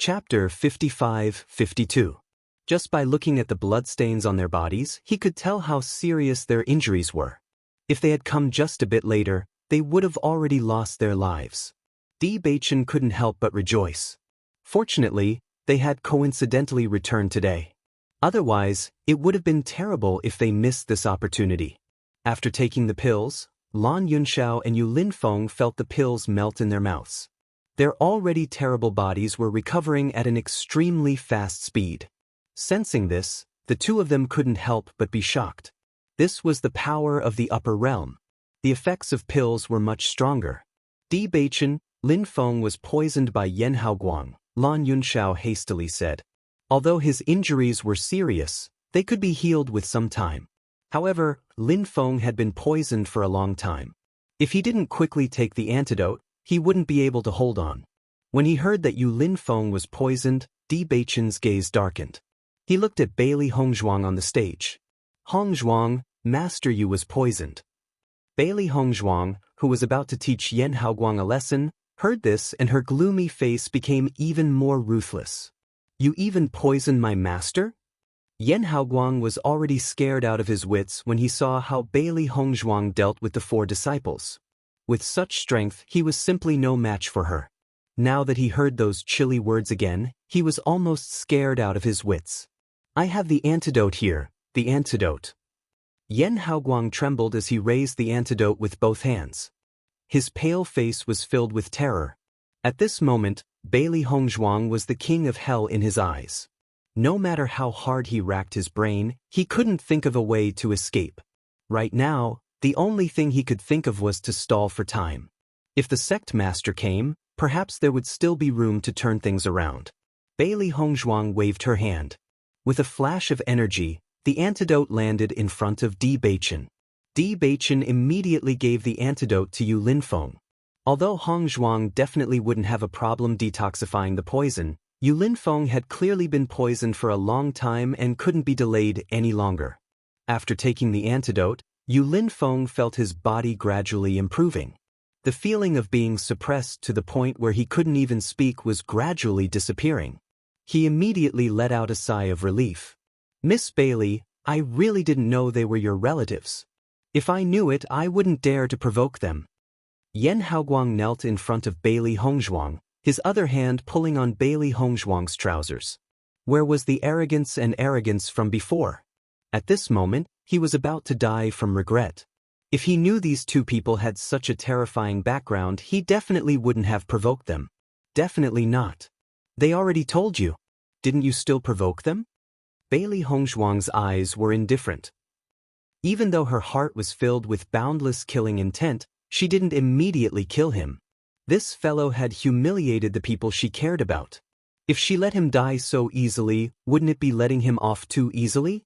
Chapter 55-52. Just by looking at the bloodstains on their bodies, he could tell how serious their injuries were. If they had come just a bit later, they would have already lost their lives. Bewitching couldn't help but rejoice. Fortunately, they had coincidentally returned today. Otherwise, it would have been terrible if they missed this opportunity. After taking the pills, Lan Yunxiao and Yu Linfeng felt the pills melt in their mouths. Their already terrible bodies were recovering at an extremely fast speed. Sensing this, the two of them couldn't help but be shocked. This was the power of the upper realm. The effects of pills were much stronger. Bewitching, Linfeng was poisoned by Yan Haoguang, Lan Yunxiao hastily said. Although his injuries were serious, they could be healed with some time. However, Linfeng had been poisoned for a long time. If he didn't quickly take the antidote, he wouldn't be able to hold on. When he heard that Yu Linfeng was poisoned, Bewitching's gaze darkened. He looked at Bailey Hongzhuang on the stage. Hongzhuang, Master Yu was poisoned. Bailey Hongzhuang, who was about to teach Yan Haoguang a lesson, heard this and her gloomy face became even more ruthless. You even poisoned my master? Yan Haoguang was already scared out of his wits when he saw how Bailey Hongzhuang dealt with the four disciples. With such strength, he was simply no match for her. Now that he heard those chilly words again, he was almost scared out of his wits. I have the antidote here, the antidote. Yan Haoguang trembled as he raised the antidote with both hands. His pale face was filled with terror. At this moment, Bailey Hongzhuang was the king of hell in his eyes. No matter how hard he racked his brain, he couldn't think of a way to escape. Right now, the only thing he could think of was to stall for time. If the sect master came, perhaps there would still be room to turn things around. Bailey Hongzhuang waved her hand. With a flash of energy, the antidote landed in front of Bewitching. Bewitching immediately gave the antidote to Yu Linfeng. Although Hongzhuang definitely wouldn't have a problem detoxifying the poison, Yu Linfeng had clearly been poisoned for a long time and couldn't be delayed any longer. After taking the antidote, Yu Linfeng felt his body gradually improving. The feeling of being suppressed to the point where he couldn't even speak was gradually disappearing. He immediately let out a sigh of relief. Miss Bailey, I really didn't know they were your relatives. If I knew it, I wouldn't dare to provoke them. Yan Haoguang knelt in front of Bailey Hongzhuang, his other hand pulling on Bailey Hongzhuang's trousers. Where was the arrogance from before? At this moment, he was about to die from regret. If he knew these two people had such a terrifying background, he definitely wouldn't have provoked them. Definitely not. They already told you. Didn't you still provoke them? Bailey Hongzhuang's eyes were indifferent. Even though her heart was filled with boundless killing intent, she didn't immediately kill him. This fellow had humiliated the people she cared about. If she let him die so easily, wouldn't it be letting him off too easily?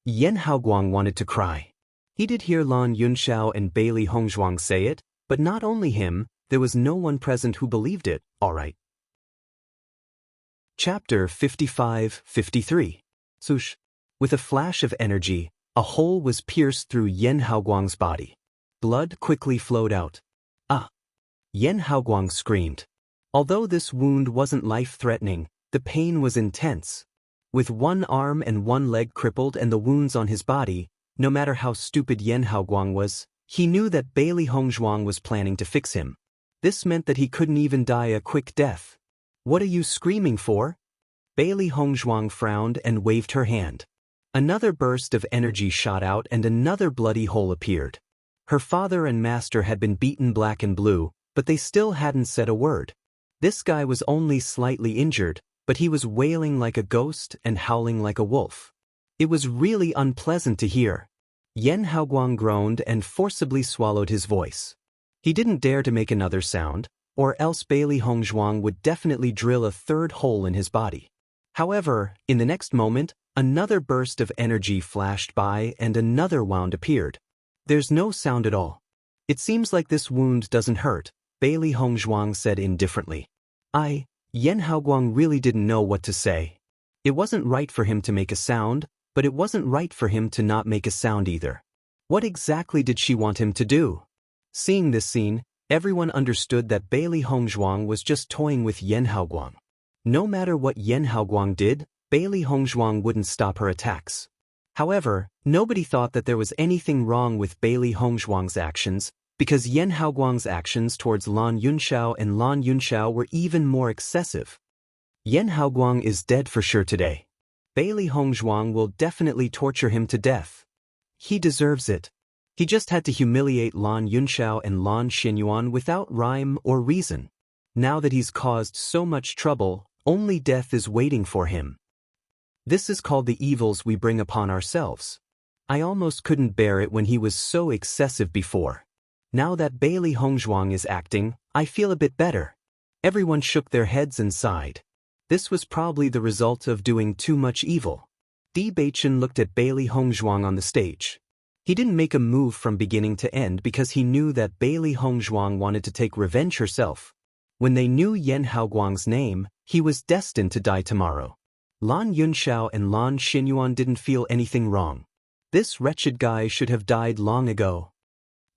Yan Haoguang wanted to cry. He did hear Lan Yunxiao and Bailey Hongzhuang say it, but not only him, there was no one present who believed it. Alright. Chapter 55-53. Swoosh. With a flash of energy, a hole was pierced through Yan Haoguang's body. Blood quickly flowed out. Ah! Yan Haoguang screamed. Although this wound wasn't life-threatening, the pain was intense. With one arm and one leg crippled and the wounds on his body, no matter how stupid Yan Haoguang was, he knew that Bailey Hongzhuang was planning to fix him. This meant that he couldn't even die a quick death. What are you screaming for? Bailey Hongzhuang frowned and waved her hand. Another burst of energy shot out and another bloody hole appeared. Her father and master had been beaten black and blue, but they still hadn't said a word. This guy was only slightly injured, but he was wailing like a ghost and howling like a wolf. It was really unpleasant to hear. Yan Haoguang groaned and forcibly swallowed his voice. He didn't dare to make another sound, or else Bailey Hongzhuang would definitely drill a third hole in his body. However, in the next moment, another burst of energy flashed by and another wound appeared. There's no sound at all. It seems like this wound doesn't hurt, Bailey Hongzhuang said indifferently. Yan Haoguang really didn't know what to say. It wasn't right for him to make a sound, but it wasn't right for him to not make a sound either. What exactly did she want him to do? Seeing this scene, Everyone understood that Bailey Hongzhuang was just toying with Yan Haoguang. No matter what Yan Haoguang did, Bailey Hongzhuang wouldn't stop her attacks. However, nobody thought that there was anything wrong with Bailey Hongzhuang's actions, because Yan Haoguang's actions towards Lan Yunxiao and Lan Yunxiao were even more excessive. Yan Haoguang is dead for sure today. Bailey Hongzhuang will definitely torture him to death. He deserves it. He just had to humiliate Lan Yunxiao and Lan Xinyuan without rhyme or reason. Now that he's caused so much trouble, only death is waiting for him. This is called the evils we bring upon ourselves. I almost couldn't bear it when he was so excessive before. Now that Bailey Hongzhuang is acting, I feel a bit better. Everyone shook their heads and sighed. This was probably the result of doing too much evil. Di Beichen looked at Bailey Hongzhuang on the stage. He didn't make a move from beginning to end because he knew that Bailey Hongzhuang wanted to take revenge herself. When they knew Yan Haoguang's name, he was destined to die tomorrow. Lan Yunxiao and Lan Xinyuan didn't feel anything wrong. This wretched guy should have died long ago.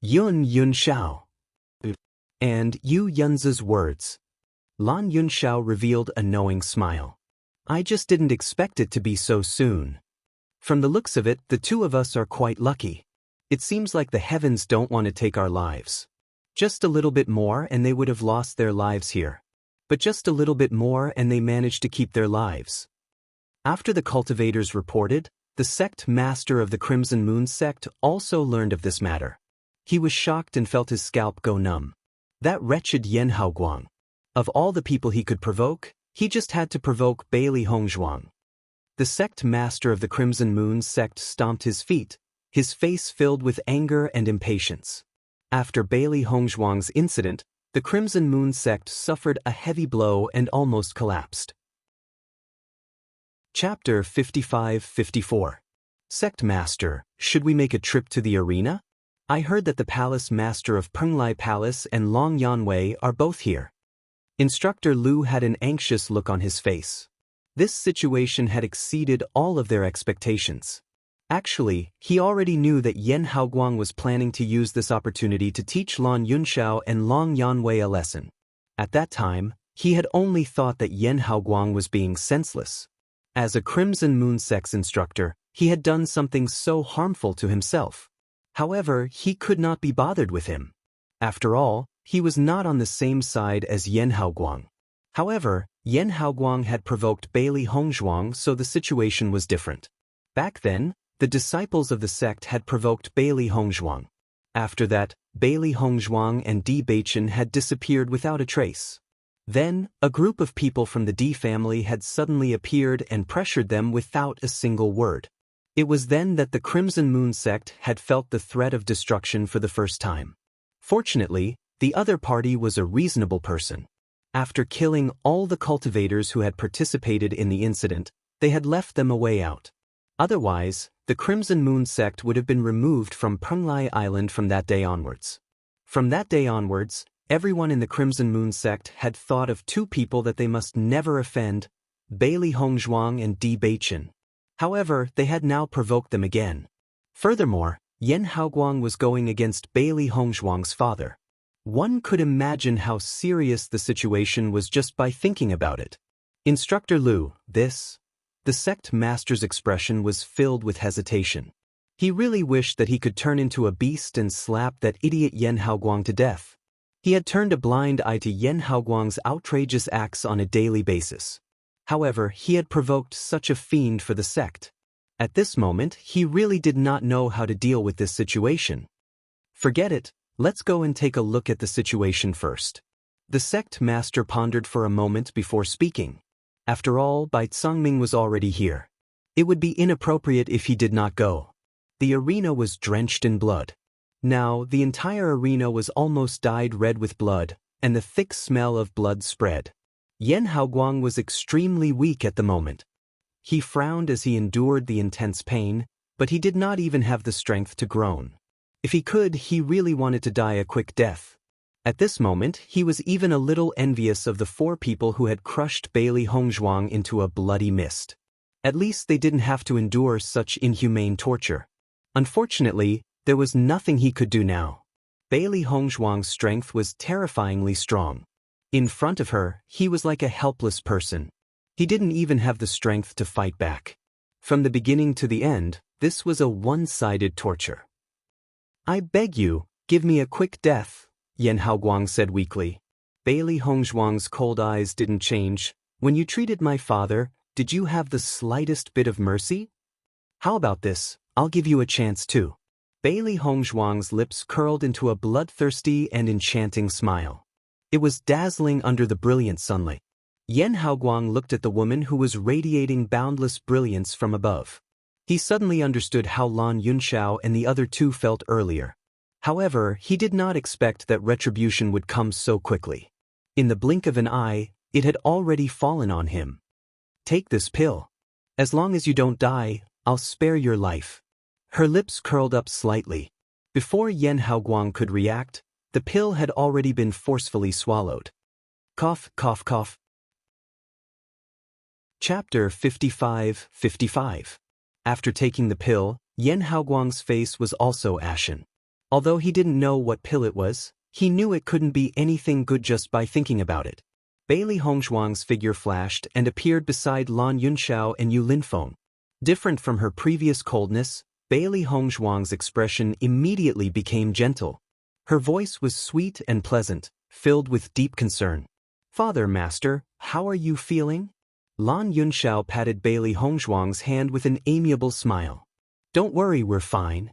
Yunxiao. And Yu Yunzi's words. Lan Yunxiao revealed a knowing smile. I just didn't expect it to be so soon. From the looks of it, the two of us are quite lucky. It seems like the heavens don't want to take our lives. Just a little bit more and they would have lost their lives here. But just a little bit more and they managed to keep their lives. After the cultivators reported, the sect master of the Crimson Moon sect also learned of this matter. He was shocked and felt his scalp go numb. That wretched Yan Haoguang. Of all the people he could provoke, he just had to provoke Bailey Hongzhuang. The sect master of the Crimson Moon sect stomped his feet, his face filled with anger and impatience. After Bailey Hongzhuang's incident, the Crimson Moon sect suffered a heavy blow and almost collapsed. Chapter 55-54. Sect Master, should we make a trip to the arena? I heard that the Palace Master of Penglai Palace and Long Yanwei are both here. Instructor Lu had an anxious look on his face. This situation had exceeded all of their expectations. Actually, he already knew that Yan Haoguang was planning to use this opportunity to teach Lan Yunxiao and Long Yanwei a lesson. At that time, he had only thought that Yan Haoguang was being senseless. As a Crimson Moon Sect's instructor, he had done something so harmful to himself. However, he could not be bothered with him. After all, he was not on the same side as Yan Haoguang. However, Yan Haoguang had provoked Bailey Hongzhuang, so the situation was different. Back then, the disciples of the sect had provoked Bailey Hongzhuang. After that, Bailey Hongzhuang and Di Beichen had disappeared without a trace. Then, a group of people from the Di family had suddenly appeared and pressured them without a single word. It was then that the Crimson Moon sect had felt the threat of destruction for the first time. Fortunately, the other party was a reasonable person. After killing all the cultivators who had participated in the incident, they had left them a way out. Otherwise, the Crimson Moon sect would have been removed from Penglai Island from that day onwards. From that day onwards, everyone in the Crimson Moon sect had thought of two people that they must never offend, Bailey Hongzhuang and Di Beichen. However, they had now provoked them again. Furthermore, Yan Haoguang was going against Bailey Hongzhuang's father. One could imagine how serious the situation was just by thinking about it. Instructor Lu, the sect master's expression was filled with hesitation. He really wished that he could turn into a beast and slap that idiot Yan Haoguang to death. He had turned a blind eye to Yan Haoguang's outrageous acts on a daily basis. However, he had provoked such a fiend for the sect. At this moment, he really did not know how to deal with this situation. Forget it, let's go and take a look at the situation first. The sect master pondered for a moment before speaking. After all, Bai Tsangming was already here. It would be inappropriate if he did not go. The arena was drenched in blood. Now, the entire arena was almost dyed red with blood, and the thick smell of blood spread. Yan Haoguang was extremely weak at the moment. He frowned as he endured the intense pain, but he did not even have the strength to groan. If he could, he really wanted to die a quick death. At this moment, he was even a little envious of the four people who had crushed Bailey Hongzhuang into a bloody mist. At least they didn't have to endure such inhumane torture. Unfortunately, there was nothing he could do now. Bailey Hongzhuang's strength was terrifyingly strong. In front of her, he was like a helpless person. He didn't even have the strength to fight back. From the beginning to the end, this was a one-sided torture. "I beg you, give me a quick death," Yan Haoguang said weakly. Bailey Hongzhuang's cold eyes didn't change. "When you treated my father, did you have the slightest bit of mercy? How about this? I'll give you a chance too." Bailey Hongzhuang's lips curled into a bloodthirsty and enchanting smile. It was dazzling under the brilliant sunlight. Yan Haoguang looked at the woman who was radiating boundless brilliance from above. He suddenly understood how Lan Yunxiao and the other two felt earlier. However, he did not expect that retribution would come so quickly. In the blink of an eye, it had already fallen on him. "Take this pill. As long as you don't die, I'll spare your life." Her lips curled up slightly. Before Yan Haoguang could react, the pill had already been forcefully swallowed. Cough, cough, cough. Chapter 55. After taking the pill, Yan Haoguang's face was also ashen. Although he didn't know what pill it was, he knew it couldn't be anything good just by thinking about it. Bailey Hongzhuang's figure flashed and appeared beside Lan Yunxiao and Yu Linfeng. Different from her previous coldness, Bailey Hongzhuang's expression immediately became gentle. Her voice was sweet and pleasant, filled with deep concern. "Father, Master, how are you feeling?" Lan Yunxiao patted Bailey Hongzhuang's hand with an amiable smile. "Don't worry, we're fine."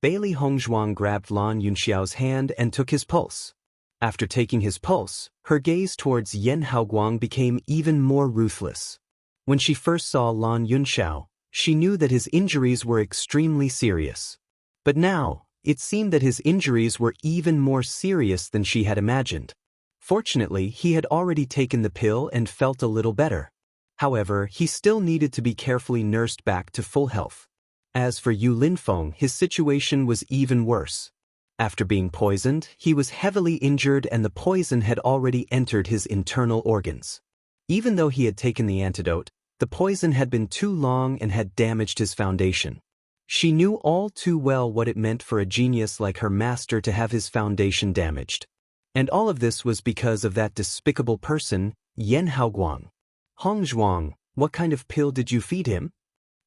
Bailey Hongzhuang grabbed Lan Yunxiao's hand and took his pulse. After taking his pulse, her gaze towards Yan Haoguang became even more ruthless. When she first saw Lan Yunxiao, she knew that his injuries were extremely serious. But now, it seemed that his injuries were even more serious than she had imagined. Fortunately, he had already taken the pill and felt a little better. However, he still needed to be carefully nursed back to full health. As for Yu Linfeng, his situation was even worse. After being poisoned, he was heavily injured and the poison had already entered his internal organs. Even though he had taken the antidote, the poison had been too long and had damaged his foundation. She knew all too well what it meant for a genius like her master to have his foundation damaged. And all of this was because of that despicable person, Yan Haoguang. "Hongzhuang, what kind of pill did you feed him?"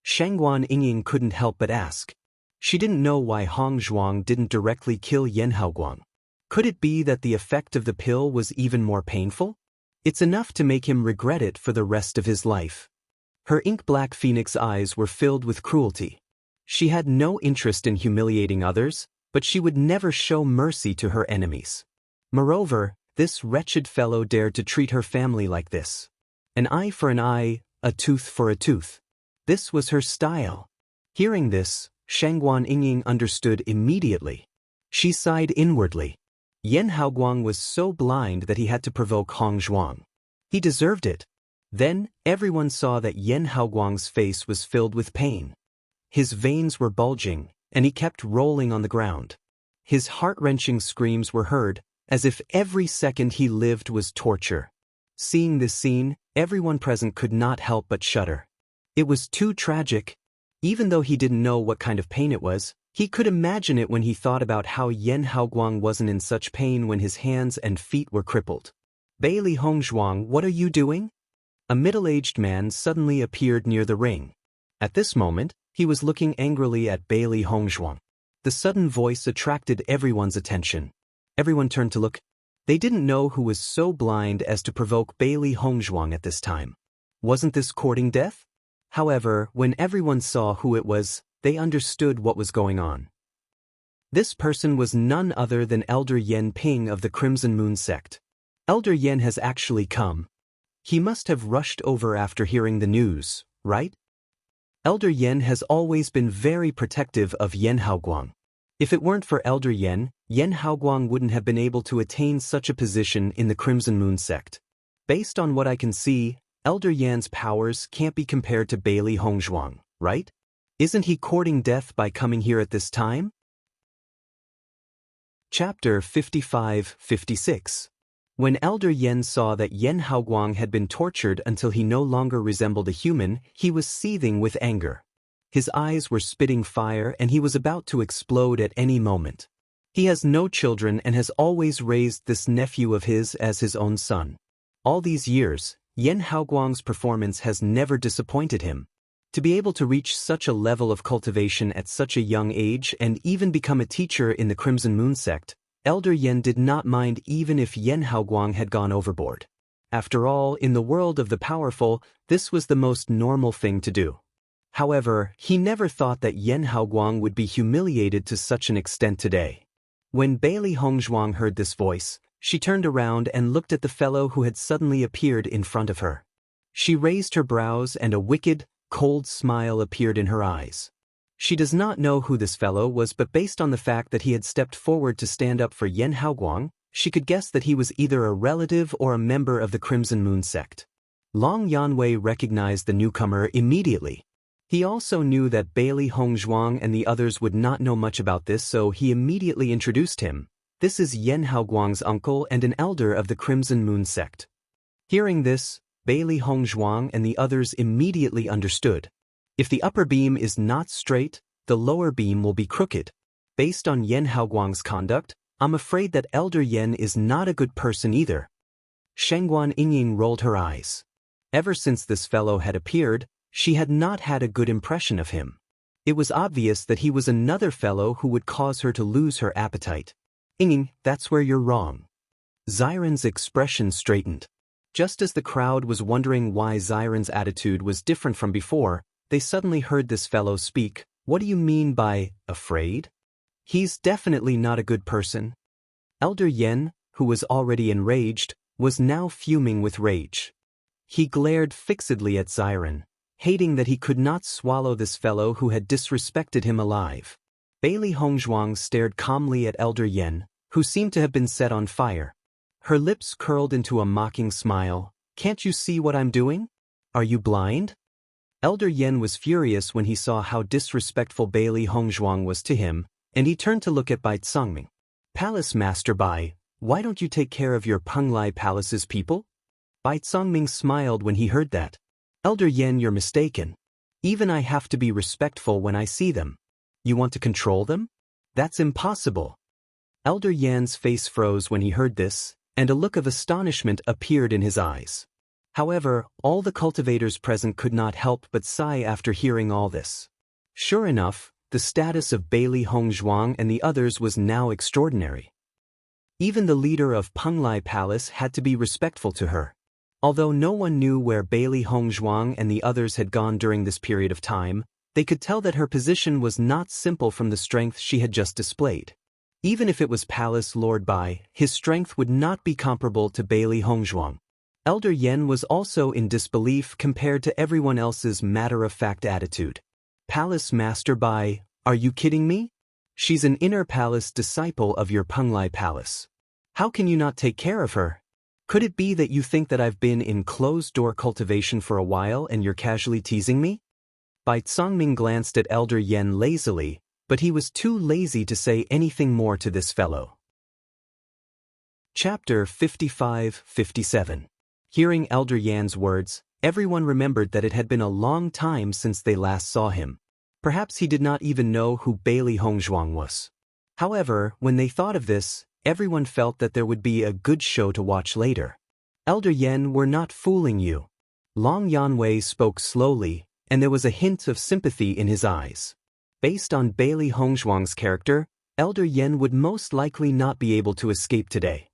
Shangguan Yingying couldn't help but ask. She didn't know why Hongzhuang didn't directly kill Yan Haoguang. Could it be that the effect of the pill was even more painful? It's enough to make him regret it for the rest of his life. Her ink-black phoenix eyes were filled with cruelty. She had no interest in humiliating others, but she would never show mercy to her enemies. Moreover, this wretched fellow dared to treat her family like this. An eye for an eye, a tooth for a tooth. This was her style. Hearing this, Shangguan Yingying understood immediately. She sighed inwardly. Yan Haoguang was so blind that he had to provoke Hongzhuang. He deserved it. Then, everyone saw that Yan Haoguang's face was filled with pain. His veins were bulging, and he kept rolling on the ground. His heart-wrenching screams were heard, as if every second he lived was torture. Seeing this scene, everyone present could not help but shudder. It was too tragic. Even though he didn't know what kind of pain it was, he could imagine it when he thought about how Yan Haoguang wasn't in such pain when his hands and feet were crippled. "Bailey Hongzhuang, what are you doing?" A middle-aged man suddenly appeared near the ring. At this moment, he was looking angrily at Bailey Hongzhuang. The sudden voice attracted everyone's attention. Everyone turned to look. They didn't know who was so blind as to provoke Bailey Hongzhuang at this time. Wasn't this courting death? However, when everyone saw who it was, they understood what was going on. This person was none other than Elder Yen Ping of the Crimson Moon sect. Elder Yen has actually come. He must have rushed over after hearing the news, right? Elder Yen has always been very protective of Yan Haoguang. If it weren't for Elder Yen, Yan Haoguang wouldn't have been able to attain such a position in the Crimson Moon sect. Based on what I can see, Elder Yan's powers can't be compared to Bailey Hongzhuang, right? Isn't he courting death by coming here at this time? Chapter 55-56. When Elder Yen saw that Yan Haoguang had been tortured until he no longer resembled a human, he was seething with anger. His eyes were spitting fire and he was about to explode at any moment. He has no children and has always raised this nephew of his as his own son. All these years, Yan Haoguang's performance has never disappointed him. To be able to reach such a level of cultivation at such a young age and even become a teacher in the Crimson Moon sect, Elder Yan did not mind even if Yan Haoguang had gone overboard. After all, in the world of the powerful, this was the most normal thing to do. However, he never thought that Yan Haoguang would be humiliated to such an extent today. When Bailey Hongzhuang heard this voice, she turned around and looked at the fellow who had suddenly appeared in front of her. She raised her brows and a wicked, cold smile appeared in her eyes. She does not know who this fellow was, but based on the fact that he had stepped forward to stand up for Yan Haoguang, she could guess that he was either a relative or a member of the Crimson Moon sect. Long Yanwei recognized the newcomer immediately. He also knew that Bailey Hongzhuang and the others would not know much about this, so he immediately introduced him. This is Yan Haoguang's uncle and an elder of the Crimson Moon sect. Hearing this, Bailey Hongzhuang and the others immediately understood. If the upper beam is not straight, the lower beam will be crooked. Based on Yan Haoguang's conduct, I'm afraid that Elder Yan is not a good person either. Shengguan Yingying rolled her eyes. Ever since this fellow had appeared, she had not had a good impression of him. It was obvious that he was another fellow who would cause her to lose her appetite. Yingying, that's where you're wrong. Xiren's expression straightened. Just as the crowd was wondering why Xiren's attitude was different from before, they suddenly heard this fellow speak. What do you mean by afraid? He's definitely not a good person. Elder Yan, who was already enraged, was now fuming with rage. He glared fixedly at Xiren, hating that he could not swallow this fellow who had disrespected him alive. Bailey Hongzhuang stared calmly at Elder Yan, who seemed to have been set on fire. Her lips curled into a mocking smile. Can't you see what I'm doing? Are you blind? Elder Yan was furious when he saw how disrespectful Bailey Hongzhuang was to him, and he turned to look at Bai Tsangming. Palace Master Bai, why don't you take care of your Penglai Palace's people? Bai Tsangming smiled when he heard that. Elder Yan, you're mistaken. Even I have to be respectful when I see them. You want to control them? That's impossible. Elder Yan's face froze when he heard this, and a look of astonishment appeared in his eyes. However, all the cultivators present could not help but sigh after hearing all this. Sure enough, the status of Bailey Hongzhuang and the others was now extraordinary. Even the leader of Penglai Palace had to be respectful to her. Although no one knew where Bailey Hongzhuang and the others had gone during this period of time, they could tell that her position was not simple from the strength she had just displayed. Even if it was Palace Lord Bai, his strength would not be comparable to Bailey Hongzhuang. Elder Yan was also in disbelief compared to everyone else's matter-of-fact attitude. Palace Master Bai, are you kidding me? She's an inner palace disciple of your Penglai Palace. How can you not take care of her? Could it be that you think that I've been in closed-door cultivation for a while and you're casually teasing me? Bai Tsangming glanced at Elder Yan lazily, but he was too lazy to say anything more to this fellow. Chapter 55-57. Hearing Elder Yan's words, everyone remembered that it had been a long time since they last saw him. Perhaps he did not even know who Bailey Hongzhuang was. However, when they thought of this, everyone felt that there would be a good show to watch later. Elder Yan, we're not fooling you. Long Yanwei spoke slowly, and there was a hint of sympathy in his eyes. Based on Bailey Hongzhuang's character, Elder Yan would most likely not be able to escape today.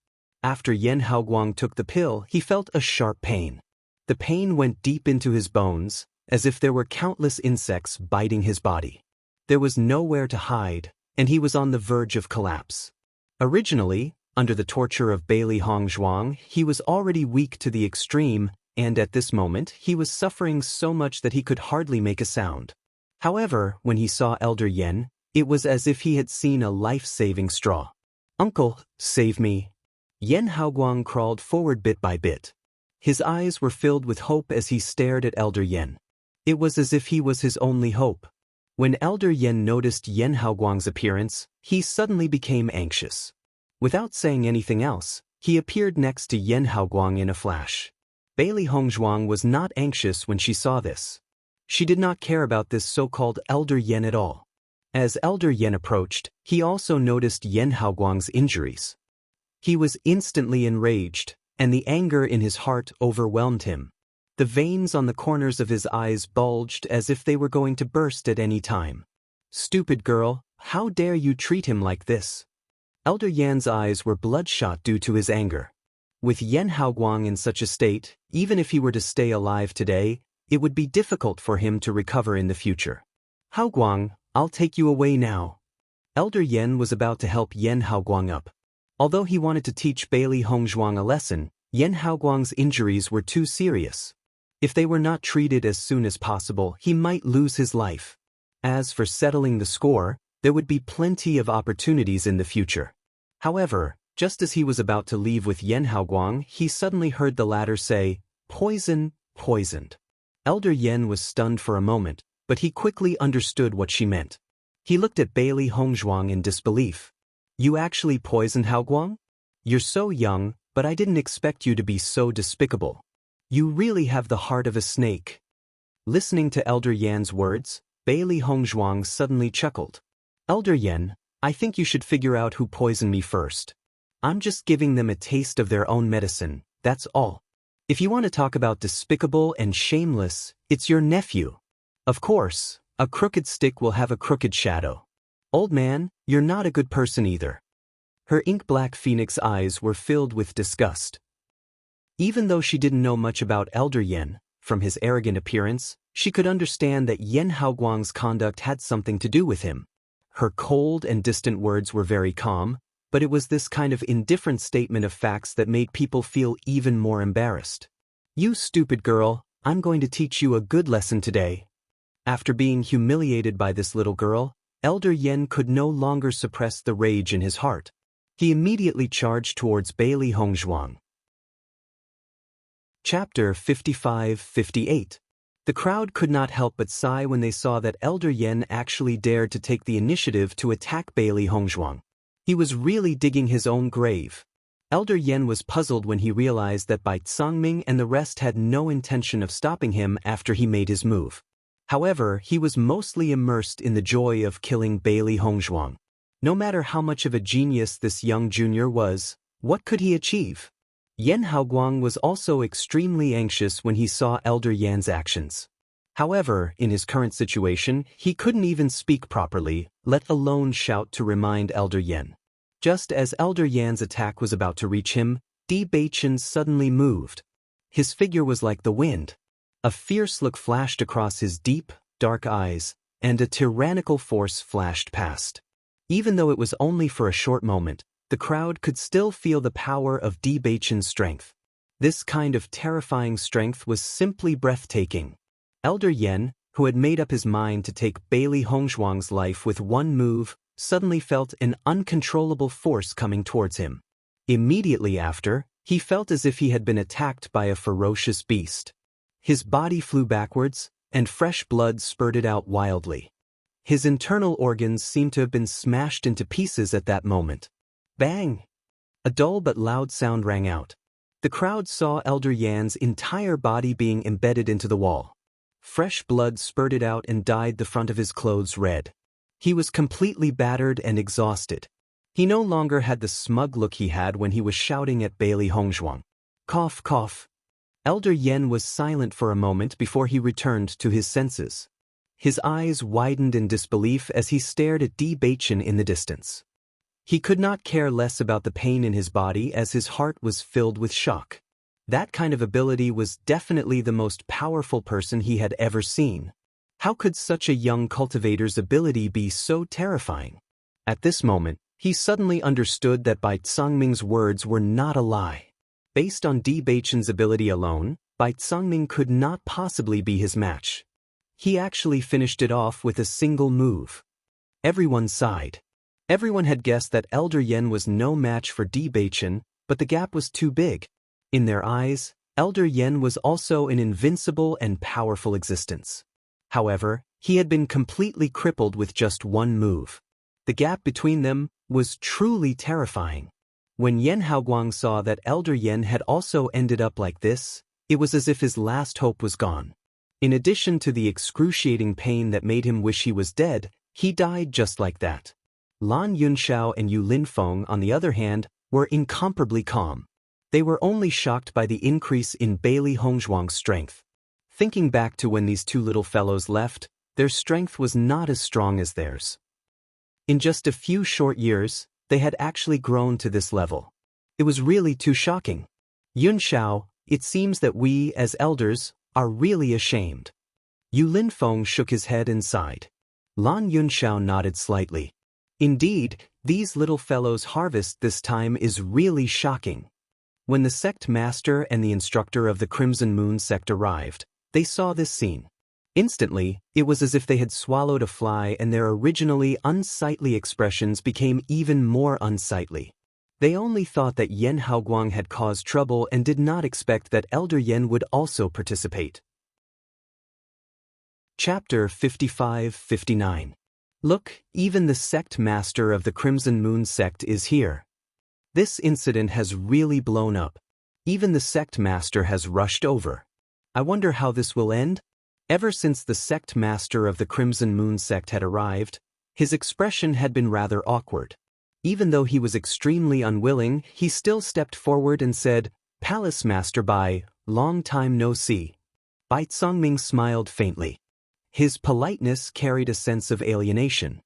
After Yan Haoguang took the pill, he felt a sharp pain. The pain went deep into his bones, as if there were countless insects biting his body. There was nowhere to hide, and he was on the verge of collapse. Originally, under the torture of Bailey Hongzhuang, he was already weak to the extreme, and at this moment he was suffering so much that he could hardly make a sound. However, when he saw Elder Yan, it was as if he had seen a life-saving straw. Uncle, save me. Yan Haoguang crawled forward bit by bit. His eyes were filled with hope as he stared at Elder Yan. It was as if he was his only hope. When Elder Yan noticed Yan Haoguang's appearance, he suddenly became anxious. Without saying anything else, he appeared next to Yan Haoguang in a flash. Bailey Hongzhuang was not anxious when she saw this. She did not care about this so-called Elder Yan at all. As Elder Yen approached, he also noticed Yen Haoguang's injuries. He was instantly enraged, and the anger in his heart overwhelmed him. The veins on the corners of his eyes bulged as if they were going to burst at any time. "Stupid girl, how dare you treat him like this?" Elder Yan's eyes were bloodshot due to his anger. With Yen Haoguang in such a state, even if he were to stay alive today, it would be difficult for him to recover in the future. "Haoguang, I'll take you away now." Elder Yen was about to help Yen Haoguang up. Although he wanted to teach Bailey Hongzhuang a lesson, Yen Haoguang's injuries were too serious. If they were not treated as soon as possible, he might lose his life. As for settling the score, there would be plenty of opportunities in the future. However, just as he was about to leave with Yen Haoguang, he suddenly heard the latter say, "Poison, poisoned." Elder Yen was stunned for a moment, but he quickly understood what she meant. He looked at Bailey Hongzhuang in disbelief. "You actually poisoned Haoguang? You're so young, but I didn't expect you to be so despicable. You really have the heart of a snake." Listening to Elder Yan's words, Bailey Hongzhuang suddenly chuckled. "Elder Yen, I think you should figure out who poisoned me first. I'm just giving them a taste of their own medicine, that's all. If you want to talk about despicable and shameless, it's your nephew. Of course, a crooked stick will have a crooked shadow. Old man, you're not a good person either." Her ink-black phoenix eyes were filled with disgust. Even though she didn't know much about Elder Yen, from his arrogant appearance, she could understand that Yen Haoguang's conduct had something to do with him. Her cold and distant words were very calm, but it was this kind of indifferent statement of facts that made people feel even more embarrassed. "You stupid girl, I'm going to teach you a good lesson today." After being humiliated by this little girl, Elder Yen could no longer suppress the rage in his heart. He immediately charged towards Bailey Hongzhuang. Chapter 55-58. The crowd could not help but sigh when they saw that Elder Yen actually dared to take the initiative to attack Bailey Hongzhuang. He was really digging his own grave. Elder Yen was puzzled when he realized that Bai Tsangming and the rest had no intention of stopping him after he made his move. However, he was mostly immersed in the joy of killing Bailey Hongzhuang. No matter how much of a genius this young junior was, what could he achieve? Yen Haoguang was also extremely anxious when he saw Elder Yan's actions. However, in his current situation, he couldn't even speak properly, let alone shout to remind Elder Yen. Just as Elder Yan's attack was about to reach him, Bewitching suddenly moved. His figure was like the wind. A fierce look flashed across his deep, dark eyes, and a tyrannical force flashed past. Even though it was only for a short moment, the crowd could still feel the power of Bewitching's strength. This kind of terrifying strength was simply breathtaking. Elder Yen, who had made up his mind to take Bailey Hongzhuang's life with one move, suddenly felt an uncontrollable force coming towards him. Immediately after, he felt as if he had been attacked by a ferocious beast. His body flew backwards, and fresh blood spurted out wildly. His internal organs seemed to have been smashed into pieces at that moment. Bang! A dull but loud sound rang out. The crowd saw Elder Yan's entire body being embedded into the wall. Fresh blood spurted out and dyed the front of his clothes red. He was completely battered and exhausted. He no longer had the smug look he had when he was shouting at Bailey Hongzhuang. Cough, cough. Elder Yen was silent for a moment before he returned to his senses. His eyes widened in disbelief as he stared at Bewitching in the distance. He could not care less about the pain in his body as his heart was filled with shock. That kind of ability was definitely the most powerful person he had ever seen. How could such a young cultivator's ability be so terrifying? At this moment, he suddenly understood that Bai Tsangming's words were not a lie. Based on Bewitching's ability alone, Bai Tsangming could not possibly be his match. He actually finished it off with a single move. Everyone sighed. Everyone had guessed that Elder Yen was no match for Bewitching, but the gap was too big. In their eyes, Elder Yen was also an invincible and powerful existence. However, he had been completely crippled with just one move. The gap between them was truly terrifying. When Yen Haoguang saw that Elder Yen had also ended up like this, it was as if his last hope was gone. In addition to the excruciating pain that made him wish he was dead, He died just like that. Lan Yunxiao and Yu Linfeng, on the other hand, were incomparably calm. They were only shocked by the increase in Bailey Hongzhuang's strength. Thinking back to when these two little fellows left, their strength was not as strong as theirs. In just a few short years, they had actually grown to this level. It was really too shocking. Yunxiao, it seems that we, as elders, are really ashamed. Yu Linfeng shook his head and sighed. Lan Yunxiao nodded slightly. Indeed, these little fellows' harvest this time is really shocking. When the sect master and the instructor of the Crimson Moon sect arrived, they saw this scene. Instantly, it was as if they had swallowed a fly and their originally unsightly expressions became even more unsightly. They only thought that Yen Haoguang had caused trouble and did not expect that Elder Yen would also participate. Chapter 55-59. Look, even the sect master of the Crimson Moon sect is here. This incident has really blown up. Even the sect master has rushed over. I wonder how this will end? Ever since the sect master of the Crimson Moon sect had arrived, his expression had been rather awkward. Even though he was extremely unwilling, he still stepped forward and said, "Palace Master Bai, long time no see." Bai Congming smiled faintly. His politeness carried a sense of alienation.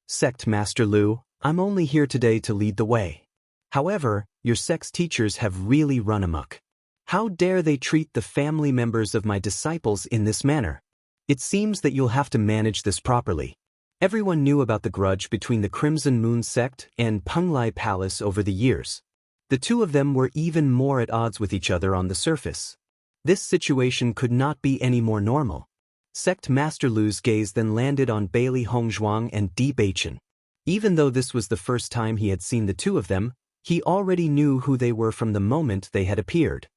"Sect Master Lu, I'm only here today to lead the way. However, your sect's teachers have really run amok. How dare they treat the family members of my disciples in this manner? It seems that you'll have to manage this properly." Everyone knew about the grudge between the Crimson Moon sect and Penglai Palace over the years. The two of them were even more at odds with each other on the surface. This situation could not be any more normal. Sect Master Lu's gaze then landed on Bailey Hongzhuang and Bewitching. Even though this was the first time he had seen the two of them, he already knew who they were from the moment they had appeared.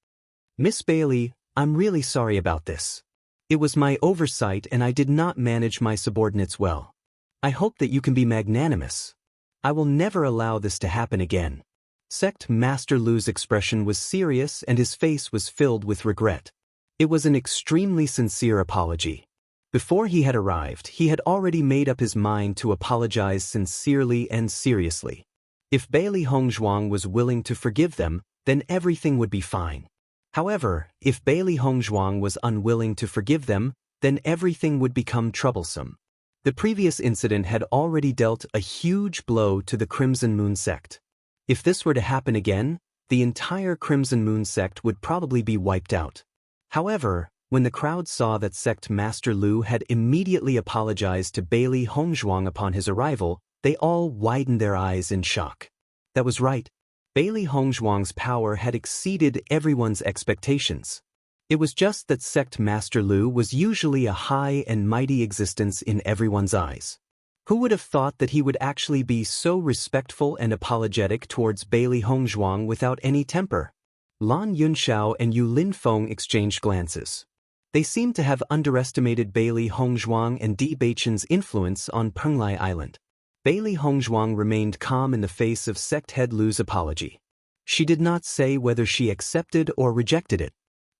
"Miss Bailey, I'm really sorry about this. It was my oversight and I did not manage my subordinates well. I hope that you can be magnanimous. I will never allow this to happen again." Sect Master Lu's expression was serious and his face was filled with regret. It was an extremely sincere apology. Before he had arrived, he had already made up his mind to apologize sincerely and seriously. If Bailey Hongzhuang was willing to forgive them, then everything would be fine. However, if Bailey Hongzhuang was unwilling to forgive them, then everything would become troublesome. The previous incident had already dealt a huge blow to the Crimson Moon sect. If this were to happen again, the entire Crimson Moon sect would probably be wiped out. However, when the crowd saw that Sect Master Lu had immediately apologized to Bailey Hongzhuang upon his arrival, they all widened their eyes in shock. That was right. Bailey Hongzhuang's power had exceeded everyone's expectations. It was just that Sect Master Lu was usually a high and mighty existence in everyone's eyes. Who would have thought that he would actually be so respectful and apologetic towards Bailey Hongzhuang without any temper? Lan Yunxiao and Yu Linfeng exchanged glances. They seemed to have underestimated Bailey Hongzhuang and Bewitching's influence on Penglai Island. Bailey Hongzhuang remained calm in the face of Sect Head Lu's apology. She did not say whether she accepted or rejected it.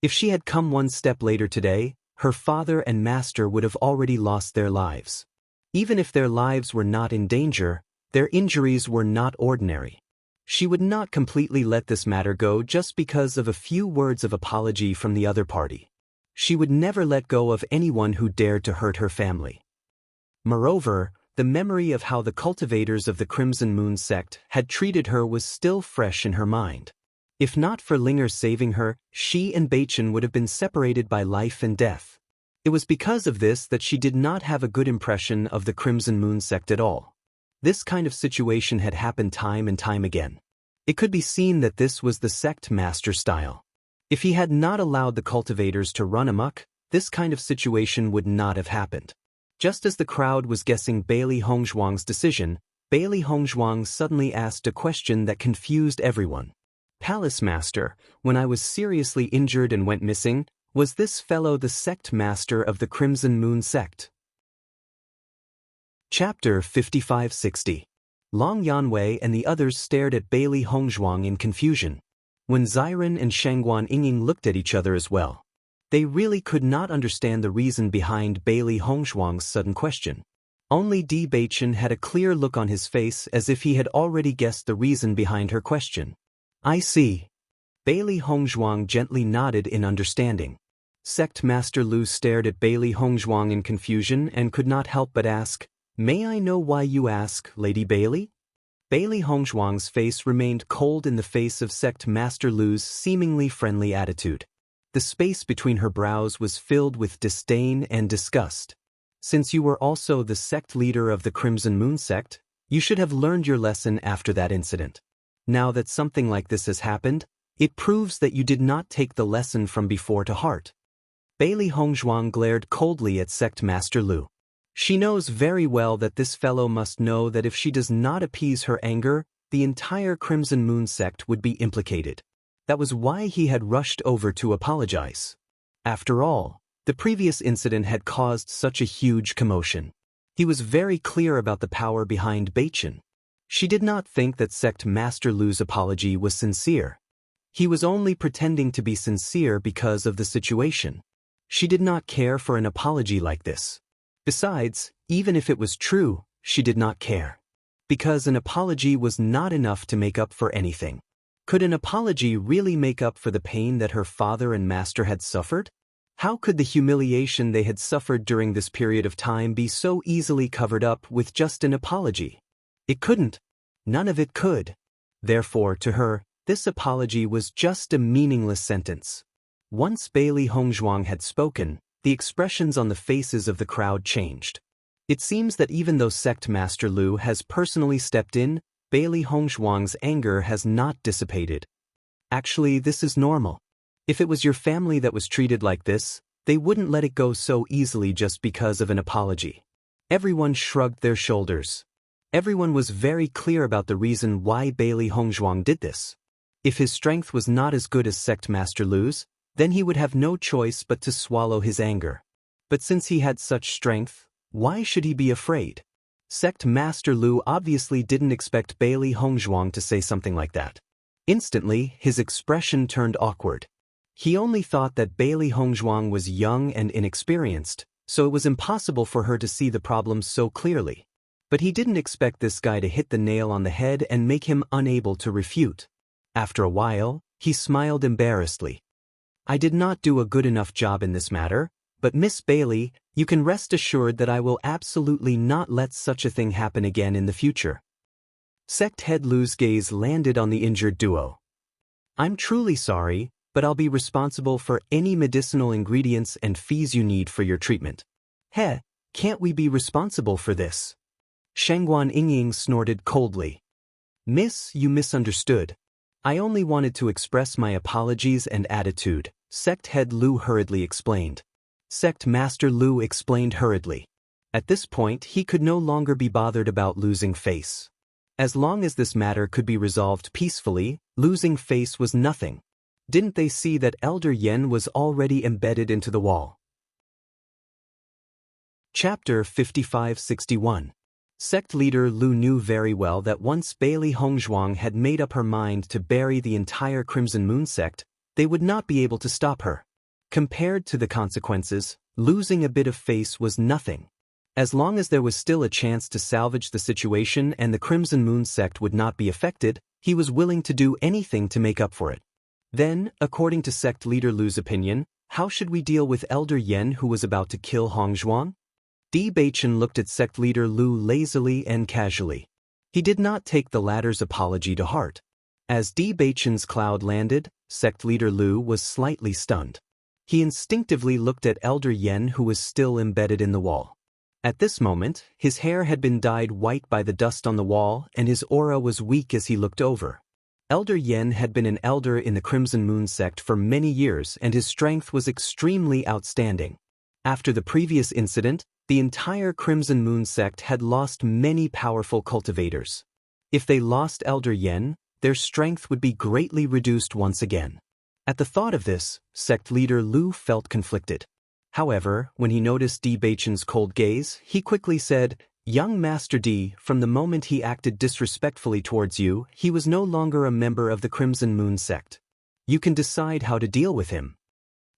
If she had come one step later today, her father and master would have already lost their lives. Even if their lives were not in danger, their injuries were not ordinary. She would not completely let this matter go just because of a few words of apology from the other party. She would never let go of anyone who dared to hurt her family. Moreover, the memory of how the cultivators of the Crimson Moon sect had treated her was still fresh in her mind. If not for Linger saving her, she and Beichen would have been separated by life and death. It was because of this that she did not have a good impression of the Crimson Moon sect at all. This kind of situation had happened time and time again. It could be seen that this was the sect master style. If he had not allowed the cultivators to run amok, this kind of situation would not have happened. Just as the crowd was guessing Bailey Hongzhuang's decision, Bailey Hongzhuang suddenly asked a question that confused everyone. "Palace Master, when I was seriously injured and went missing, was this fellow the sect master of the Crimson Moon sect?" Chapter 55-60. Long Yanwei and the others stared at Bailey Hongzhuang in confusion. When Xiren and Shangguan Yingying looked at each other as well. They really could not understand the reason behind Bailey Hongzhuang's sudden question. Only Bewitching had a clear look on his face as if he had already guessed the reason behind her question. I see. Bailey Hongzhuang gently nodded in understanding. Sect Master Lu stared at Bailey Hongzhuang in confusion and could not help but ask, "May I know why you ask, Lady Bailey?" Bailey Hongzhuang's face remained cold in the face of Sect Master Lu's seemingly friendly attitude. The space between her brows was filled with disdain and disgust. Since you were also the sect leader of the Crimson Moon sect, you should have learned your lesson after that incident. Now that something like this has happened, it proves that you did not take the lesson from before to heart. Bailey Hongzhuang glared coldly at Sect Master Lu. She knows very well that this fellow must know that if she does not appease her anger, the entire Crimson Moon sect would be implicated. That was why he had rushed over to apologize. After all, the previous incident had caused such a huge commotion. He was very clear about the power behind Bewitching. She did not think that Sect Master Lu's apology was sincere. He was only pretending to be sincere because of the situation. She did not care for an apology like this. Besides, even if it was true, she did not care. Because an apology was not enough to make up for anything. Could an apology really make up for the pain that her father and master had suffered? How could the humiliation they had suffered during this period of time be so easily covered up with just an apology? It couldn't. None of it could. Therefore, to her, this apology was just a meaningless sentence. Once Bailey Hongzhuang had spoken, the expressions on the faces of the crowd changed. It seems that even though Sect Master Lu has personally stepped in, Bailey Hongzhuang's anger has not dissipated. Actually, this is normal. If it was your family that was treated like this, they wouldn't let it go so easily just because of an apology. Everyone shrugged their shoulders. Everyone was very clear about the reason why Bailey Hongzhuang did this. If his strength was not as good as Sect Master Lu's, then he would have no choice but to swallow his anger. But since he had such strength, why should he be afraid? Sect Master Lu obviously didn't expect Bailey Hongzhuang to say something like that. Instantly, his expression turned awkward. He only thought that Bailey Hongzhuang was young and inexperienced, so it was impossible for her to see the problem so clearly. But he didn't expect this guy to hit the nail on the head and make him unable to refute. After a while, he smiled embarrassedly. I did not do a good enough job in this matter, but Miss Bailey, you can rest assured that I will absolutely not let such a thing happen again in the future. Sect Head Lu's gaze landed on the injured duo. I'm truly sorry, but I'll be responsible for any medicinal ingredients and fees you need for your treatment. Heh, can't we be responsible for this? Shangguan Yingying snorted coldly. Miss, you misunderstood. I only wanted to express my apologies and attitude, Sect Head Lu hurriedly explained. Sect Master Lu explained hurriedly. At this point, he could no longer be bothered about losing face. As long as this matter could be resolved peacefully, losing face was nothing. Didn't they see that Elder Yen was already embedded into the wall? Chapter 5561. Sect leader Lu knew very well that once Bailey Hongzhuang had made up her mind to bury the entire Crimson Moon sect, they would not be able to stop her. Compared to the consequences, losing a bit of face was nothing. As long as there was still a chance to salvage the situation and the Crimson Moon sect would not be affected, he was willing to do anything to make up for it. Then, according to sect leader Lu's opinion, how should we deal with Elder Yen who was about to kill Hongzhuang? Bewitching looked at sect leader Lu lazily and casually. He did not take the latter's apology to heart. As Bewitching's cloud landed, sect leader Lu was slightly stunned. He instinctively looked at Elder Yen who was still embedded in the wall. At this moment, his hair had been dyed white by the dust on the wall and his aura was weak as he looked over. Elder Yen had been an elder in the Crimson Moon sect for many years and his strength was extremely outstanding. After the previous incident, the entire Crimson Moon sect had lost many powerful cultivators. If they lost Elder Yen, their strength would be greatly reduced once again. At the thought of this, sect leader Lu felt conflicted. However, when he noticed Bewitching's cold gaze, he quickly said, Young Master D, from the moment he acted disrespectfully towards you, he was no longer a member of the Crimson Moon sect. You can decide how to deal with him.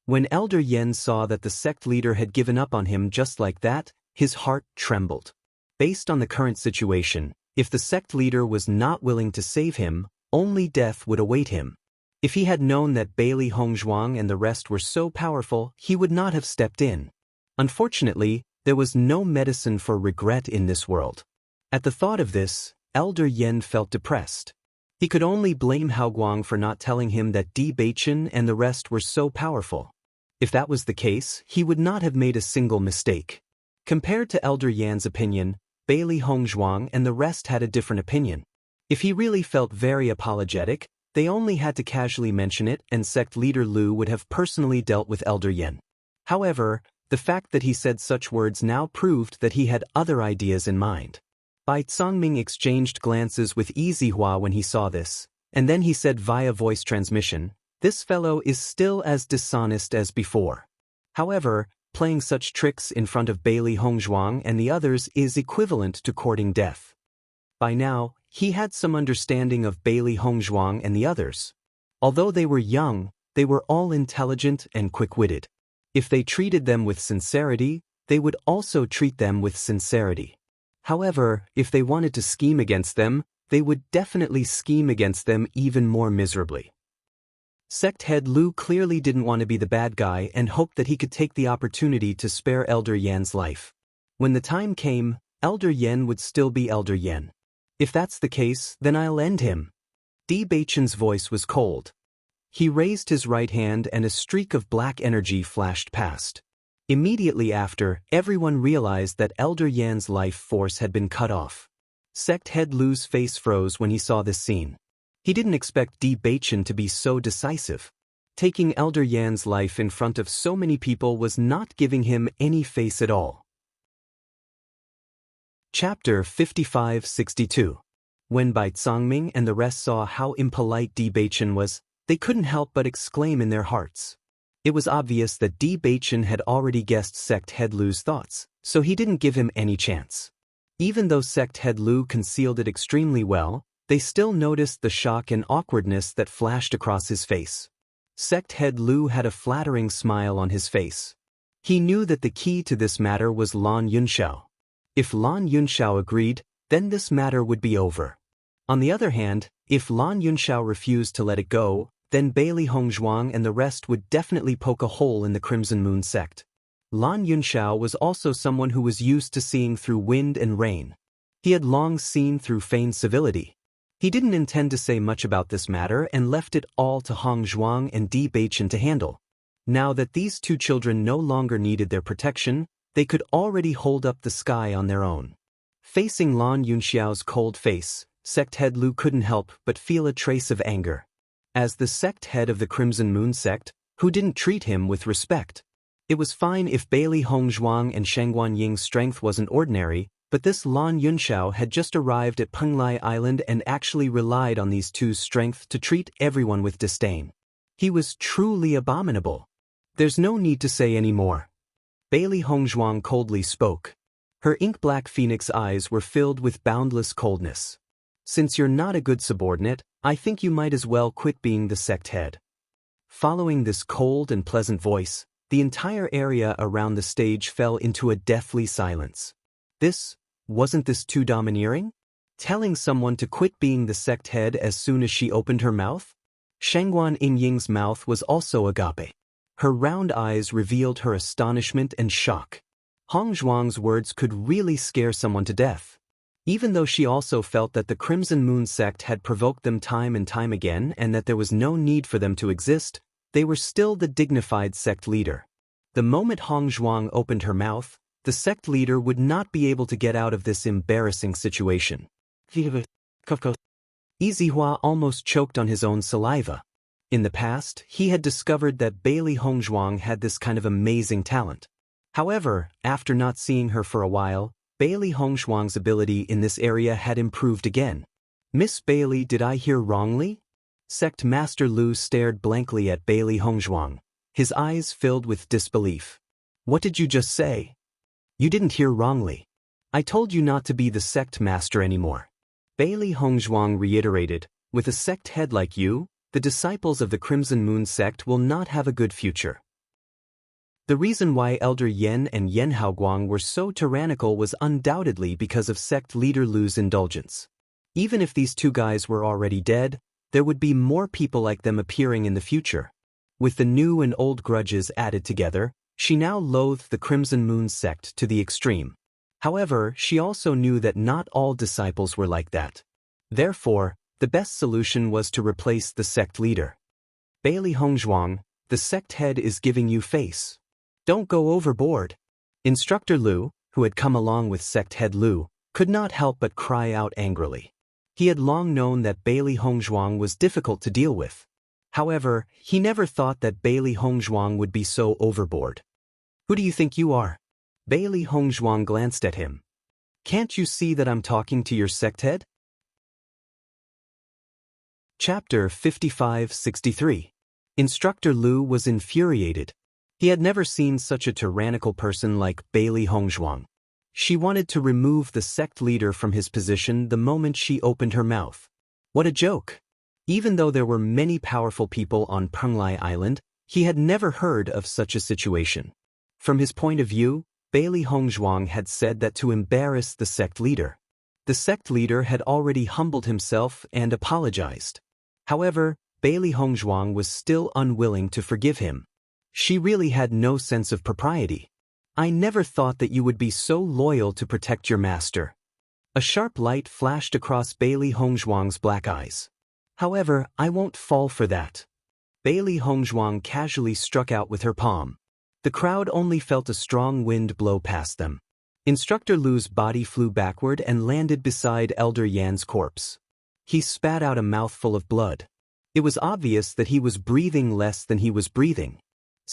When Elder Yen saw that the sect leader had given up on him just like that, his heart trembled. Based on the current situation, if the sect leader was not willing to save him, only death would await him. If he had known that Bailey Hongzhuang and the rest were so powerful, he would not have stepped in. Unfortunately, there was no medicine for regret in this world. At the thought of this, Elder Yen felt depressed. He could only blame Hao Guang for not telling him that Bewitching and the rest were so powerful. If that was the case, he would not have made a single mistake. Compared to Elder Yan's opinion, Bailey Hongzhuang and the rest had a different opinion. If he really felt very apologetic, they only had to casually mention it and sect leader Lu would have personally dealt with Elder Yen. However, the fact that he said such words now proved that he had other ideas in mind. Bai Zongming exchanged glances with Yizihua when he saw this, and then he said via voice transmission, "This fellow is still as dishonest as before. However, playing such tricks in front of Bailey Hongzhuang and the others is equivalent to courting death." By now, he had some understanding of Bailey Hongzhuang and the others. Although they were young, they were all intelligent and quick-witted. If they treated them with sincerity, they would also treat them with sincerity. However, if they wanted to scheme against them, they would definitely scheme against them even more miserably. Sect head Lu clearly didn't want to be the bad guy and hoped that he could take the opportunity to spare Elder Yan's life. When the time came, Elder Yan would still be Elder Yan. If that's the case, then I'll end him. Bewitching's voice was cold. He raised his right hand and a streak of black energy flashed past. Immediately after, everyone realized that Elder Yan's life force had been cut off. Sect head Lu's face froze when he saw this scene. He didn't expect Bewitching to be so decisive. Taking Elder Yan's life in front of so many people was not giving him any face at all. Chapter 55-62. When Bai Zongming and the rest saw how impolite Bewitching was, they couldn't help but exclaim in their hearts. It was obvious that Bewitching had already guessed Sect head Lu's thoughts, so he didn't give him any chance. Even though Sect head Lu concealed it extremely well, they still noticed the shock and awkwardness that flashed across his face. Sect head Lu had a flattering smile on his face. He knew that the key to this matter was Lan Yunxiao. If Lan Yunxiao agreed, then this matter would be over. On the other hand, if Lan Yunxiao refused to let it go, then Bailey Hongzhuang and the rest would definitely poke a hole in the Crimson Moon sect. Lan Yunxiao was also someone who was used to seeing through wind and rain. He had long seen through feigned civility. He didn't intend to say much about this matter and left it all to Hongzhuang and Bewitching to handle. Now that these two children no longer needed their protection, they could already hold up the sky on their own. Facing Lan Yunxiao's cold face, Sect head Lu couldn't help but feel a trace of anger. As the sect head of the Crimson Moon sect, who didn't treat him with respect. It was fine if Bailey Hongzhuang and Shangguan Ying's strength wasn't ordinary, but this Lan Yunxiao had just arrived at Penglai Island and actually relied on these two's strength to treat everyone with disdain. He was truly abominable. There's no need to say any more. Bailey Hongzhuang coldly spoke. Her ink-black phoenix eyes were filled with boundless coldness. Since you're not a good subordinate, I think you might as well quit being the sect head. Following this cold and pleasant voice, the entire area around the stage fell into a deathly silence. Wasn't this too domineering? Telling someone to quit being the sect head as soon as she opened her mouth? Shangguan Yingying's mouth was also agape. Her round eyes revealed her astonishment and shock. Hongzhuang's words could really scare someone to death. Even though she also felt that the Crimson Moon sect had provoked them time and time again and that there was no need for them to exist, they were still the dignified sect leader. The moment Hongzhuang opened her mouth, the sect leader would not be able to get out of this embarrassing situation. Yizihua almost choked on his own saliva. In the past, he had discovered that Bailey Hongzhuang had this kind of amazing talent. However, after not seeing her for a while, Bailey Hongzhuang's ability in this area had improved again. Miss Bailey, did I hear wrongly? Sect Master Lu stared blankly at Bailey Hongzhuang, his eyes filled with disbelief. What did you just say? You didn't hear wrongly. I told you not to be the sect master anymore. Bailey Hongzhuang reiterated, with a sect head like you, the disciples of the Crimson Moon sect will not have a good future. The reason why Elder Yen and Yen Haoguang were so tyrannical was undoubtedly because of sect leader Lu's indulgence. Even if these two guys were already dead, there would be more people like them appearing in the future. With the new and old grudges added together, she now loathed the Crimson Moon sect to the extreme. However, she also knew that not all disciples were like that. Therefore, the best solution was to replace the sect leader. Bailey Hongzhuang, the sect head is giving you face. Don't go overboard. Instructor Lu, who had come along with sect head Lu, could not help but cry out angrily. He had long known that Bailey Hongzhuang was difficult to deal with. However, he never thought that Bailey Hongzhuang would be so overboard. Who do you think you are? Bailey Hongzhuang glanced at him. Can't you see that I'm talking to your sect head? Chapter 55-63. Instructor Lu was infuriated. He had never seen such a tyrannical person like Bailey Hongzhuang. She wanted to remove the sect leader from his position the moment she opened her mouth. What a joke! Even though there were many powerful people on Penglai Island, he had never heard of such a situation. From his point of view, Bailey Hongzhuang had said that to embarrass the sect leader. The sect leader had already humbled himself and apologized. However, Bailey Hongzhuang was still unwilling to forgive him. She really had no sense of propriety. I never thought that you would be so loyal to protect your master. A sharp light flashed across Bailey Hongzhuang's black eyes. However, I won't fall for that. Bailey Hongzhuang casually struck out with her palm. The crowd only felt a strong wind blow past them. Instructor Lu's body flew backward and landed beside Elder Yan's corpse. He spat out a mouthful of blood. It was obvious that he was breathing less than he was breathing.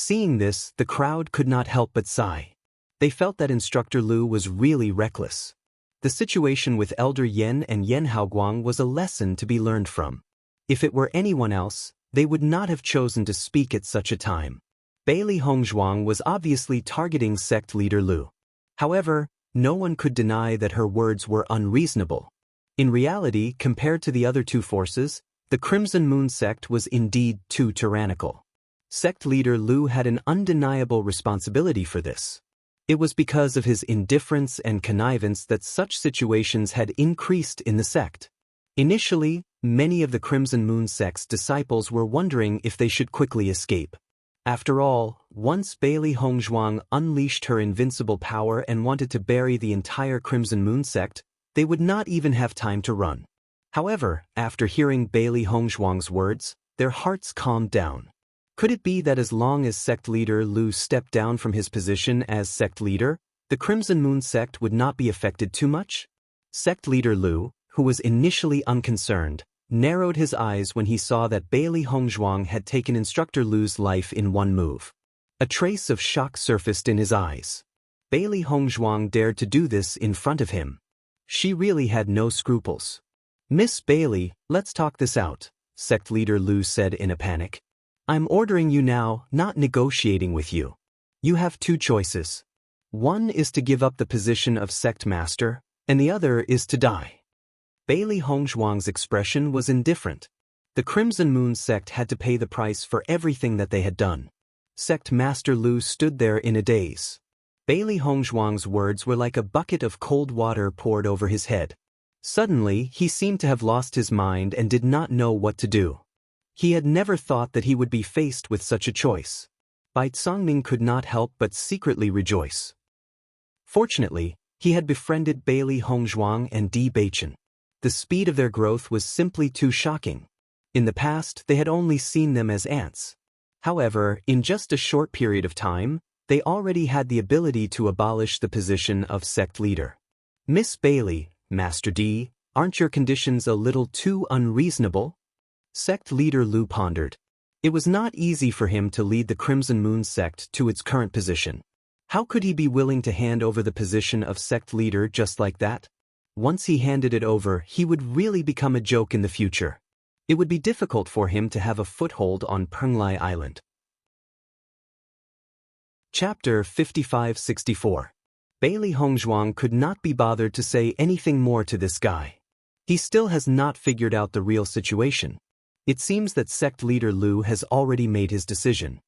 Seeing this, the crowd could not help but sigh. They felt that Instructor Lu was really reckless. The situation with Elder Yen and Yen Haoguang was a lesson to be learned from. If it were anyone else, they would not have chosen to speak at such a time. Bailey Hongzhuang was obviously targeting sect leader Lu. However, no one could deny that her words were unreasonable. In reality, compared to the other two forces, the Crimson Moon sect was indeed too tyrannical. Sect leader Lu had an undeniable responsibility for this. It was because of his indifference and connivance that such situations had increased in the sect. Initially, many of the Crimson Moon sect's disciples were wondering if they should quickly escape. After all, once Bailey Hongzhuang unleashed her invincible power and wanted to bury the entire Crimson Moon sect, they would not even have time to run. However, after hearing Bailey Hongzhuang's words, their hearts calmed down. Could it be that as long as sect leader Lu stepped down from his position as sect leader, the Crimson Moon sect would not be affected too much? Sect leader Lu, who was initially unconcerned, narrowed his eyes when he saw that Bailey Hongzhuang had taken Instructor Lu's life in one move. A trace of shock surfaced in his eyes. Bailey Hongzhuang dared to do this in front of him. She really had no scruples. Miss Bailey, let's talk this out, sect leader Lu said in a panic. I'm ordering you now, not negotiating with you. You have two choices. One is to give up the position of sect master, and the other is to die. Bailey Hongzhuang's expression was indifferent. The Crimson Moon sect had to pay the price for everything that they had done. Sect master Lu stood there in a daze. Bailey Hongzhuang's words were like a bucket of cold water poured over his head. Suddenly, he seemed to have lost his mind and did not know what to do. He had never thought that he would be faced with such a choice. Bai Tsongming could not help but secretly rejoice. Fortunately, he had befriended Bailey Hongzhuang and Bewitching. The speed of their growth was simply too shocking. In the past, they had only seen them as ants. However, in just a short period of time, they already had the ability to abolish the position of sect leader. Miss Bailey, Master D, aren't your conditions a little too unreasonable? Sect leader Lu pondered. It was not easy for him to lead the Crimson Moon sect to its current position. How could he be willing to hand over the position of sect leader just like that? Once he handed it over, he would really become a joke in the future. It would be difficult for him to have a foothold on Penglai Island. Chapter 55-64. Bailey Hongzhuang could not be bothered to say anything more to this guy. He still has not figured out the real situation. It seems that sect leader Lu has already made his decision.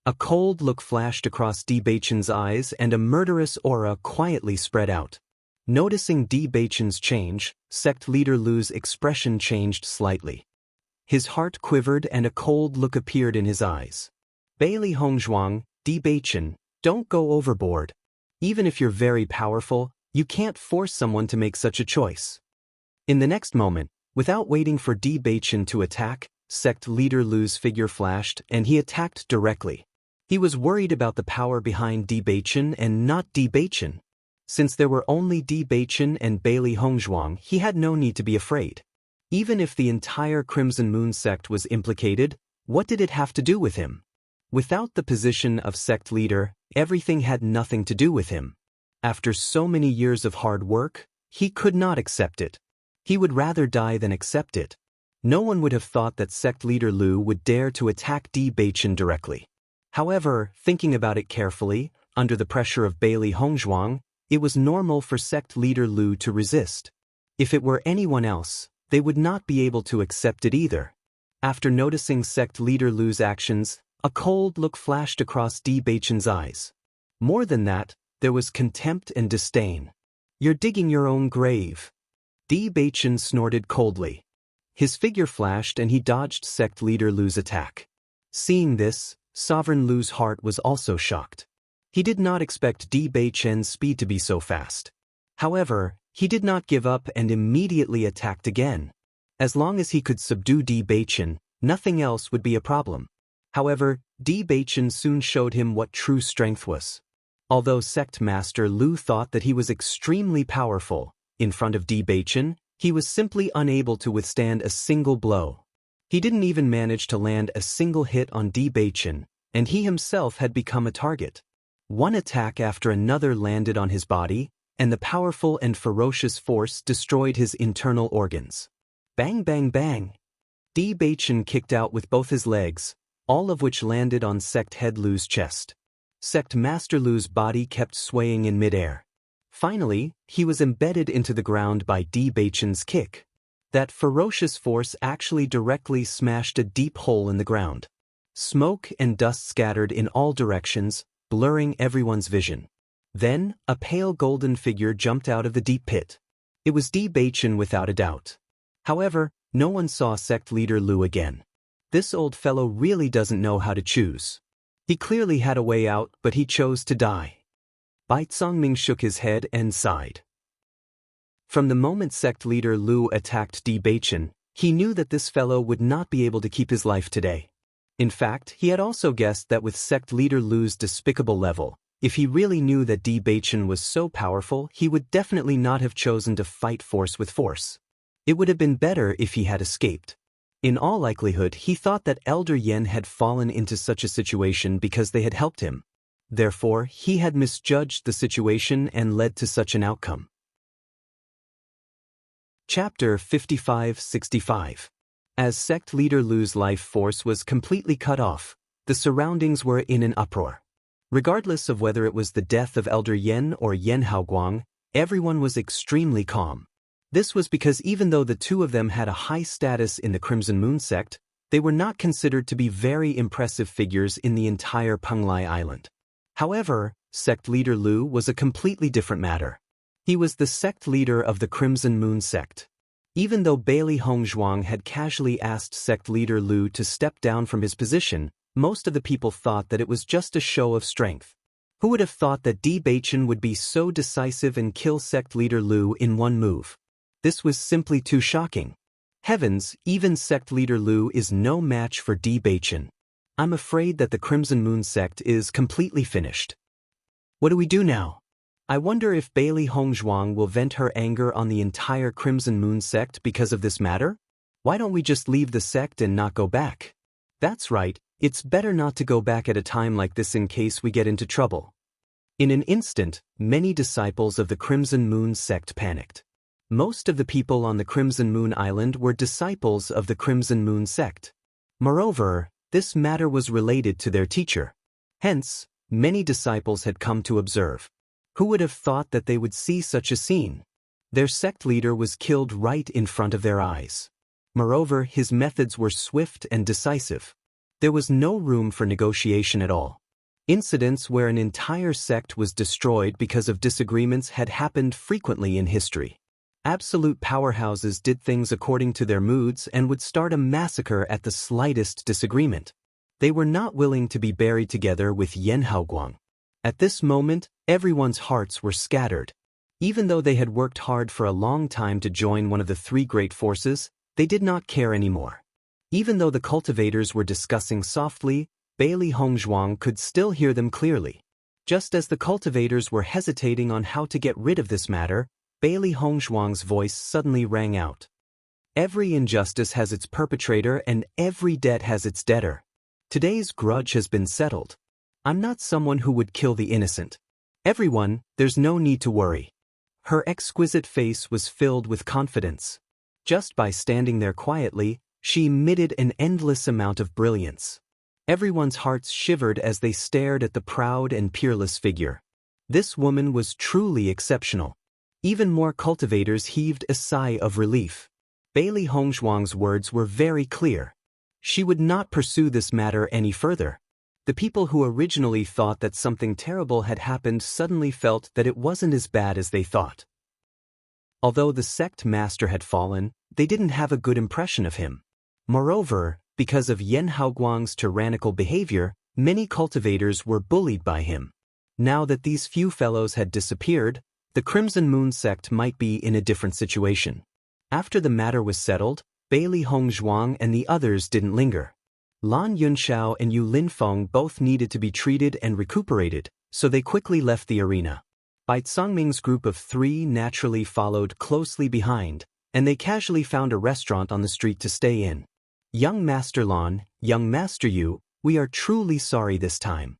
A cold look flashed across Bewitching's eyes and a murderous aura quietly spread out. Noticing Bewitching's change, sect leader Lu's expression changed slightly. His heart quivered and a cold look appeared in his eyes. Bailey Hongzhuang, Bewitching, don't go overboard. Even if you're very powerful, you can't force someone to make such a choice. In the next moment, without waiting for Bewitching to attack, sect leader Lu's figure flashed and he attacked directly. He was worried about the power behind Bewitching and not Bewitching. Since there were only Bewitching and Bailey Hongzhuang, he had no need to be afraid. Even if the entire Crimson Moon sect was implicated, what did it have to do with him? Without the position of sect leader, everything had nothing to do with him. After so many years of hard work, he could not accept it. He would rather die than accept it. No one would have thought that sect leader Lu would dare to attack Bewitching directly. However, thinking about it carefully, under the pressure of Bailey Hongzhuang, it was normal for sect leader Lu to resist. If it were anyone else, they would not be able to accept it either. After noticing sect leader Lu's actions, a cold look flashed across Bewitching's eyes. More than that, there was contempt and disdain. You're digging your own grave. Bewitching snorted coldly. His figure flashed and he dodged sect leader Lu's attack. Seeing this, Sovereign Lu's heart was also shocked. He did not expect Bewitching's speed to be so fast. However, he did not give up and immediately attacked again. As long as he could subdue Bewitching, nothing else would be a problem. However, Bewitching soon showed him what true strength was. Although Sect Master Lu thought that he was extremely powerful, in front of Bewitching, he was simply unable to withstand a single blow. He didn't even manage to land a single hit on Bewitching, and he himself had become a target. One attack after another landed on his body, and the powerful and ferocious force destroyed his internal organs. Bang bang bang! Bewitching kicked out with both his legs, all of which landed on Sect Head Lu's chest. Sect Master Lu's body kept swaying in midair. Finally, he was embedded into the ground by Bewitching's kick. That ferocious force actually directly smashed a deep hole in the ground. Smoke and dust scattered in all directions, blurring everyone's vision. Then, a pale golden figure jumped out of the deep pit. It was Bewitching without a doubt. However, no one saw sect leader Lu again. This old fellow really doesn't know how to choose. He clearly had a way out, but he chose to die. Bai Zongming shook his head and sighed. From the moment sect leader Lu attacked Bewitching, he knew that this fellow would not be able to keep his life today. In fact, he had also guessed that with sect leader Lu's despicable level, if he really knew that Bewitching was so powerful, he would definitely not have chosen to fight force with force. It would have been better if he had escaped. In all likelihood, he thought that Elder Yen had fallen into such a situation because they had helped him. Therefore, he had misjudged the situation and led to such an outcome. Chapter 55-65. As sect leader Lu's life force was completely cut off, the surroundings were in an uproar. Regardless of whether it was the death of Elder Yen or Yen Haoguang, everyone was extremely calm. This was because even though the two of them had a high status in the Crimson Moon sect, they were not considered to be very impressive figures in the entire Penglai Island. However, sect leader Lu was a completely different matter. He was the sect leader of the Crimson Moon sect. Even though Bailey Hongzhuang had casually asked sect leader Lu to step down from his position, most of the people thought that it was just a show of strength. Who would have thought that Bewitching would be so decisive and kill sect leader Lu in one move? This was simply too shocking. Heavens, even sect leader Lu is no match for Bewitching. I'm afraid that the Crimson Moon sect is completely finished. What do we do now? I wonder if Bailey Hongzhuang will vent her anger on the entire Crimson Moon sect because of this matter? Why don't we just leave the sect and not go back? That's right, it's better not to go back at a time like this in case we get into trouble. In an instant, many disciples of the Crimson Moon sect panicked. Most of the people on the Crimson Moon Island were disciples of the Crimson Moon sect. Moreover, this matter was related to their teacher. Hence, many disciples had come to observe. Who would have thought that they would see such a scene? Their sect leader was killed right in front of their eyes. Moreover, his methods were swift and decisive. There was no room for negotiation at all. Incidents where an entire sect was destroyed because of disagreements had happened frequently in history. Absolute powerhouses did things according to their moods and would start a massacre at the slightest disagreement. They were not willing to be buried together with Yan Haoguang. At this moment, everyone's hearts were scattered. Even though they had worked hard for a long time to join one of the three great forces, they did not care anymore. Even though the cultivators were discussing softly, Bailey Hongzhuang could still hear them clearly. Just as the cultivators were hesitating on how to get rid of this matter, Bailey Hongzhuang's voice suddenly rang out. Every injustice has its perpetrator and every debt has its debtor. Today's grudge has been settled. I'm not someone who would kill the innocent. Everyone, there's no need to worry. Her exquisite face was filled with confidence. Just by standing there quietly, she emitted an endless amount of brilliance. Everyone's hearts shivered as they stared at the proud and peerless figure. This woman was truly exceptional. Even more cultivators heaved a sigh of relief. Bailey Hongzhuang's words were very clear. She would not pursue this matter any further. The people who originally thought that something terrible had happened suddenly felt that it wasn't as bad as they thought. Although the sect master had fallen, they didn't have a good impression of him. Moreover, because of Yan Haoguang's tyrannical behavior, many cultivators were bullied by him. Now that these few fellows had disappeared, the Crimson Moon sect might be in a different situation. After the matter was settled, Bailey Hongzhuang and the others didn't linger. Lan Yunxiao and Yu Linfeng both needed to be treated and recuperated, so they quickly left the arena. Bai Cangming's group of three naturally followed closely behind, and they casually found a restaurant on the street to stay in. Young Master Lan, young Master Yu, we are truly sorry this time.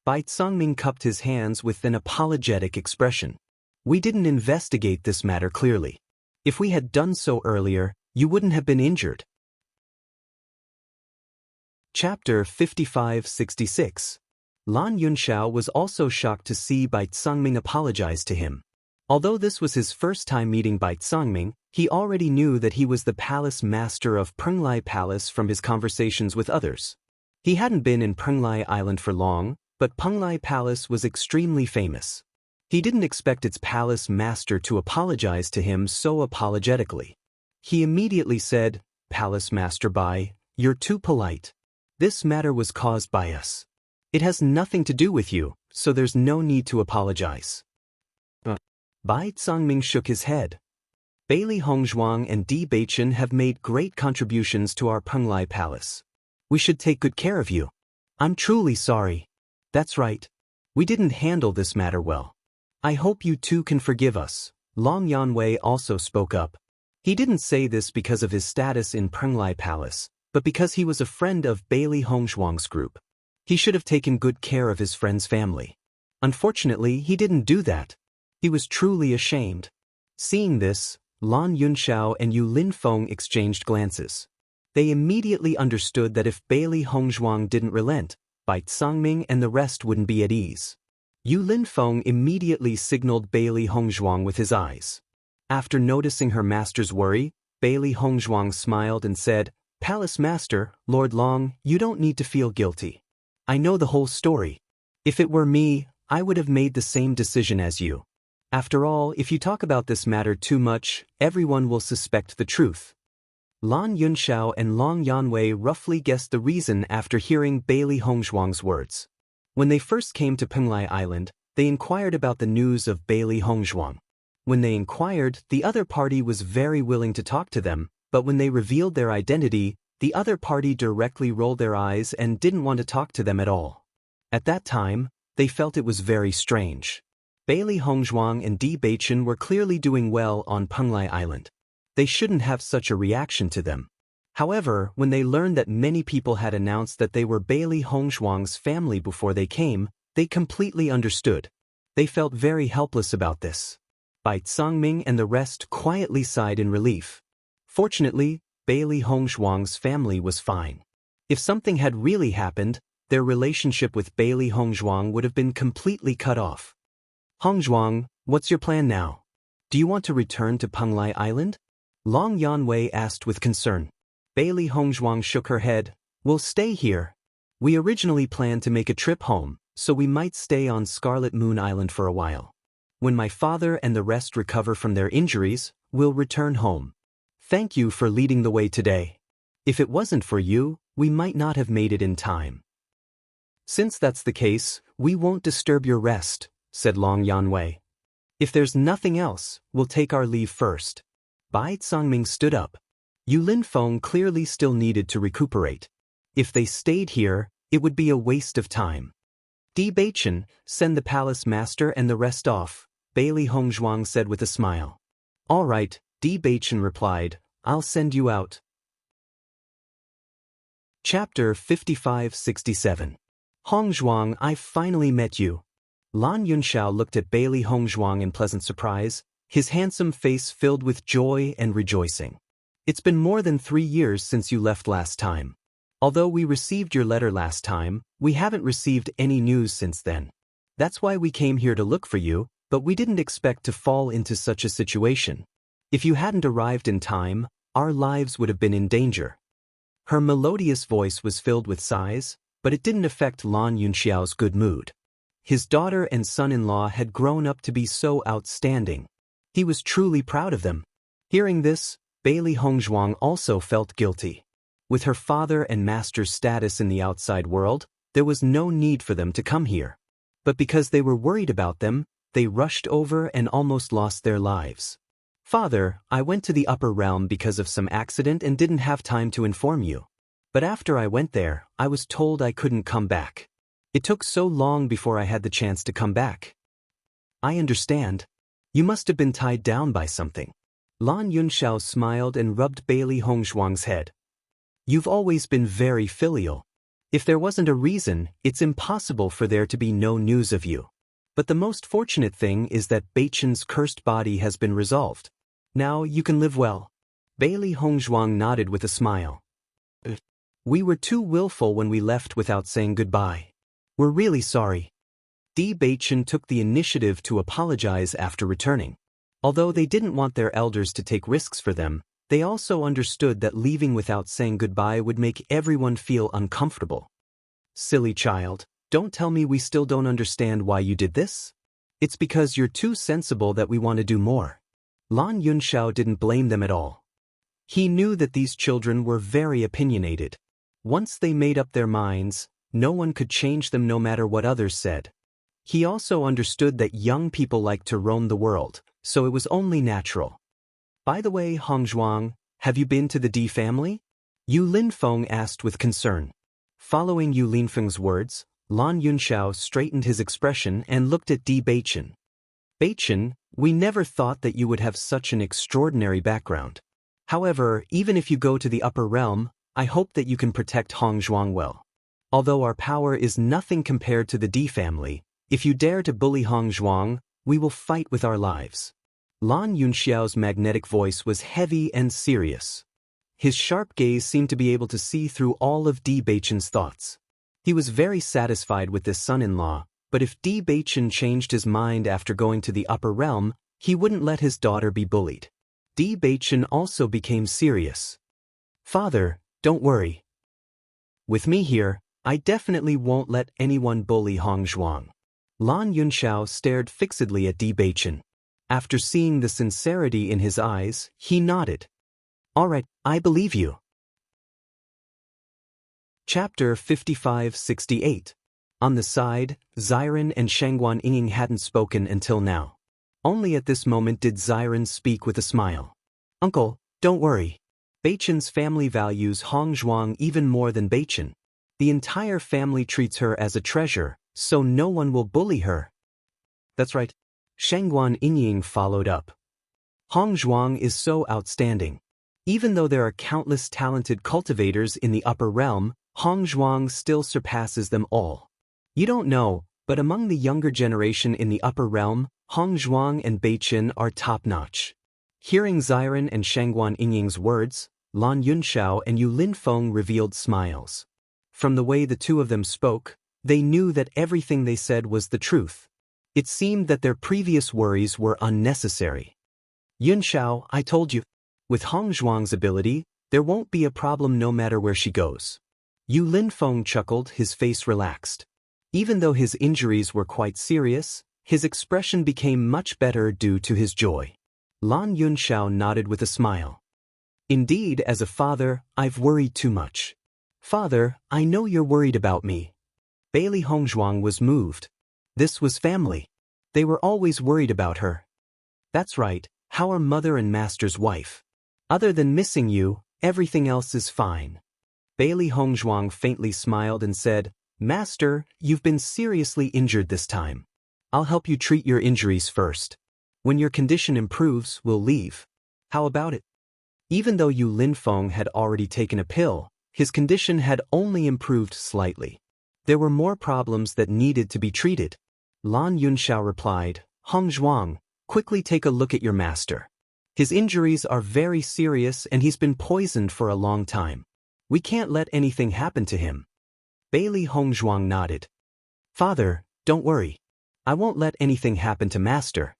Bai Cangming cupped his hands with an apologetic expression. We didn't investigate this matter clearly. If we had done so earlier, you wouldn't have been injured. Chapter 55-66. Lan Yunxiao was also shocked to see Bai Cangming apologize to him. Although this was his first time meeting Bai Cangming, he already knew that he was the palace master of Penglai Palace from his conversations with others. He hadn't been in Penglai Island for long, but Penglai Palace was extremely famous. He didn't expect its palace master to apologize to him so apologetically. He immediately said, "Palace Master Bai, you're too polite. This matter was caused by us. It has nothing to do with you, so there's no need to apologize." Bai Cangming shook his head. Bailey Hongzhuang and Bewitching have made great contributions to our Penglai Palace. We should take good care of you. I'm truly sorry. That's right. We didn't handle this matter well. I hope you two can forgive us. Long Yanwei also spoke up. He didn't say this because of his status in Penglai Palace, but because he was a friend of Bailey Hongzhuang's group. He should have taken good care of his friend's family. Unfortunately, he didn't do that. He was truly ashamed. Seeing this, Lan Yunxiao and Yu Linfeng exchanged glances. They immediately understood that if Bailey Hongzhuang didn't relent, Bai Cangming and the rest wouldn't be at ease. Yu Linfeng immediately signaled Bailey Hongzhuang with his eyes. After noticing her master's worry, Bailey Hongzhuang smiled and said, "Palace Master, Lord Long, you don't need to feel guilty. I know the whole story. If it were me, I would have made the same decision as you. After all, if you talk about this matter too much, everyone will suspect the truth." Lan Yunxiao and Long Yanwei roughly guessed the reason after hearing Bailey Hongzhuang's words. When they first came to Penglai Island, they inquired about the news of Bailey Hongzhuang. When they inquired, the other party was very willing to talk to them, but when they revealed their identity, the other party directly rolled their eyes and didn't want to talk to them at all. At that time, they felt it was very strange. Bailey Hongzhuang and Bewitching were clearly doing well on Penglai Island. They shouldn't have such a reaction to them. However, when they learned that many people had announced that they were Bailey Hongzhuang's family before they came, they completely understood. They felt very helpless about this. Bai Cangming and the rest quietly sighed in relief. Fortunately, Bailey Hongzhuang's family was fine. If something had really happened, their relationship with Bailey Hongzhuang would have been completely cut off. "Hongzhuang, what's your plan now? Do you want to return to Penglai Island?" Long Yanwei asked with concern. Bailey Hongzhuang shook her head. "We'll stay here. We originally planned to make a trip home, so we might stay on Scarlet Moon Island for a while. When my father and the rest recover from their injuries, we'll return home. Thank you for leading the way today. If it wasn't for you, we might not have made it in time. Since that's the case, we won't disturb your rest, said Long Yanwei. If there's nothing else, we'll take our leave first. Bai Tsangming stood up. Yu Linfeng clearly still needed to recuperate. If they stayed here, it would be a waste of time. Di Beichen, send the palace master and the rest off, Bailey Hongzhuang said with a smile. All right, Di Beichen replied, I'll send you out. Chapter 55-67. Hongzhuang, I've finally met you. Lan Yunxiao looked at Bailey Hongzhuang in pleasant surprise, his handsome face filled with joy and rejoicing. It's been more than 3 years since you left last time. Although we received your letter last time, we haven't received any news since then. That's why we came here to look for you, but we didn't expect to fall into such a situation. If you hadn't arrived in time, our lives would have been in danger. Her melodious voice was filled with sighs, but it didn't affect Lan Yunxiao's good mood. His daughter and son-in-law had grown up to be so outstanding. He was truly proud of them. Hearing this, Bailey Hongzhuang also felt guilty. With her father and master's status in the outside world, there was no need for them to come here. But because they were worried about them, they rushed over and almost lost their lives. Father, I went to the upper realm because of some accident and didn't have time to inform you. But after I went there, I was told I couldn't come back. It took so long before I had the chance to come back. I understand. You must have been tied down by something. Lan Yunxiao smiled and rubbed Bailey Hongzhuang's head. You've always been very filial. If there wasn't a reason, it's impossible for there to be no news of you. But the most fortunate thing is that Beichen's cursed body has been resolved. Now you can live well. Bailey Hongzhuang nodded with a smile. We were too willful when we left without saying goodbye. We're really sorry. Di Beichen took the initiative to apologize after returning. Although they didn't want their elders to take risks for them, they also understood that leaving without saying goodbye would make everyone feel uncomfortable. Silly child, don't tell me we still don't understand why you did this? It's because you're too sensible that we want to do more. Lan Yunxiao didn't blame them at all. He knew that these children were very opinionated. Once they made up their minds, no one could change them no matter what others said. He also understood that young people like to roam the world, so it was only natural. By the way, Hongzhuang, have you been to the Di family? Yu Linfeng asked with concern. Following Yu Linfeng's words, Lan Yunxiao straightened his expression and looked at Di Beichen. Beichen, we never thought that you would have such an extraordinary background. However, even if you go to the upper realm, I hope that you can protect Hongzhuang well. Although our power is nothing compared to the Di family, if you dare to bully Hongzhuang, we will fight with our lives. Lan Yunxiao's magnetic voice was heavy and serious. His sharp gaze seemed to be able to see through all of Di Beichen's thoughts. He was very satisfied with this son-in-law, but if Di Beichen changed his mind after going to the upper realm, he wouldn't let his daughter be bullied. Di Beichen also became serious. Father, don't worry. With me here, I definitely won't let anyone bully Hongzhuang. Lan Yunxiao stared fixedly at Di Beichen. After seeing the sincerity in his eyes, he nodded. All right, I believe you. Chapter 55-68. On the side, Xiren and Shangguan Yinging hadn't spoken until now. Only at this moment did Xiren speak with a smile. Uncle, don't worry. Beichen's family values Hongzhuang even more than Beichen. The entire family treats her as a treasure, so no one will bully her. That's right. Shangguan Yinging followed up. Hongzhuang is so outstanding. Even though there are countless talented cultivators in the upper realm, Hongzhuang still surpasses them all. You don't know, but among the younger generation in the upper realm, Hongzhuang and Beichen are top-notch. Hearing Xiren and Shangguan Yinging's words, Lan Yunxiao and Yu Linfeng revealed smiles. From the way the two of them spoke, they knew that everything they said was the truth. It seemed that their previous worries were unnecessary. Yunxiao, I told you. With Hongzhuang's ability, there won't be a problem no matter where she goes. Yu Linfeng chuckled, his face relaxed. Even though his injuries were quite serious, his expression became much better due to his joy. Lan Yunxiao nodded with a smile. Indeed, as a father, I've worried too much. Father, I know you're worried about me. Bailey Hongzhuang was moved. This was family. They were always worried about her. That's right, our mother and master's wife. Other than missing you, everything else is fine. Bailey Hongzhuang faintly smiled and said, Master, you've been seriously injured this time. I'll help you treat your injuries first. When your condition improves, we'll leave. How about it? Even though Yu Linfeng had already taken a pill, his condition had only improved slightly. There were more problems that needed to be treated. Lan Yunxiao replied, Hongzhuang, quickly take a look at your master. His injuries are very serious and he's been poisoned for a long time. We can't let anything happen to him. Bailey Hongzhuang nodded. Father, don't worry. I won't let anything happen to Master.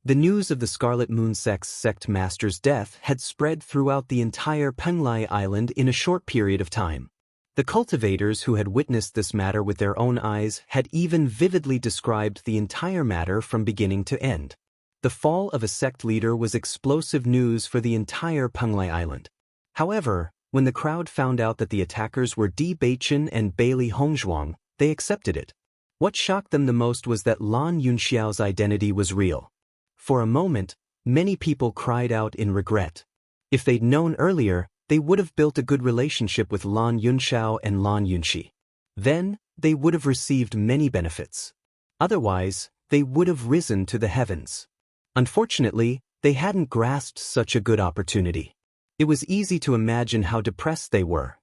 The news of the Scarlet Moon sect master's death had spread throughout the entire Penglai Island in a short period of time. The cultivators who had witnessed this matter with their own eyes had even vividly described the entire matter from beginning to end. The fall of a sect leader was explosive news for the entire Penglai Island. However, when the crowd found out that the attackers were Bewitching and Bailey Hongzhuang, they accepted it. What shocked them the most was that Lan Yunxiao's identity was real. For a moment, many people cried out in regret. If they'd known earlier, they would have built a good relationship with Lan Yunxiao and Lan Yunxi. Then, they would have received many benefits. Otherwise, they would have risen to the heavens. Unfortunately, they hadn't grasped such a good opportunity. It was easy to imagine how depressed they were.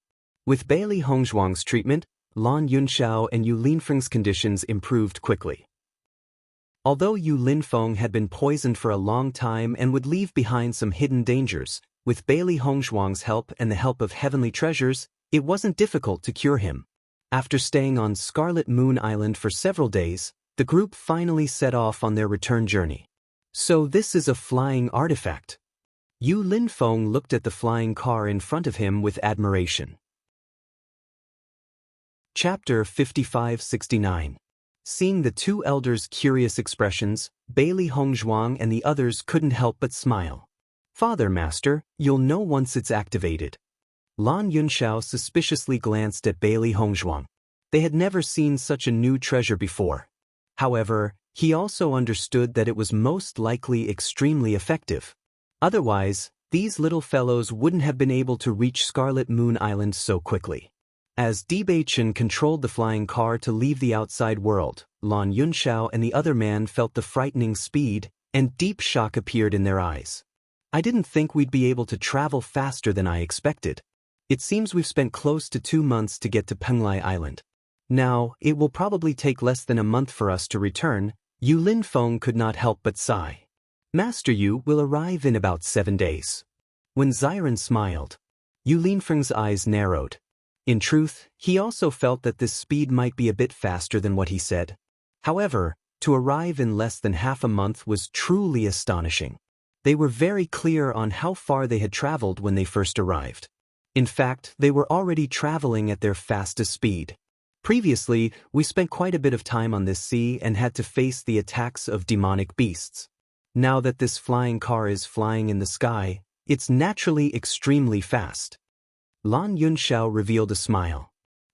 With Bailey Hongzhuang's treatment, Lan Yunxiao and Yu Linfeng's conditions improved quickly. Although Yu Linfeng had been poisoned for a long time and would leave behind some hidden dangers, with Bailey Hongzhuang's help and the help of heavenly treasures, it wasn't difficult to cure him. After staying on Scarlet Moon Island for several days, the group finally set off on their return journey. So this is a flying artifact. Yu Linfeng looked at the flying car in front of him with admiration. Chapter 55-69. Seeing the two elders' curious expressions, Bailey Hongzhuang and the others couldn't help but smile. Father, Master, you'll know once it's activated. Lan Yunxiao suspiciously glanced at Bailey Hongzhuang. They had never seen such a new treasure before. However, he also understood that it was most likely extremely effective. Otherwise, these little fellows wouldn't have been able to reach Scarlet Moon Island so quickly. As Bewitching controlled the flying car to leave the outside world, Lan Yunxiao and the other man felt the frightening speed, and deep shock appeared in their eyes. I didn't think we'd be able to travel faster than I expected. It seems we've spent close to 2 months to get to Penglai Island. Now, it will probably take less than a month for us to return. Yu Linfeng could not help but sigh. Master Yu will arrive in about 7 days. When Xiren smiled, Yu Linfeng's eyes narrowed. In truth, he also felt that this speed might be a bit faster than what he said. However, to arrive in less than half a month was truly astonishing. They were very clear on how far they had traveled when they first arrived. In fact, they were already traveling at their fastest speed. Previously, we spent quite a bit of time on this sea and had to face the attacks of demonic beasts. Now that this flying car is flying in the sky, it's naturally extremely fast. Lan Yunxiao revealed a smile.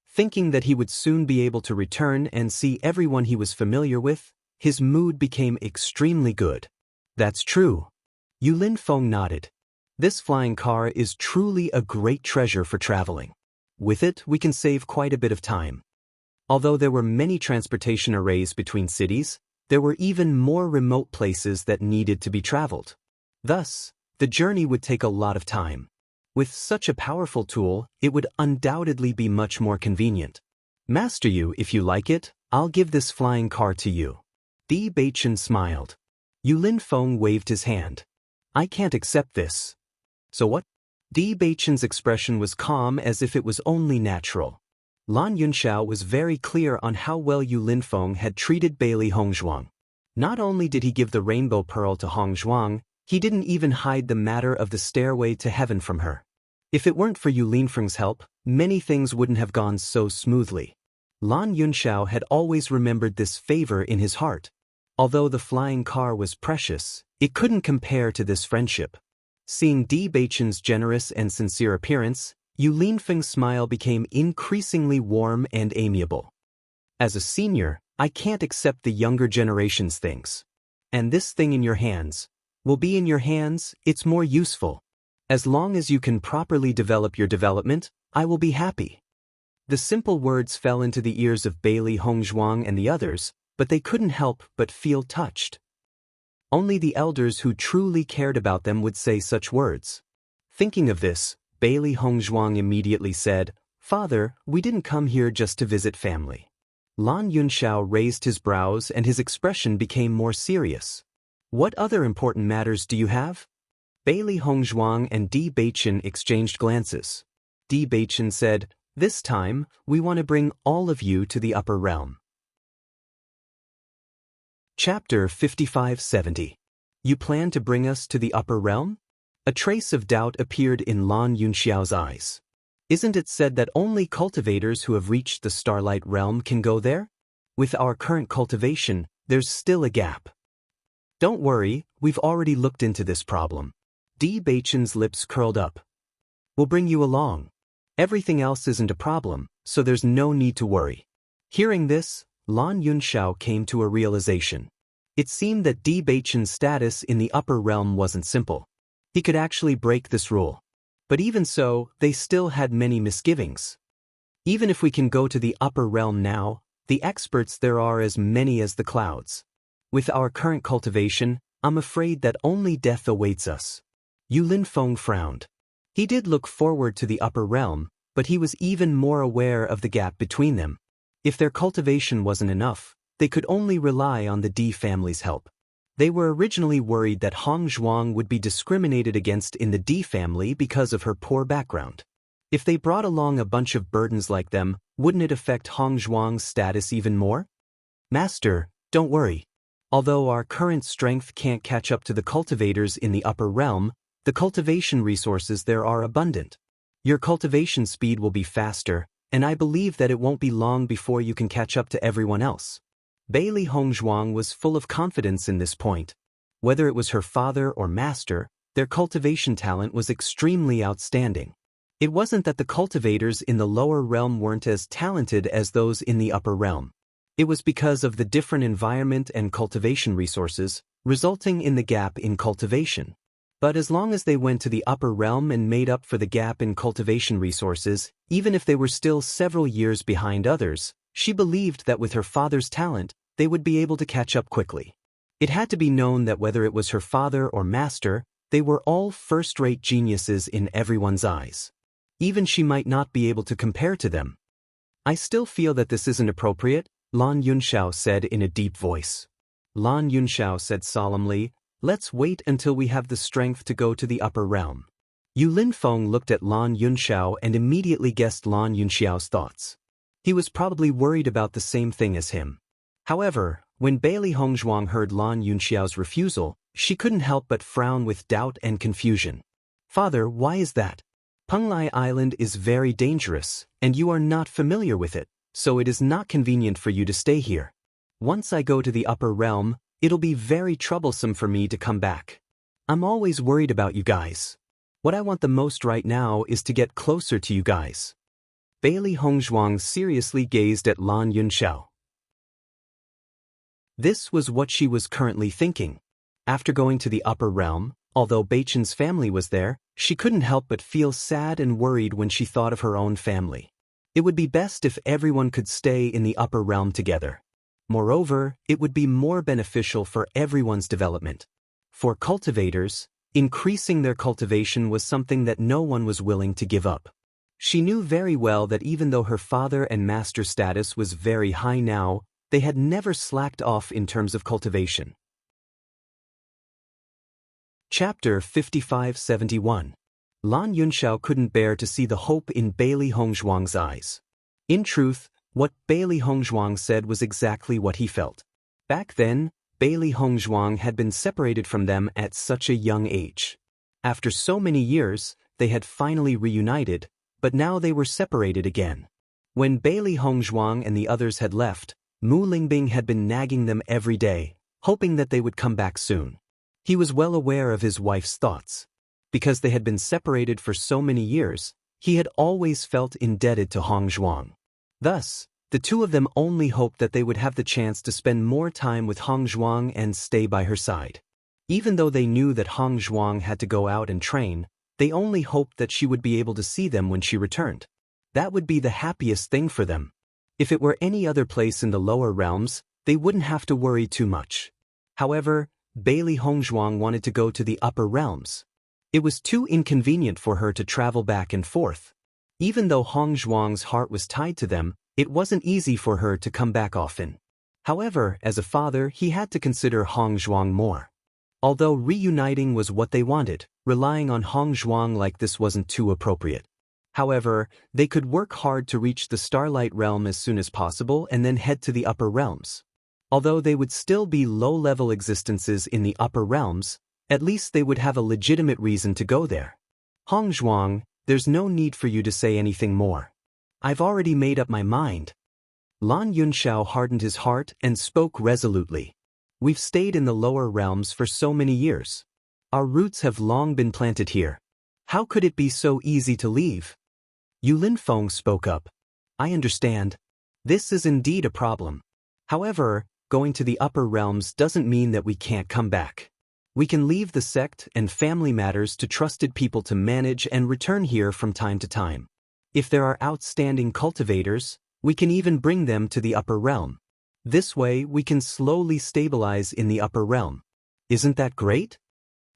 Thinking that he would soon be able to return and see everyone he was familiar with, his mood became extremely good. That's true. Yu Linfeng nodded. This flying car is truly a great treasure for traveling. With it, we can save quite a bit of time. Although there were many transportation arrays between cities, there were even more remote places that needed to be traveled. Thus, the journey would take a lot of time. With such a powerful tool, it would undoubtedly be much more convenient. Master Yu, if you like it, I'll give this flying car to you. Bewitching smiled. Yu Linfeng waved his hand. I can't accept this. So what? Bewitching's expression was calm as if it was only natural. Lan Yunxiao was very clear on how well Yu Linfeng had treated Bailey Hongzhuang. Not only did he give the rainbow pearl to Hongzhuang, he didn't even hide the matter of the stairway to heaven from her. If it weren't for Yu Linfeng's help, many things wouldn't have gone so smoothly. Lan Yunxiao had always remembered this favor in his heart. Although the flying car was precious, it couldn't compare to this friendship. Seeing Di Beichen's generous and sincere appearance, Yu Linfeng's smile became increasingly warm and amiable. As a senior, I can't accept the younger generation's things. And this thing in your hands will be in your hands, it's more useful. As long as you can properly develop your development, I will be happy. The simple words fell into the ears of Bailey Hongzhuang and the others, but they couldn't help but feel touched. Only the elders who truly cared about them would say such words. Thinking of this, Bailey Hongzhuang immediately said, "Father, we didn't come here just to visit family." Lan Yunxiao raised his brows and his expression became more serious. "What other important matters do you have?" Bailey Hongzhuang and Di Beichen exchanged glances. Di Beichen said, "This time, we want to bring all of you to the upper realm." Chapter 5570. You plan to bring us to the upper realm? A trace of doubt appeared in Lan Yunxiao's eyes. Isn't it said that only cultivators who have reached the Starlight Realm can go there? With our current cultivation, there's still a gap. Don't worry, we've already looked into this problem. Di Beichen's lips curled up. We'll bring you along. Everything else isn't a problem, so there's no need to worry. Hearing this, Lan Yunxiao came to a realization. It seemed that Di Beichen's status in the upper realm wasn't simple. He could actually break this rule. But even so, they still had many misgivings. Even if we can go to the upper realm now, the experts there are as many as the clouds. With our current cultivation, I'm afraid that only death awaits us. Yu Linfeng frowned. He did look forward to the upper realm, but he was even more aware of the gap between them. If their cultivation wasn't enough, they could only rely on the Di family's help. They were originally worried that Hong Zhuang would be discriminated against in the Di family because of her poor background. If they brought along a bunch of burdens like them, wouldn't it affect Hong Zhuang's status even more? Master, don't worry. Although our current strength can't catch up to the cultivators in the upper realm, the cultivation resources there are abundant. Your cultivation speed will be faster, and I believe that it won't be long before you can catch up to everyone else. Bailey Hongzhuang was full of confidence in this point. Whether it was her father or master, their cultivation talent was extremely outstanding. It wasn't that the cultivators in the lower realm weren't as talented as those in the upper realm. It was because of the different environment and cultivation resources, resulting in the gap in cultivation. But as long as they went to the upper realm and made up for the gap in cultivation resources, even if they were still several years behind others, she believed that with her father's talent, they would be able to catch up quickly. It had to be known that whether it was her father or master, they were all first-rate geniuses in everyone's eyes. Even she might not be able to compare to them. I still feel that this isn't appropriate, Lan Yunxiao said in a deep voice. Lan Yunxiao said solemnly, let's wait until we have the strength to go to the upper realm. Yu Linfeng looked at Lan Yunxiao and immediately guessed Lan Yunxiao's thoughts. He was probably worried about the same thing as him. However, when Bailey Hongzhuang heard Lan Yunxiao's refusal, she couldn't help but frown with doubt and confusion. Father, why is that? Penglai Island is very dangerous, and you are not familiar with it, so it is not convenient for you to stay here. Once I go to the upper realm, it'll be very troublesome for me to come back. I'm always worried about you guys. What I want the most right now is to get closer to you guys. Bailey Hongzhuang seriously gazed at Lan Yunxiao. This was what she was currently thinking. After going to the upper realm, although Beichen's family was there, she couldn't help but feel sad and worried when she thought of her own family. It would be best if everyone could stay in the upper realm together. Moreover, it would be more beneficial for everyone's development. For cultivators, increasing their cultivation was something that no one was willing to give up. She knew very well that even though her father and master status was very high now, they had never slacked off in terms of cultivation. Chapter 5571. Lan Yunxiao couldn't bear to see the hope in Bailey Hongzhuang's eyes. In truth, what Bailey Hongzhuang said was exactly what he felt. Back then, Bailey Hongzhuang had been separated from them at such a young age. After so many years, they had finally reunited, but now they were separated again. When Bailey Hongzhuang and the others had left, Mu Lingbing had been nagging them every day, hoping that they would come back soon. He was well aware of his wife's thoughts. Because they had been separated for so many years, he had always felt indebted to Hongzhuang. Thus, the two of them only hoped that they would have the chance to spend more time with Hongzhuang and stay by her side. Even though they knew that Hongzhuang had to go out and train, they only hoped that she would be able to see them when she returned. That would be the happiest thing for them. If it were any other place in the lower realms, they wouldn't have to worry too much. However, Bailey Hongzhuang wanted to go to the upper realms. It was too inconvenient for her to travel back and forth. Even though Hongzhuang's heart was tied to them, it wasn't easy for her to come back often. However, as a father, he had to consider Hongzhuang more. Although reuniting was what they wanted, relying on Hongzhuang like this wasn't too appropriate. However, they could work hard to reach the Starlight Realm as soon as possible and then head to the upper realms. Although they would still be low-level existences in the upper realms, at least they would have a legitimate reason to go there. Hongzhuang, there's no need for you to say anything more. I've already made up my mind. Lan Yunxiao hardened his heart and spoke resolutely. We've stayed in the lower realms for so many years. Our roots have long been planted here. How could it be so easy to leave? Yu Linfeng spoke up. I understand. This is indeed a problem. However, going to the upper realms doesn't mean that we can't come back. We can leave the sect and family matters to trusted people to manage and return here from time to time. If there are outstanding cultivators, we can even bring them to the upper realm. This way we can slowly stabilize in the upper realm. Isn't that great?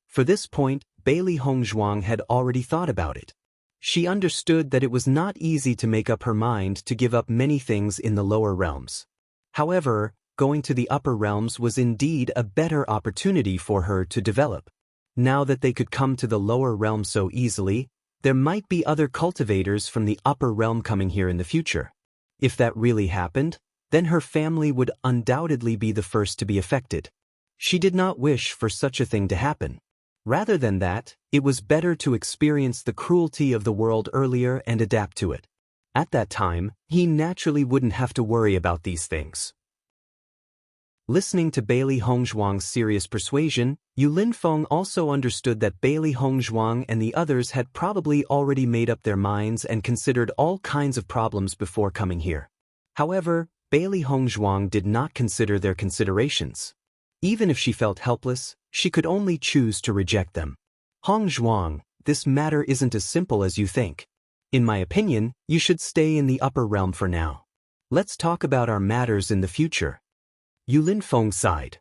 For this point, Bailey Hongzhuang had already thought about it. She understood that it was not easy to make up her mind to give up many things in the lower realms. However, going to the upper realms was indeed a better opportunity for her to develop. Now that they could come to the lower realm so easily, there might be other cultivators from the upper realm coming here in the future. If that really happened, then her family would undoubtedly be the first to be affected. She did not wish for such a thing to happen. Rather than that, it was better to experience the cruelty of the world earlier and adapt to it. At that time, he naturally wouldn't have to worry about these things. Listening to Bailey Hongzhuang's serious persuasion, Yu Linfeng also understood that Bailey Hongzhuang and the others had probably already made up their minds and considered all kinds of problems before coming here. However, Bailey Hongzhuang did not consider their considerations. Even if she felt helpless, she could only choose to reject them. Hongzhuang, this matter isn't as simple as you think. In my opinion, you should stay in the upper realm for now. Let's talk about our matters in the future. Yu Linfeng sighed.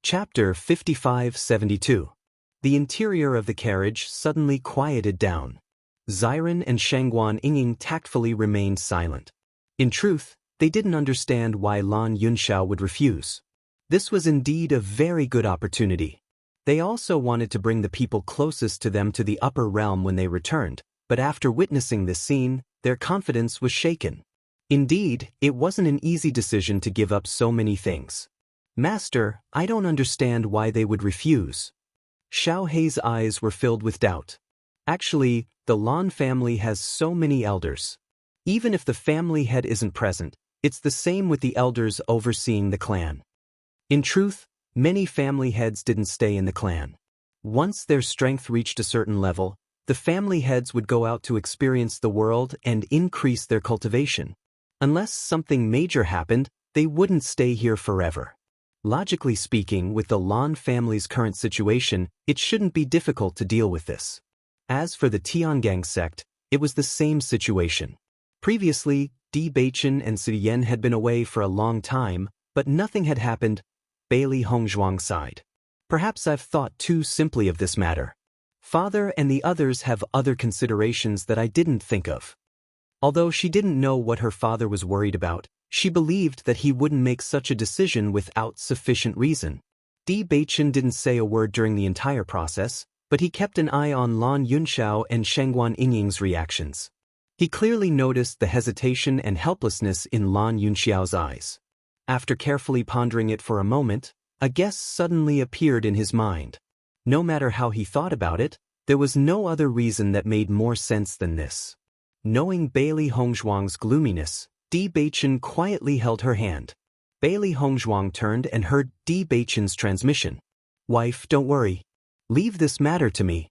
Chapter 55-72. The interior of the carriage suddenly quieted down. Xiren and Shangguan Yinging tactfully remained silent. In truth, they didn't understand why Lan Yunxiao would refuse. This was indeed a very good opportunity. They also wanted to bring the people closest to them to the upper realm when they returned, but after witnessing this scene, their confidence was shaken. Indeed, it wasn't an easy decision to give up so many things. Master, I don't understand why they would refuse. Xiao Hei's eyes were filled with doubt. Actually, the Lan family has so many elders. Even if the family head isn't present, it's the same with the elders overseeing the clan. In truth, many family heads didn't stay in the clan. Once their strength reached a certain level, the family heads would go out to experience the world and increase their cultivation. Unless something major happened, they wouldn't stay here forever. Logically speaking, with the Lan family's current situation, it shouldn't be difficult to deal with this. As for the Tiangang sect, it was the same situation. Previously, Bewitching and Ziyan had been away for a long time, but nothing had happened. Bailey Hongzhuang sighed. Perhaps I've thought too simply of this matter. Father and the others have other considerations that I didn't think of. Although she didn't know what her father was worried about, she believed that he wouldn't make such a decision without sufficient reason. Bewitching didn't say a word during the entire process, but he kept an eye on Lan Yunxiao and Shangguan Yingying's reactions. He clearly noticed the hesitation and helplessness in Lan Yunxiao's eyes. After carefully pondering it for a moment, a guess suddenly appeared in his mind. No matter how he thought about it, there was no other reason that made more sense than this. Knowing Bailey Hongzhuang's gloominess, Di Beichen quietly held her hand. Bailey Hongzhuang turned and heard Di Beichen's transmission. "Wife, don't worry. Leave this matter to me."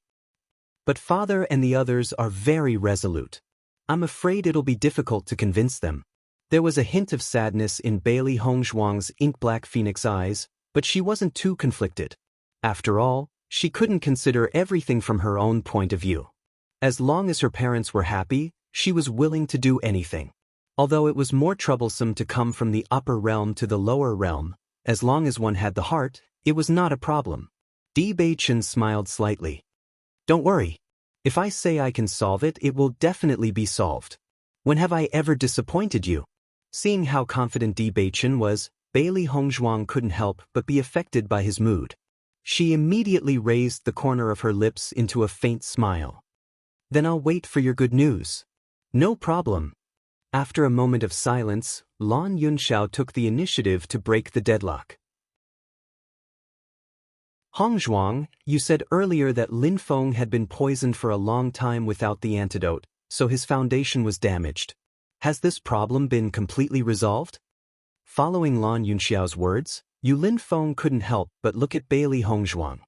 But father and the others are very resolute. I'm afraid it'll be difficult to convince them. There was a hint of sadness in Bailey Hongzhuang's ink-black phoenix eyes, but she wasn't too conflicted. After all, she couldn't consider everything from her own point of view. As long as her parents were happy, she was willing to do anything. Although it was more troublesome to come from the upper realm to the lower realm, as long as one had the heart, it was not a problem. Di Beichen smiled slightly. "Don't worry. If I say I can solve it, it will definitely be solved. When have I ever disappointed you?" Seeing how confident Di Beichen was, Bailey Hongzhuang couldn't help but be affected by his mood. She immediately raised the corner of her lips into a faint smile. "Then I'll wait for your good news." "No problem." After a moment of silence, Lan Yunxiao took the initiative to break the deadlock. "Hongzhuang, you said earlier that Lin Feng had been poisoned for a long time without the antidote, so his foundation was damaged. Has this problem been completely resolved?" Following Lan Yunxiao's words, Lin Feng couldn't help but look at Bailey Hongzhuang.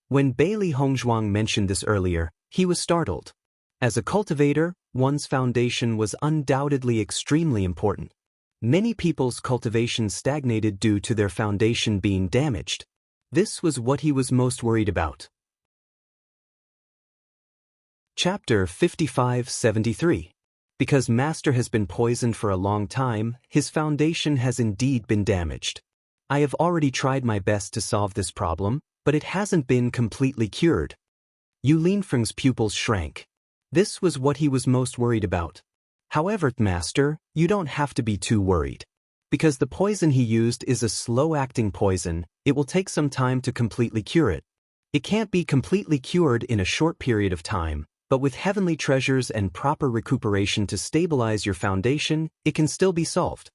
When Bailey Hongzhuang mentioned this earlier, he was startled. As a cultivator, one's foundation was undoubtedly extremely important. Many people's cultivation stagnated due to their foundation being damaged. This was what he was most worried about. Chapter 5573. Because Master has been poisoned for a long time, his foundation has indeed been damaged. I have already tried my best to solve this problem, but it hasn't been completely cured. Lin Feng's pupils shrank. This was what he was most worried about. However, Master, you don't have to be too worried. Because the poison he used is a slow-acting poison, it will take some time to completely cure it. It can't be completely cured in a short period of time, but with heavenly treasures and proper recuperation to stabilize your foundation, it can still be solved.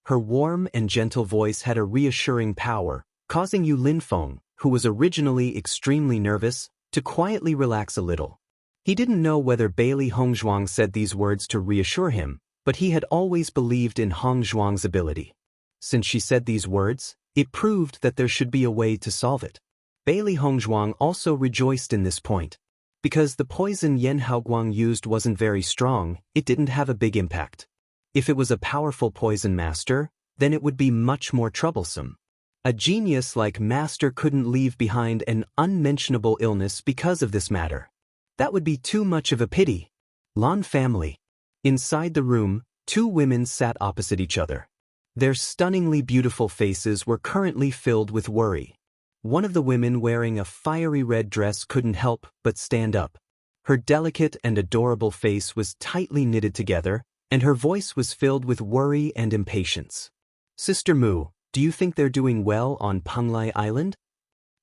Her warm and gentle voice had a reassuring power, causing Lin Feng, who was originally extremely nervous, to quietly relax a little. He didn't know whether Bailey Hongzhuang said these words to reassure him, but he had always believed in Hongzhuang's ability. Since she said these words, it proved that there should be a way to solve it. Bailey Hongzhuang also rejoiced in this point. Because the poison Yan Haoguang used wasn't very strong, it didn't have a big impact. If it was a powerful poison master, then it would be much more troublesome. A genius like Master couldn't leave behind an unmentionable illness because of this matter. That would be too much of a pity. Lan family. Inside the room, two women sat opposite each other. Their stunningly beautiful faces were currently filled with worry. One of the women wearing a fiery red dress couldn't help but stand up. Her delicate and adorable face was tightly knitted together, and her voice was filled with worry and impatience. "Sister Mu, do you think they're doing well on Penglai Island?"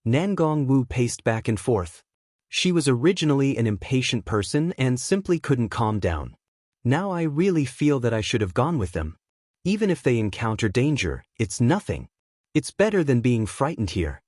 Nangong Wu paced back and forth. She was originally an impatient person and simply couldn't calm down. "Now I really feel that I should have gone with them. Even if they encounter danger, it's nothing. It's better than being frightened here."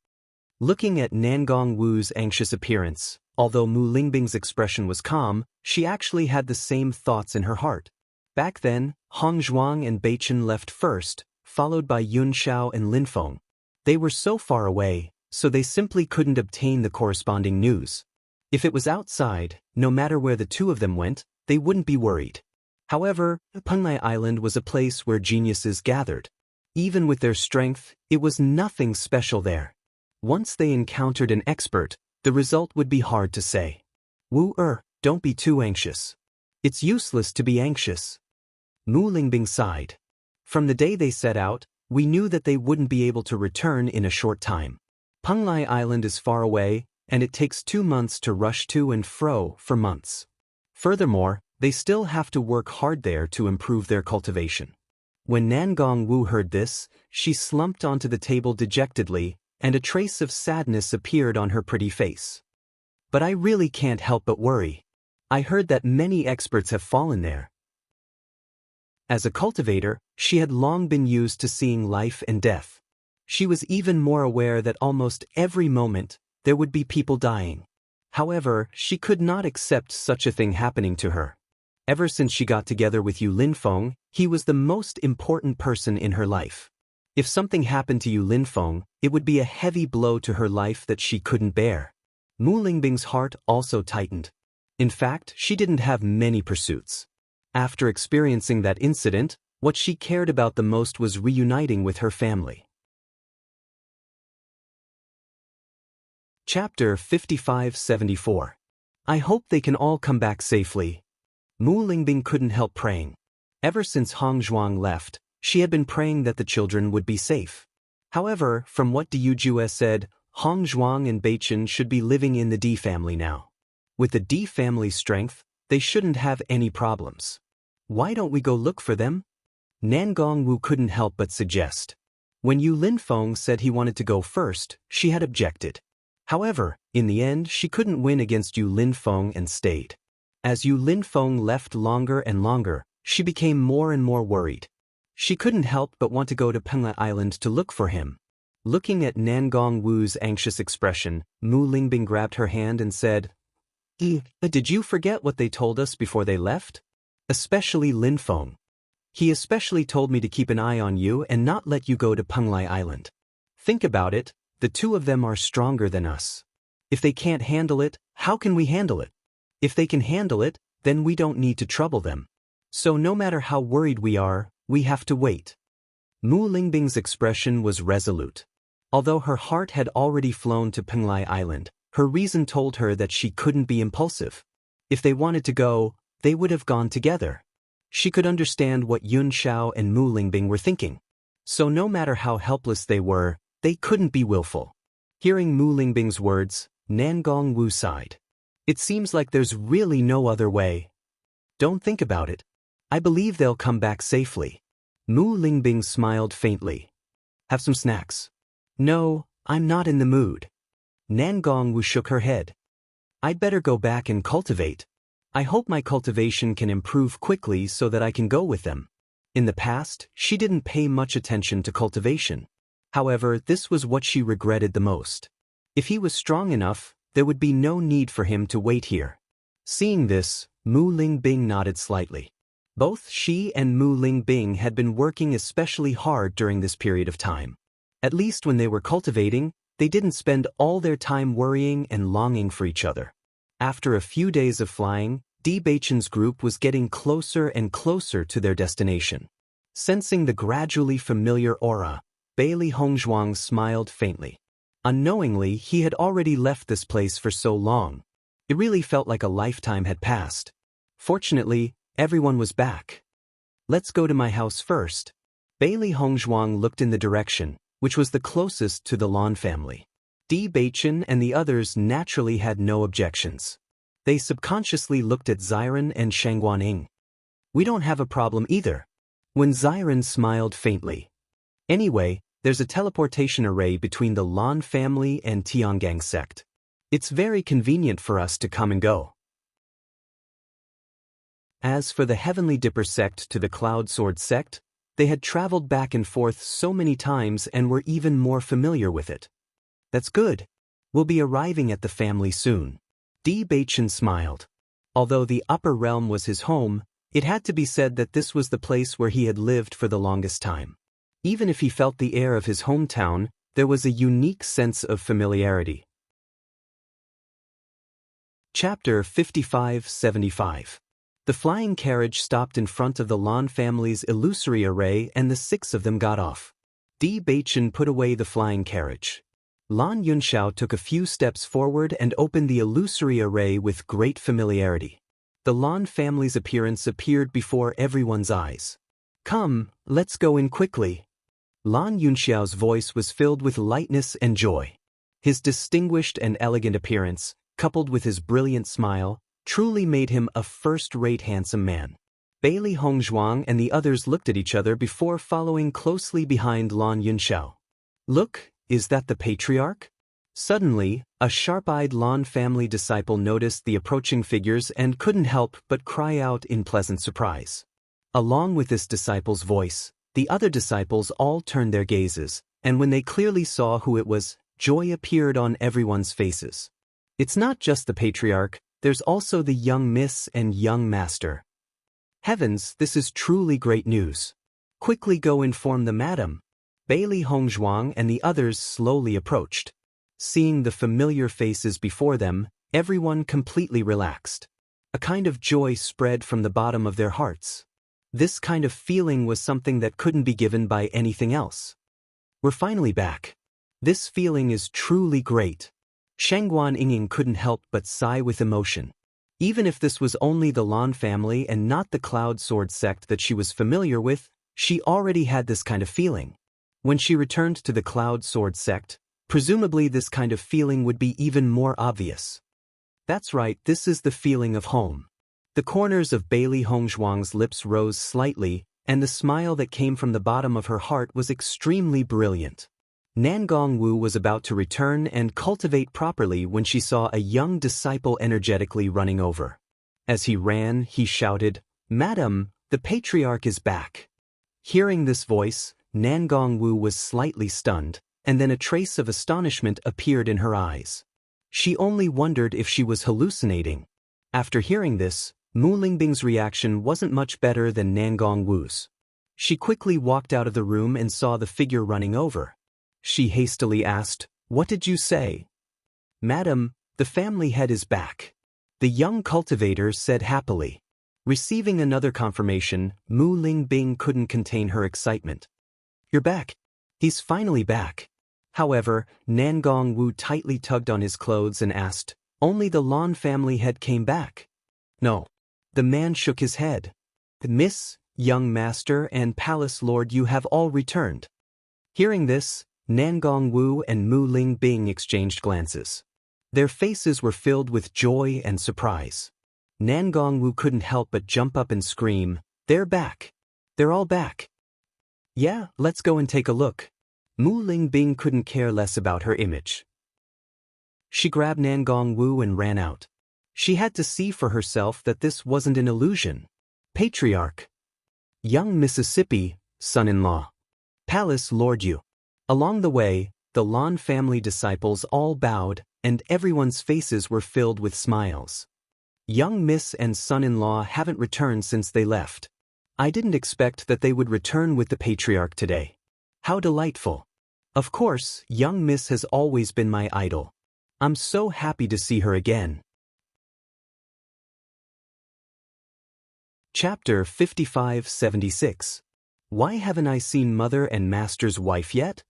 Looking at Nangong Wu's anxious appearance, although Mu Lingbing's expression was calm, she actually had the same thoughts in her heart. Back then, Hongzhuang and Beichen left first, followed by Yunxiao and Lin Feng. They were so far away, so they simply couldn't obtain the corresponding news. If it was outside, no matter where the two of them went, they wouldn't be worried. However, Penglai Island was a place where geniuses gathered. Even with their strength, it was nothing special there. Once they encountered an expert, the result would be hard to say. Don't be too anxious. It's useless to be anxious." Mu Lingbing sighed. "From the day they set out, we knew that they wouldn't be able to return in a short time. Penglai Island is far away, and it takes 2 months to rush to and fro for months. Furthermore, they still have to work hard there to improve their cultivation." When Nangong Wu heard this, she slumped onto the table dejectedly, and a trace of sadness appeared on her pretty face. "But I really can't help but worry. I heard that many experts have fallen there." As a cultivator, she had long been used to seeing life and death. She was even more aware that almost every moment, there would be people dying. However, she could not accept such a thing happening to her. Ever since she got together with Yu Linfeng, he was the most important person in her life. If something happened to Yu Linfeng, it would be a heavy blow to her life that she couldn't bear. Mu Lingbing's heart also tightened. In fact, she didn't have many pursuits. After experiencing that incident, what she cared about the most was reuniting with her family. Chapter 55-74. I hope they can all come back safely. Mu Lingbing couldn't help praying. Ever since Hong Zhuang left, she had been praying that the children would be safe. However, from what Diu Jue said, Hong Zhuang and Beichen should be living in the D family now. With the D family's strength, they shouldn't have any problems. Why don't we go look for them? Nan Gongwu couldn't help but suggest. When Yu Linfeng said he wanted to go first, she had objected. However, in the end she couldn't win against Yu Linfeng and stayed. As Yu Linfeng left longer and longer, she became more and more worried. She couldn't help but want to go to Penglai Island to look for him. Looking at Nan Gongwu's anxious expression, Mu Lingbing grabbed her hand and said, Did you forget what they told us before they left? Especially Linfeng. He especially told me to keep an eye on you and not let you go to Penglai Island. Think about it, the two of them are stronger than us. If they can't handle it, how can we handle it? If they can handle it, then we don't need to trouble them. So no matter how worried we are, we have to wait. Mu Lingbing's expression was resolute. Although her heart had already flown to Penglai Island, her reason told her that she couldn't be impulsive. If they wanted to go, they would have gone together. She could understand what Yun Xiao and Mu Lingbing were thinking. So no matter how helpless they were, they couldn't be willful. Hearing Mu Lingbing's words, Nan Gongwu sighed. It seems like there's really no other way. Don't think about it. I believe they'll come back safely. Mu Lingbing smiled faintly. Have some snacks. No, I'm not in the mood. Nan Gongwu shook her head. I'd better go back and cultivate. I hope my cultivation can improve quickly so that I can go with them. In the past, she didn't pay much attention to cultivation. However, this was what she regretted the most. If he was strong enough, there would be no need for him to wait here. Seeing this, Mu Lingbing nodded slightly. Both she and Mu Lingbing had been working especially hard during this period of time. At least when they were cultivating, they didn't spend all their time worrying and longing for each other. After a few days of flying, Di Beichen's group was getting closer and closer to their destination. Sensing the gradually familiar aura, Bailey Hongzhuang smiled faintly. Unknowingly, he had already left this place for so long. It really felt like a lifetime had passed. Fortunately, everyone was back. Let's go to my house first. Bailey Hongzhuang looked in the direction, which was the closest to the Lan family. Di Beichen and the others naturally had no objections. They subconsciously looked at Xiren and Shangguaning. We don't have a problem either. When Xiren smiled faintly. Anyway, there's a teleportation array between the Lan family and Tiangang sect. It's very convenient for us to come and go. As for the Heavenly Dipper sect to the Cloud Sword sect, they had traveled back and forth so many times and were even more familiar with it. That's good. We'll be arriving at the family soon. Di Beichen smiled. Although the upper realm was his home, it had to be said that this was the place where he had lived for the longest time. Even if he felt the air of his hometown, there was a unique sense of familiarity. Chapter 55-75. The flying carriage stopped in front of the Lan family's illusory array and the 6 of them got off. Di Beichen put away the flying carriage. Lan Yunxiao took a few steps forward and opened the illusory array with great familiarity. The Lan family's appearance appeared before everyone's eyes. Come, let's go in quickly. Lan Yunxiao's voice was filled with lightness and joy. His distinguished and elegant appearance, coupled with his brilliant smile, truly made him a first-rate handsome man. Bailey Hongzhuang and the others looked at each other before following closely behind Lan Yunxiao. Look, is that the patriarch? Suddenly, a sharp-eyed Lan family disciple noticed the approaching figures and couldn't help but cry out in pleasant surprise. Along with this disciple's voice, the other disciples all turned their gazes, and when they clearly saw who it was, joy appeared on everyone's faces. It's not just the patriarch, there's also the young miss and young master. Heavens, this is truly great news. Quickly go inform the madam. Bailey Hongzhuang and the others slowly approached. Seeing the familiar faces before them, everyone completely relaxed. A kind of joy spread from the bottom of their hearts. This kind of feeling was something that couldn't be given by anything else. We're finally back. This feeling is truly great. Shengguan Yingying couldn't help but sigh with emotion. Even if this was only the Lan family and not the Cloud Sword sect that she was familiar with, she already had this kind of feeling. When she returned to the Cloud Sword sect, presumably this kind of feeling would be even more obvious. That's right, this is the feeling of home. The corners of Bailey Hongzhuang's lips rose slightly, and the smile that came from the bottom of her heart was extremely brilliant. Nangong Wu was about to return and cultivate properly when she saw a young disciple energetically running over. As he ran, he shouted, "Madam, the patriarch is back." Hearing this voice, Nangong Wu was slightly stunned, and then a trace of astonishment appeared in her eyes. She only wondered if she was hallucinating. After hearing this, Mu Lingbing's reaction wasn't much better than Nangong Wu's. She quickly walked out of the room and saw the figure running over. She hastily asked, "What did you say?" "Madam, the family head is back," the young cultivator said happily. Receiving another confirmation, Mu Lingbing couldn't contain her excitement. "You're back. He's finally back." However, Nangong Wu tightly tugged on his clothes and asked, "Only the Lan family head came back?" "No." The man shook his head. "Miss, young master, and palace lord, you have all returned." Hearing this, Nangong Wu and Mu Lingbing exchanged glances. Their faces were filled with joy and surprise. Nangong Wu couldn't help but jump up and scream, "They're back! They're all back!" "Yeah, let's go and take a look." Mu Lingbing couldn't care less about her image. She grabbed Nangong Wu and ran out. She had to see for herself that this wasn't an illusion. Patriarch. Young Mississippi, son-in-law. Palace Lord Yu. Along the way, the Lan family disciples all bowed, and everyone's faces were filled with smiles. Young Miss and son-in-law haven't returned since they left. I didn't expect that they would return with the patriarch today. How delightful. Of course, young Miss has always been my idol. I'm so happy to see her again. Chapter 55-76. Why haven't I seen Mother and Master's wife yet?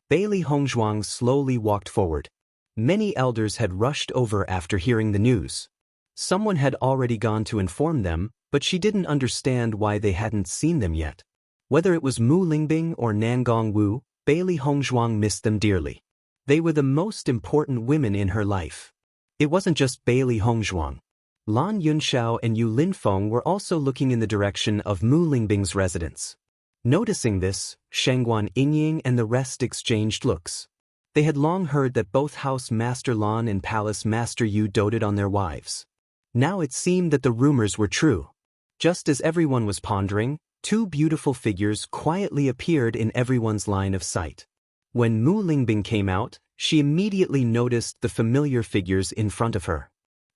Bailey Hongzhuang slowly walked forward. Many elders had rushed over after hearing the news. Someone had already gone to inform them, but she didn't understand why they hadn't seen them yet. Whether it was Mu Lingbing or Nangong Wu, Bailey Hongzhuang missed them dearly. They were the most important women in her life. It wasn't just Bailey Hongzhuang. Lan Yunxiao and Yu Linfeng were also looking in the direction of Mu Lingbing's residence. Noticing this, Shengguan Yingying and the rest exchanged looks. They had long heard that both House Master Lan and Palace Master Yu doted on their wives. Now it seemed that the rumors were true. Just as everyone was pondering, two beautiful figures quietly appeared in everyone's line of sight. When Mu Lingbing came out, she immediately noticed the familiar figures in front of her.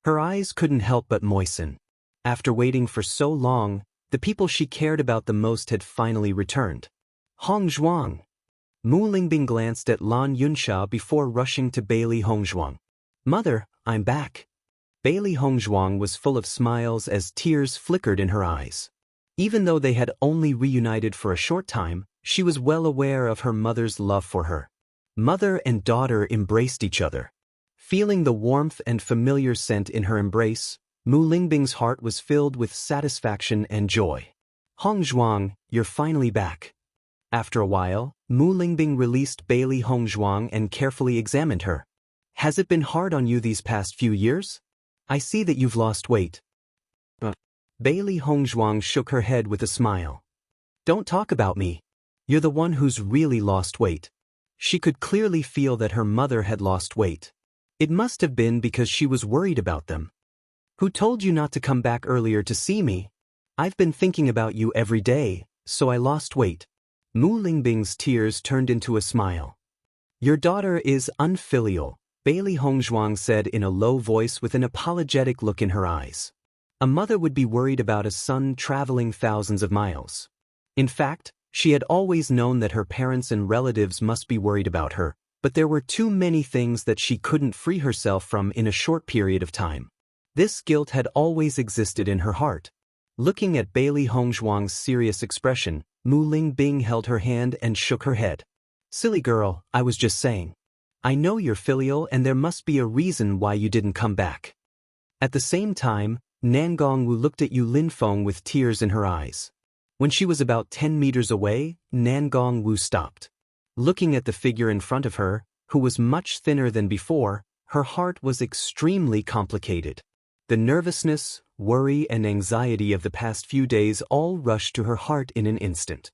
Her eyes couldn't help but moisten. After waiting for so long, the people she cared about the most had finally returned. Hongzhuang. Mu Lingbing glanced at Lan Yunxiao before rushing to Bailey Hongzhuang. "Mother, I'm back." Bailey Hongzhuang was full of smiles as tears flickered in her eyes. Even though they had only reunited for a short time, she was well aware of her mother's love for her. Mother and daughter embraced each other. Feeling the warmth and familiar scent in her embrace, Mu Lingbing's heart was filled with satisfaction and joy. "Hongzhuang, you're finally back." After a while, Mu Lingbing released Bailey Hongzhuang and carefully examined her. "Has it been hard on you these past few years? I see that you've lost weight." Bailey Hongzhuang shook her head with a smile. "Don't talk about me. You're the one who's really lost weight." She could clearly feel that her mother had lost weight. It must have been because she was worried about them. "Who told you not to come back earlier to see me? I've been thinking about you every day, so I lost weight." Mu Lingbing's tears turned into a smile. Your daughter is unfilial, Bailey Hongzhuang said in a low voice with an apologetic look in her eyes. A mother would be worried about a son traveling thousands of miles. In fact, she had always known that her parents and relatives must be worried about her, but there were too many things that she couldn't free herself from in a short period of time. This guilt had always existed in her heart. Looking at Bailey Hongzhuang's serious expression, Mu Lingbing held her hand and shook her head. Silly girl, I was just saying. I know you're filial and there must be a reason why you didn't come back. At the same time, Nan Gongwu looked at Yu Linfeng with tears in her eyes. When she was about 10 meters away, Nan Gongwu stopped. Looking at the figure in front of her, who was much thinner than before, her heart was extremely complicated. The nervousness, worry and anxiety of the past few days all rushed to her heart in an instant.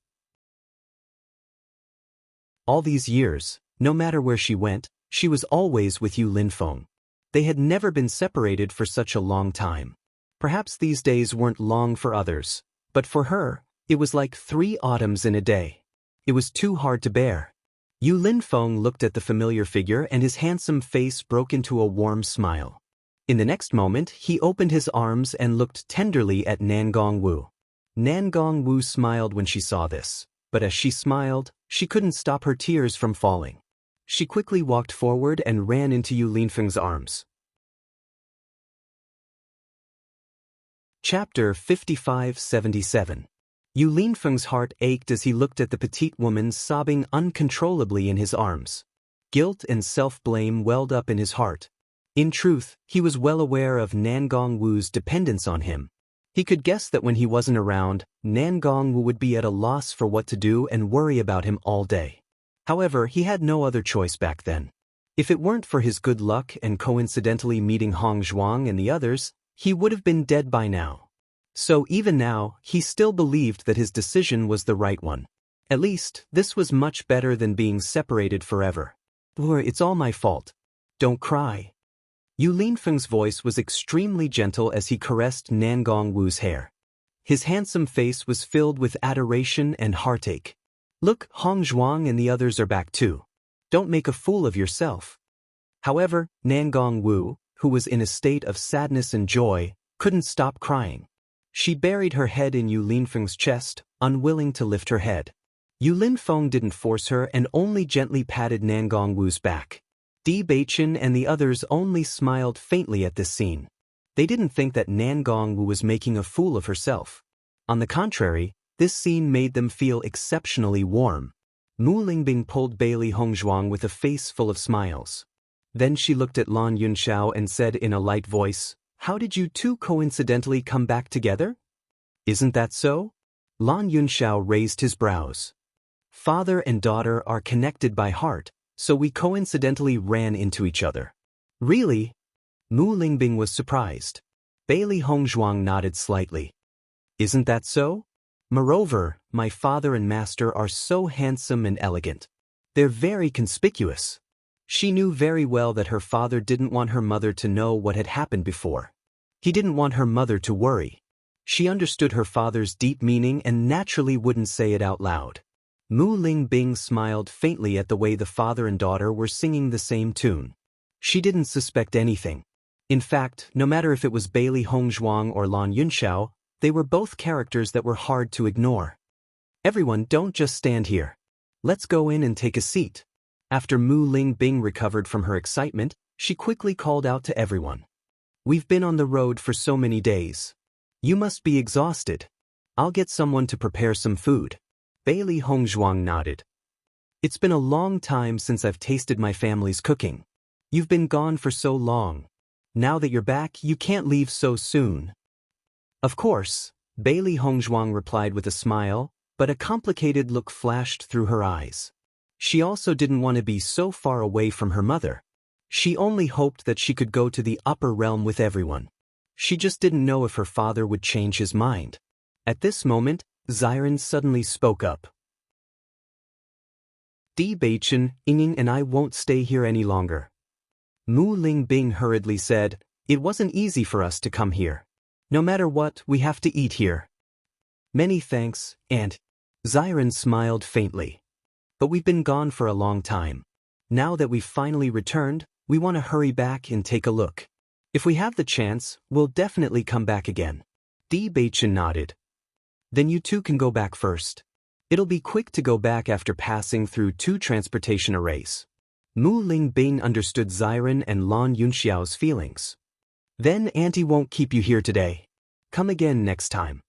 All these years, no matter where she went, she was always with Yu Linfeng. They had never been separated for such a long time. Perhaps these days weren't long for others, but for her, it was like 3 autumns in a day. It was too hard to bear. Yu Linfeng looked at the familiar figure and his handsome face broke into a warm smile. In the next moment, he opened his arms and looked tenderly at Nan Gongwu. Nan Gongwu smiled when she saw this, but as she smiled, she couldn't stop her tears from falling. She quickly walked forward and ran into Yu Linfeng's arms. Chapter 55-77. Yu Linfeng's heart ached as he looked at the petite woman sobbing uncontrollably in his arms. Guilt and self-blame welled up in his heart. In truth, he was well aware of Nan Gongwu's dependence on him. He could guess that when he wasn't around, Nan Gongwu would be at a loss for what to do and worry about him all day. However, he had no other choice back then. If it weren't for his good luck and coincidentally meeting Hongzhuang and the others, he would have been dead by now. So even now, he still believed that his decision was the right one. At least, this was much better than being separated forever. It's all my fault. Don't cry. Yu Linfeng's voice was extremely gentle as he caressed Nan Gongwu's hair. His handsome face was filled with adoration and heartache. Look, Hongzhuang and the others are back too. Don't make a fool of yourself. However, Nan Gongwu, who was in a state of sadness and joy, couldn't stop crying. She buried her head in Yu Linfeng's chest, unwilling to lift her head. Yu Linfeng didn't force her and only gently patted Nan Gongwu's back. Bewitching and the others only smiled faintly at this scene. They didn't think that Nan Gongwu was making a fool of herself. On the contrary, this scene made them feel exceptionally warm. Mu Lingbing pulled Bailey Hongzhuang with a face full of smiles. Then she looked at Lan Yunxiao and said in a light voice, "How did you two coincidentally come back together? Isn't that so?" Lan Yunxiao raised his brows. "Father and daughter are connected by heart, so we coincidentally ran into each other." "Really?" Mu Lingbing was surprised. Bailey Hongzhuang nodded slightly. "Isn't that so? Moreover, my father and master are so handsome and elegant. They're very conspicuous." She knew very well that her father didn't want her mother to know what had happened before. He didn't want her mother to worry. She understood her father's deep meaning and naturally wouldn't say it out loud. Mu Lingbing smiled faintly at the way the father and daughter were singing the same tune. She didn't suspect anything. In fact, no matter if it was Bailey Hongzhuang or Lan Yunxiao, they were both characters that were hard to ignore. "Everyone, don't just stand here. Let's go in and take a seat." After Mu Lingbing recovered from her excitement, she quickly called out to everyone. "We've been on the road for so many days. You must be exhausted. I'll get someone to prepare some food." Bailey Hongzhuang nodded. "It's been a long time since I've tasted my family's cooking. You've been gone for so long. Now that you're back, you can't leave so soon." "Of course," Bailey Hongzhuang replied with a smile, but a complicated look flashed through her eyes. She also didn't want to be so far away from her mother. She only hoped that she could go to the upper realm with everyone. She just didn't know if her father would change his mind. At this moment, Xiren suddenly spoke up. "Bewitching, Ying and I won't stay here any longer." Mu Lingbing hurriedly said, "It wasn't easy for us to come here. No matter what, we have to eat here." "Many thanks, Aunt." Xiren smiled faintly. "But we've been gone for a long time. Now that we've finally returned, we want to hurry back and take a look. If we have the chance, we'll definitely come back again. Bewitching nodded. Then you two can go back first. It'll be quick to go back after passing through 2 transportation arrays. Mu Lingbing understood Xiren and Lan Yunxiao's feelings. Then Auntie won't keep you here today. Come again next time.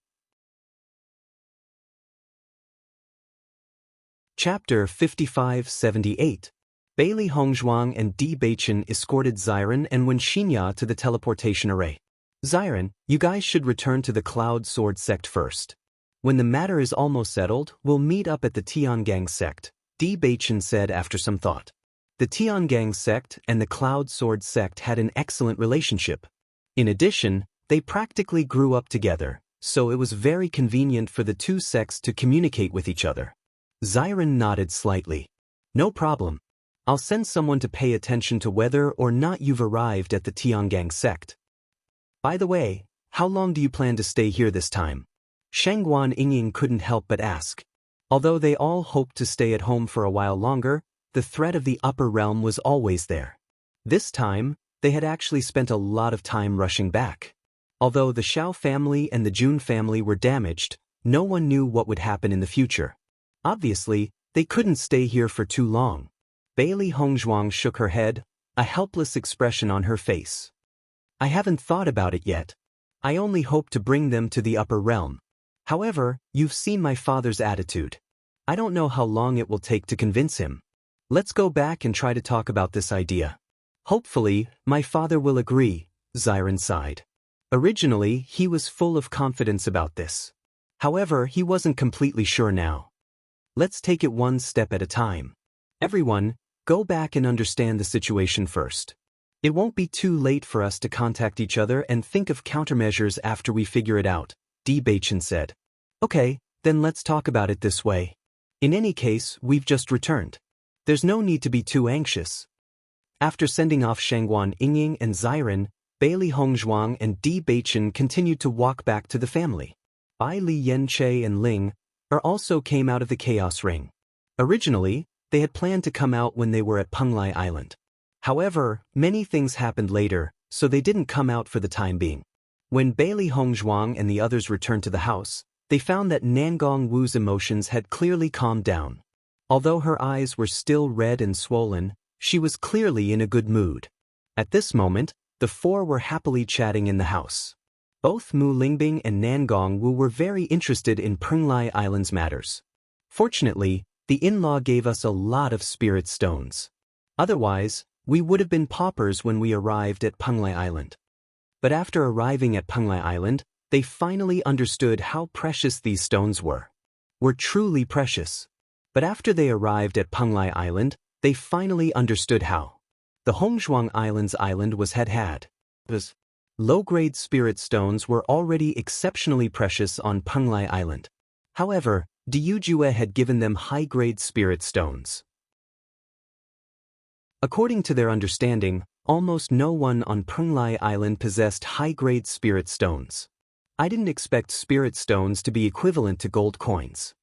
Chapter 5578. Bailey Hongzhuang and Bewitching escorted Xiren and Wenxinya to the teleportation array. Xiren, you guys should return to the Cloud Sword sect first. When the matter is almost settled, we'll meet up at the Tiangang sect, Bewitching said after some thought. The Tiangang sect and the Cloud Sword sect had an excellent relationship. In addition, they practically grew up together, so it was very convenient for the 2 sects to communicate with each other. Xiren nodded slightly. No problem. I'll send someone to pay attention to whether or not you've arrived at the Tiangang sect. By the way, how long do you plan to stay here this time? Shangguan Yingying couldn't help but ask. Although they all hoped to stay at home for a while longer, the threat of the upper realm was always there. This time, they had actually spent a lot of time rushing back. Although the Xiao family and the Jun family were damaged, no one knew what would happen in the future. Obviously, they couldn't stay here for too long. Bailey Hongzhuang shook her head, a helpless expression on her face. I haven't thought about it yet. I only hope to bring them to the upper realm. However, you've seen my father's attitude. I don't know how long it will take to convince him. Let's go back and try to talk about this idea. Hopefully, my father will agree, Xiren sighed. Originally, he was full of confidence about this. However, he wasn't completely sure now. Let's take it one step at a time. Everyone, go back and understand the situation first. It won't be too late for us to contact each other and think of countermeasures after we figure it out, Bewitching said. Okay, then let's talk about it this way. In any case, we've just returned. There's no need to be too anxious. After sending off Shangguan Yingying and Xiren, Bailey Hongzhuang and Bewitching continued to walk back to the family. Bai Li Yanche and Ling also came out of the Chaos Ring. Originally, they had planned to come out when they were at Penglai Island. However, many things happened later, so they didn't come out for the time being. When Bailey Hongzhuang and the others returned to the house, they found that Nangong Wu's emotions had clearly calmed down. Although her eyes were still red and swollen, she was clearly in a good mood. At this moment, the 4 were happily chatting in the house. Both Mu Lingbing and Nangong Wu were very interested in Penglai Island's matters. Fortunately, the in-law gave us a lot of spirit stones. Otherwise, we would have been paupers when we arrived at Penglai Island. But after arriving at Penglai Island, they finally understood how precious these stones were. Were truly precious. But after they arrived at Penglai Island, they finally understood how. The Hongzhuang Island's island had. Low-grade spirit stones were already exceptionally precious on Penglai Island. However, Diyujue had given them high-grade spirit stones. According to their understanding, almost no one on Penglai Island possessed high-grade spirit stones. I didn't expect spirit stones to be equivalent to gold coins.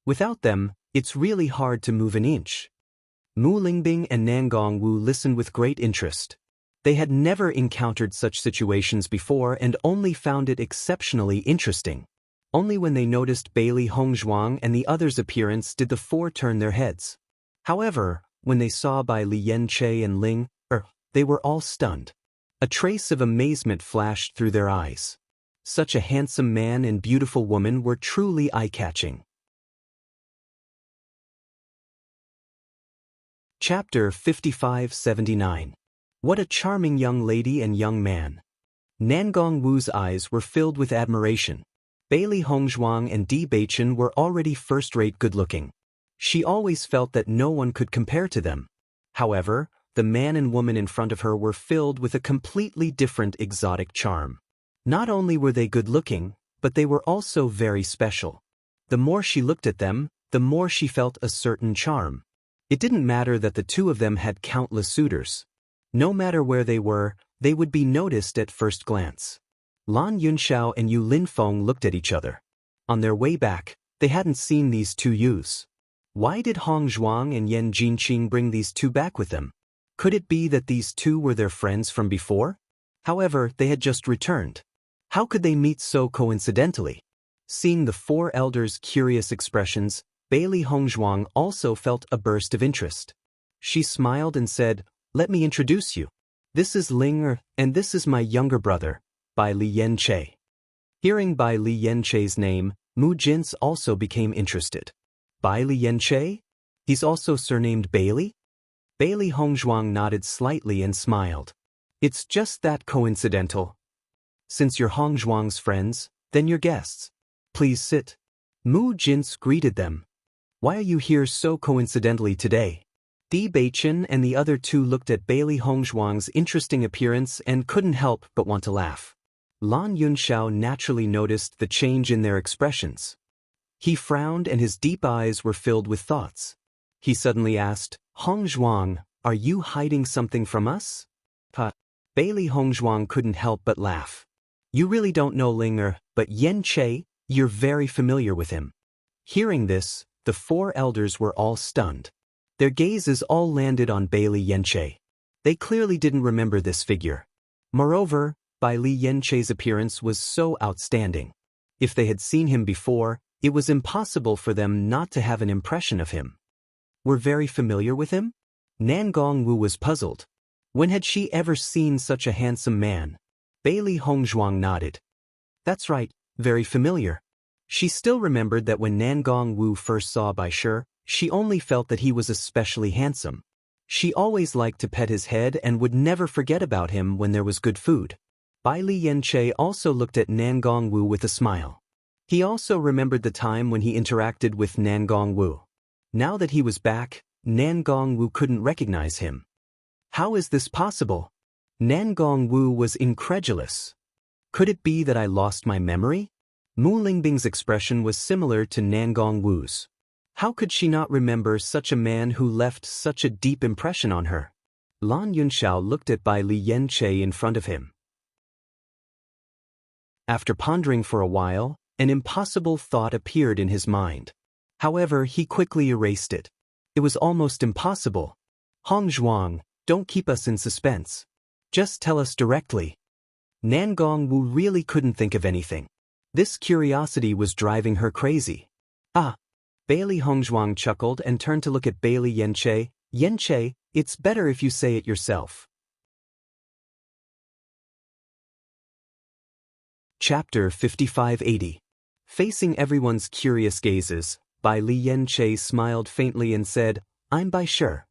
Without them, it's really hard to move an inch. Mu Lingbing and Nangong Wu listened with great interest. They had never encountered such situations before and only found it exceptionally interesting. Only when they noticed Bailey Hongzhuang and the others' appearance did the 4 turn their heads. However, when they saw Bai Li Yanche and Ling, they were all stunned. A trace of amazement flashed through their eyes. Such a handsome man and beautiful woman were truly eye-catching. Chapter 5579. What a charming young lady and young man. Nangong Wu's eyes were filled with admiration. Bailey Hongzhuang and Bewitching were already first-rate good-looking. She always felt that no one could compare to them. However, the man and woman in front of her were filled with a completely different exotic charm. Not only were they good-looking, but they were also very special. The more she looked at them, the more she felt a certain charm. It didn't matter that the 2 of them had countless suitors. No matter where they were, they would be noticed at first glance. Lan Yunxiao and Yu Linfeng looked at each other. On their way back, they hadn't seen these 2 youths. Why did Hong Zhuang and Yan Jinqing bring these two back with them? Could it be that these two were their friends from before? However, they had just returned. How could they meet so coincidentally? Seeing the four elders' curious expressions, Bailey Hongzhuang also felt a burst of interest. She smiled and said, "Let me introduce you. This is Ling and this is my younger brother, Bai Li Yanche." Hearing Bai Li Yanche's name, Mu Jins also became interested. Bai Li Yanche? He's also surnamed Bailey? Bailey Hongzhuang nodded slightly and smiled. It's just that coincidental. Since you're Hongzhuang's friends, then you're guests. Please sit. Mu Jins greeted them. Why are you here so coincidentally today? Di Beichen and the other two looked at Bailey Hongzhuang's interesting appearance and couldn't help but want to laugh. Lan Yunxiao naturally noticed the change in their expressions. He frowned and his deep eyes were filled with thoughts. He suddenly asked, "Hongzhuang, are you hiding something from us?" Bailey Hongzhuang couldn't help but laugh. "You really don't know Ling but Yan Che, you're very familiar with him." Hearing this, the four elders were all stunned. Their gazes all landed on Bailey Yanche. They clearly didn't remember this figure. Moreover, Bai Li Yanche's appearance was so outstanding. If they had seen him before, it was impossible for them not to have an impression of him. We're very familiar with him? Nangong Wu was puzzled. When had she ever seen such a handsome man? Bailey Hongzhuang nodded. That's right, very familiar. She still remembered that when Nangong Wu first saw Bai Shi, she only felt that he was especially handsome. She always liked to pet his head and would never forget about him when there was good food. Bai Li Yanche also looked at Nangong Wu with a smile. He also remembered the time when he interacted with Nangong Wu. Now that he was back, Nangong Wu couldn't recognize him. How is this possible? Nangong Wu was incredulous. Could it be that I lost my memory? Mu Lingbing's expression was similar to Nangong Wu's. How could she not remember such a man who left such a deep impression on her? Lan Yunxiao looked at Bai Li Yanche in front of him. After pondering for a while, an impossible thought appeared in his mind. However, he quickly erased it. It was almost impossible. Hongzhuang, don't keep us in suspense. Just tell us directly. Nangong Wu really couldn't think of anything. This curiosity was driving her crazy. Bailey Hongzhuang chuckled and turned to look at Bailey Yanche. "Yanche, it's better if you say it yourself." Chapter 5580. Facing everyone's curious gazes, Bai Li Yanche smiled faintly and said, "I'm Bai Shi."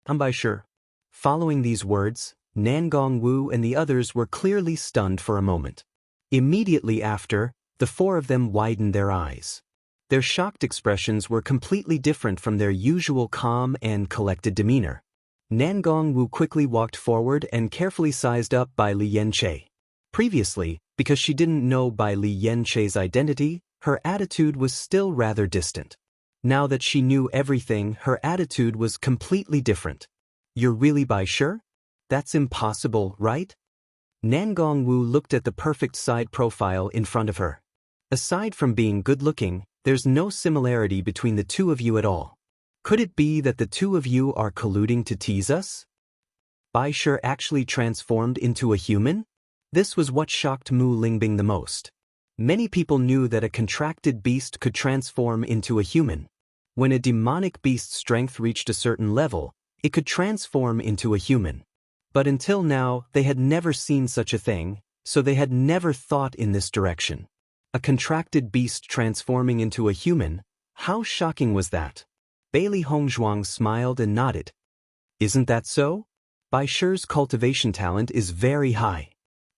"I'm Bai Shi." Following these words, Nangong Wu and the others were clearly stunned for a moment. Immediately after, the four of them widened their eyes. Their shocked expressions were completely different from their usual calm and collected demeanor. Nangong Wu quickly walked forward and carefully sized up Bai Li Yanche. Previously, because she didn't know Bai Li Yanche's identity, her attitude was still rather distant. Now that she knew everything, her attitude was completely different. "You're really Bai Shi? That's impossible, right?" Nangong Wu looked at the perfect side profile in front of her. Aside from being good-looking, there's no similarity between the two of you at all. Could it be that the two of you are colluding to tease us? Bai Shi actually transformed into a human? This was what shocked Mu Lingbing the most. Many people knew that a contracted beast could transform into a human. When a demonic beast's strength reached a certain level, it could transform into a human. But until now, they had never seen such a thing, so they had never thought in this direction. A contracted beast transforming into a human? How shocking was that? Bailey Hongzhuang smiled and nodded. Isn't that so? Bai Shi's cultivation talent is very high.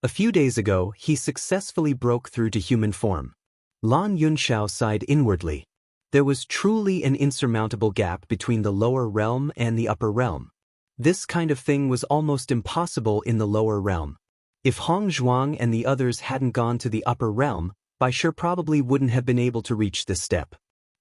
A few days ago, he successfully broke through to human form. Lan Yunxiao sighed inwardly. There was truly an insurmountable gap between the lower realm and the upper realm. This kind of thing was almost impossible in the lower realm. If Hongzhuang and the others hadn't gone to the upper realm, Bai Shi probably wouldn't have been able to reach this step.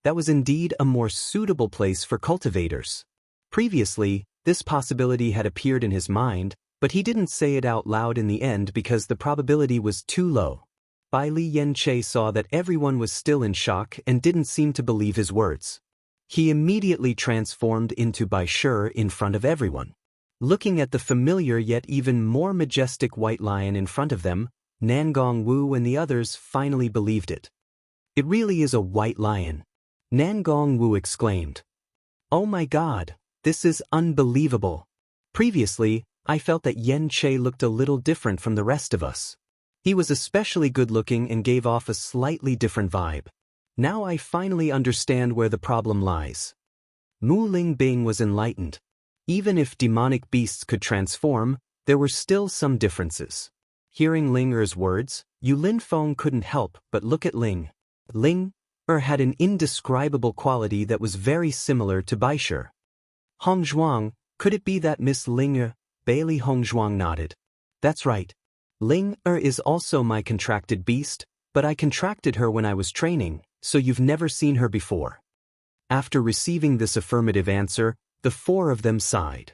That was indeed a more suitable place for cultivators. Previously, this possibility had appeared in his mind, but he didn't say it out loud in the end because the probability was too low. Bai Li Yanche saw that everyone was still in shock and didn't seem to believe his words. He immediately transformed into Bai Shi in front of everyone. Looking at the familiar yet even more majestic white lion in front of them, Nangong Wu and the others finally believed it. It really is a white lion. Nangong Wu exclaimed. Oh my God, this is unbelievable. Previously, I felt that Yen Che looked a little different from the rest of us. He was especially good-looking and gave off a slightly different vibe. Now I finally understand where the problem lies. Mu Lingbing was enlightened. Even if demonic beasts could transform, there were still some differences. Hearing Ling Er's words, Yu Linfeng couldn't help but look at Ling. Ling Er had an indescribable quality that was very similar to Bai Shi. Hong Zhuang, could it be that Miss Ling Er? Bailey Hong Zhuang nodded. That's right. Ling Er is also my contracted beast, but I contracted her when I was training, so you've never seen her before. After receiving this affirmative answer, the four of them sighed.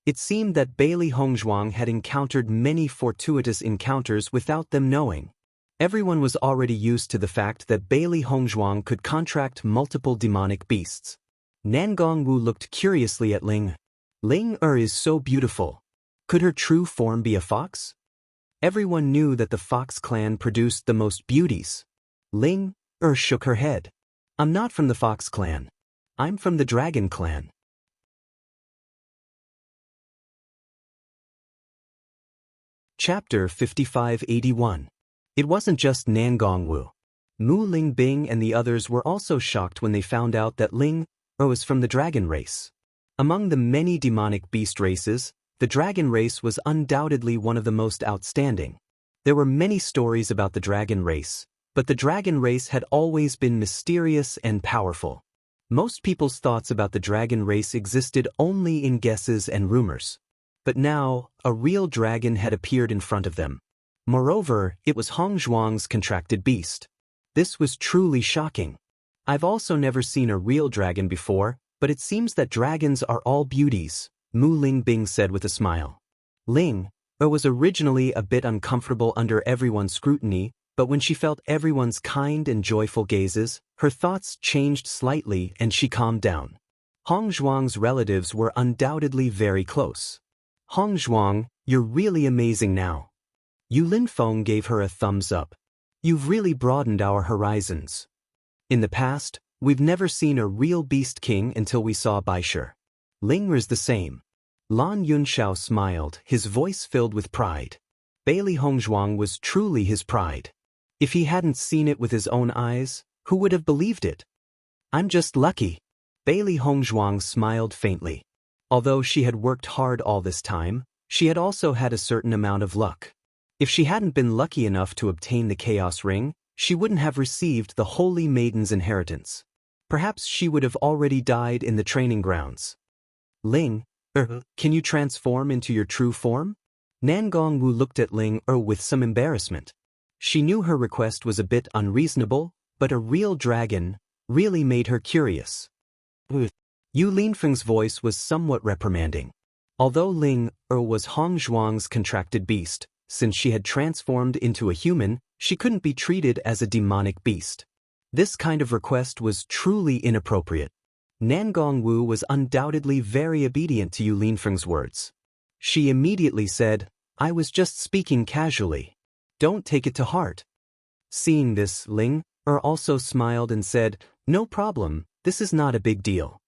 It seemed that Bailey Hongzhuang had encountered many fortuitous encounters without them knowing. Everyone was already used to the fact that Bailey Hongzhuang could contract multiple demonic beasts. Nangong Wu looked curiously at Ling. Ling Er is so beautiful. Could her true form be a fox? Everyone knew that the Fox clan produced the most beauties. Ling Er shook her head. I'm not from the Fox clan. I'm from the Dragon clan. Chapter 5581. It wasn't just Nangong Wu. Mu Lingbing and the others were also shocked when they found out that Ling Er was from the dragon race. Among the many demonic beast races, the dragon race was undoubtedly one of the most outstanding. There were many stories about the dragon race, but the dragon race had always been mysterious and powerful. Most people's thoughts about the dragon race existed only in guesses and rumors. But now, a real dragon had appeared in front of them. Moreover, it was Hong Zhuang's contracted beast. This was truly shocking. I've also never seen a real dragon before, but it seems that dragons are all beauties, Mu Lingbing said with a smile. Ling Er was originally a bit uncomfortable under everyone's scrutiny, but when she felt everyone's kind and joyful gazes, her thoughts changed slightly and she calmed down. Hong Zhuang's relatives were undoubtedly very close. Hong Zhuang, you're really amazing now. Yu Linfeng gave her a thumbs up. You've really broadened our horizons. In the past, we've never seen a real beast king until we saw Bai Shi. Ling Er's the same. Lan Yunxiao smiled, his voice filled with pride. Bailey Hongzhuang was truly his pride. If he hadn't seen it with his own eyes, who would have believed it? I'm just lucky. Bailey Hongzhuang smiled faintly. Although she had worked hard all this time, she had also had a certain amount of luck. If she hadn't been lucky enough to obtain the Chaos Ring, she wouldn't have received the Holy Maiden's inheritance. Perhaps she would have already died in the training grounds. Ling Er, can you transform into your true form? Nangong Wu looked at Ling Er with some embarrassment. She knew her request was a bit unreasonable, but a real dragon really made her curious. Yu Linfeng's voice was somewhat reprimanding. Although Ling Er was Hong Zhuang's contracted beast, since she had transformed into a human, she couldn't be treated as a demonic beast. This kind of request was truly inappropriate. Nangong Wu was undoubtedly very obedient to Yu Linfeng's words. She immediately said, I was just speaking casually. Don't take it to heart. Seeing this, Ling Er also smiled and said, no problem, this is not a big deal.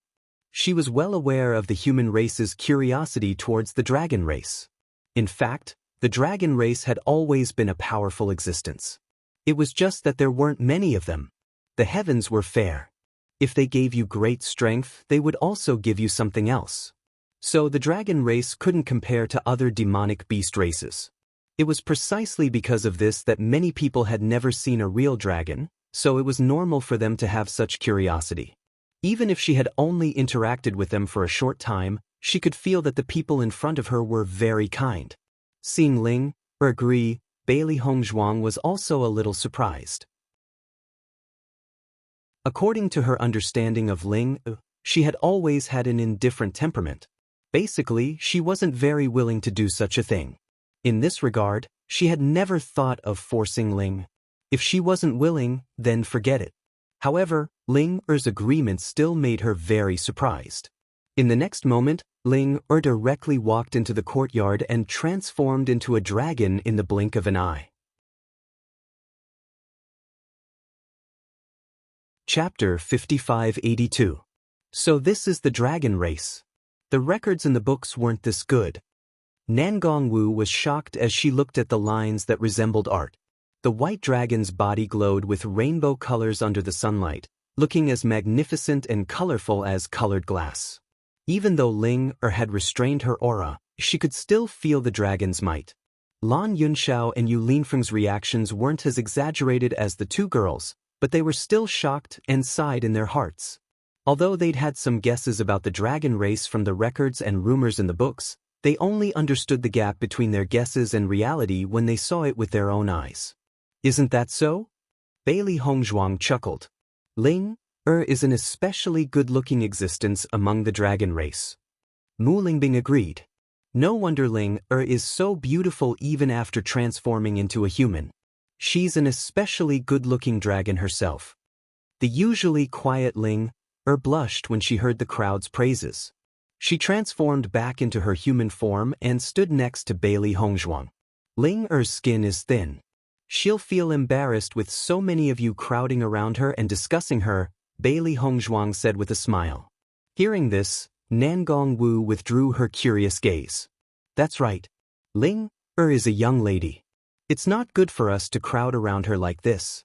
She was well aware of the human race's curiosity towards the dragon race. In fact, the dragon race had always been a powerful existence. It was just that there weren't many of them. The heavens were fair. If they gave you great strength, they would also give you something else. So the dragon race couldn't compare to other demonic beast races. It was precisely because of this that many people had never seen a real dragon, so it was normal for them to have such curiosity. Even if she had only interacted with them for a short time, she could feel that the people in front of her were very kind. Seeing Ling Er agree, Bailey Hongzhuang was also a little surprised. According to her understanding of Ling, she had always had an indifferent temperament. Basically, she wasn't very willing to do such a thing. In this regard, she had never thought of forcing Ling. If she wasn't willing, then forget it. However, Ling Er's agreement still made her very surprised. In the next moment, Ling Er directly walked into the courtyard and transformed into a dragon in the blink of an eye. Chapter 5582. So this is the dragon race. The records in the books weren't this good. Nangongwu was shocked as she looked at the lines that resembled art. The white dragon's body glowed with rainbow colors under the sunlight, looking as magnificent and colorful as colored glass. Even though Ling Er had restrained her aura, she could still feel the dragon's might. Lan Yunxiao and Yu Linfeng's reactions weren't as exaggerated as the two girls, but they were still shocked and sighed in their hearts. Although they'd had some guesses about the dragon race from the records and rumors in the books, they only understood the gap between their guesses and reality when they saw it with their own eyes. Isn't that so? Bailey Hongzhuang chuckled. Ling Er is an especially good-looking existence among the dragon race. Mu Lingbing agreed. No wonder Ling Er is so beautiful even after transforming into a human. She's an especially good-looking dragon herself. The usually quiet Ling Er blushed when she heard the crowd's praises. She transformed back into her human form and stood next to Bailey Hongzhuang. Ling Er's skin is thin. She'll feel embarrassed with so many of you crowding around her and discussing her, Bailey Hongzhuang said with a smile. Hearing this, Nangongwu withdrew her curious gaze. That's right. Ling Er is a young lady. It's not good for us to crowd around her like this.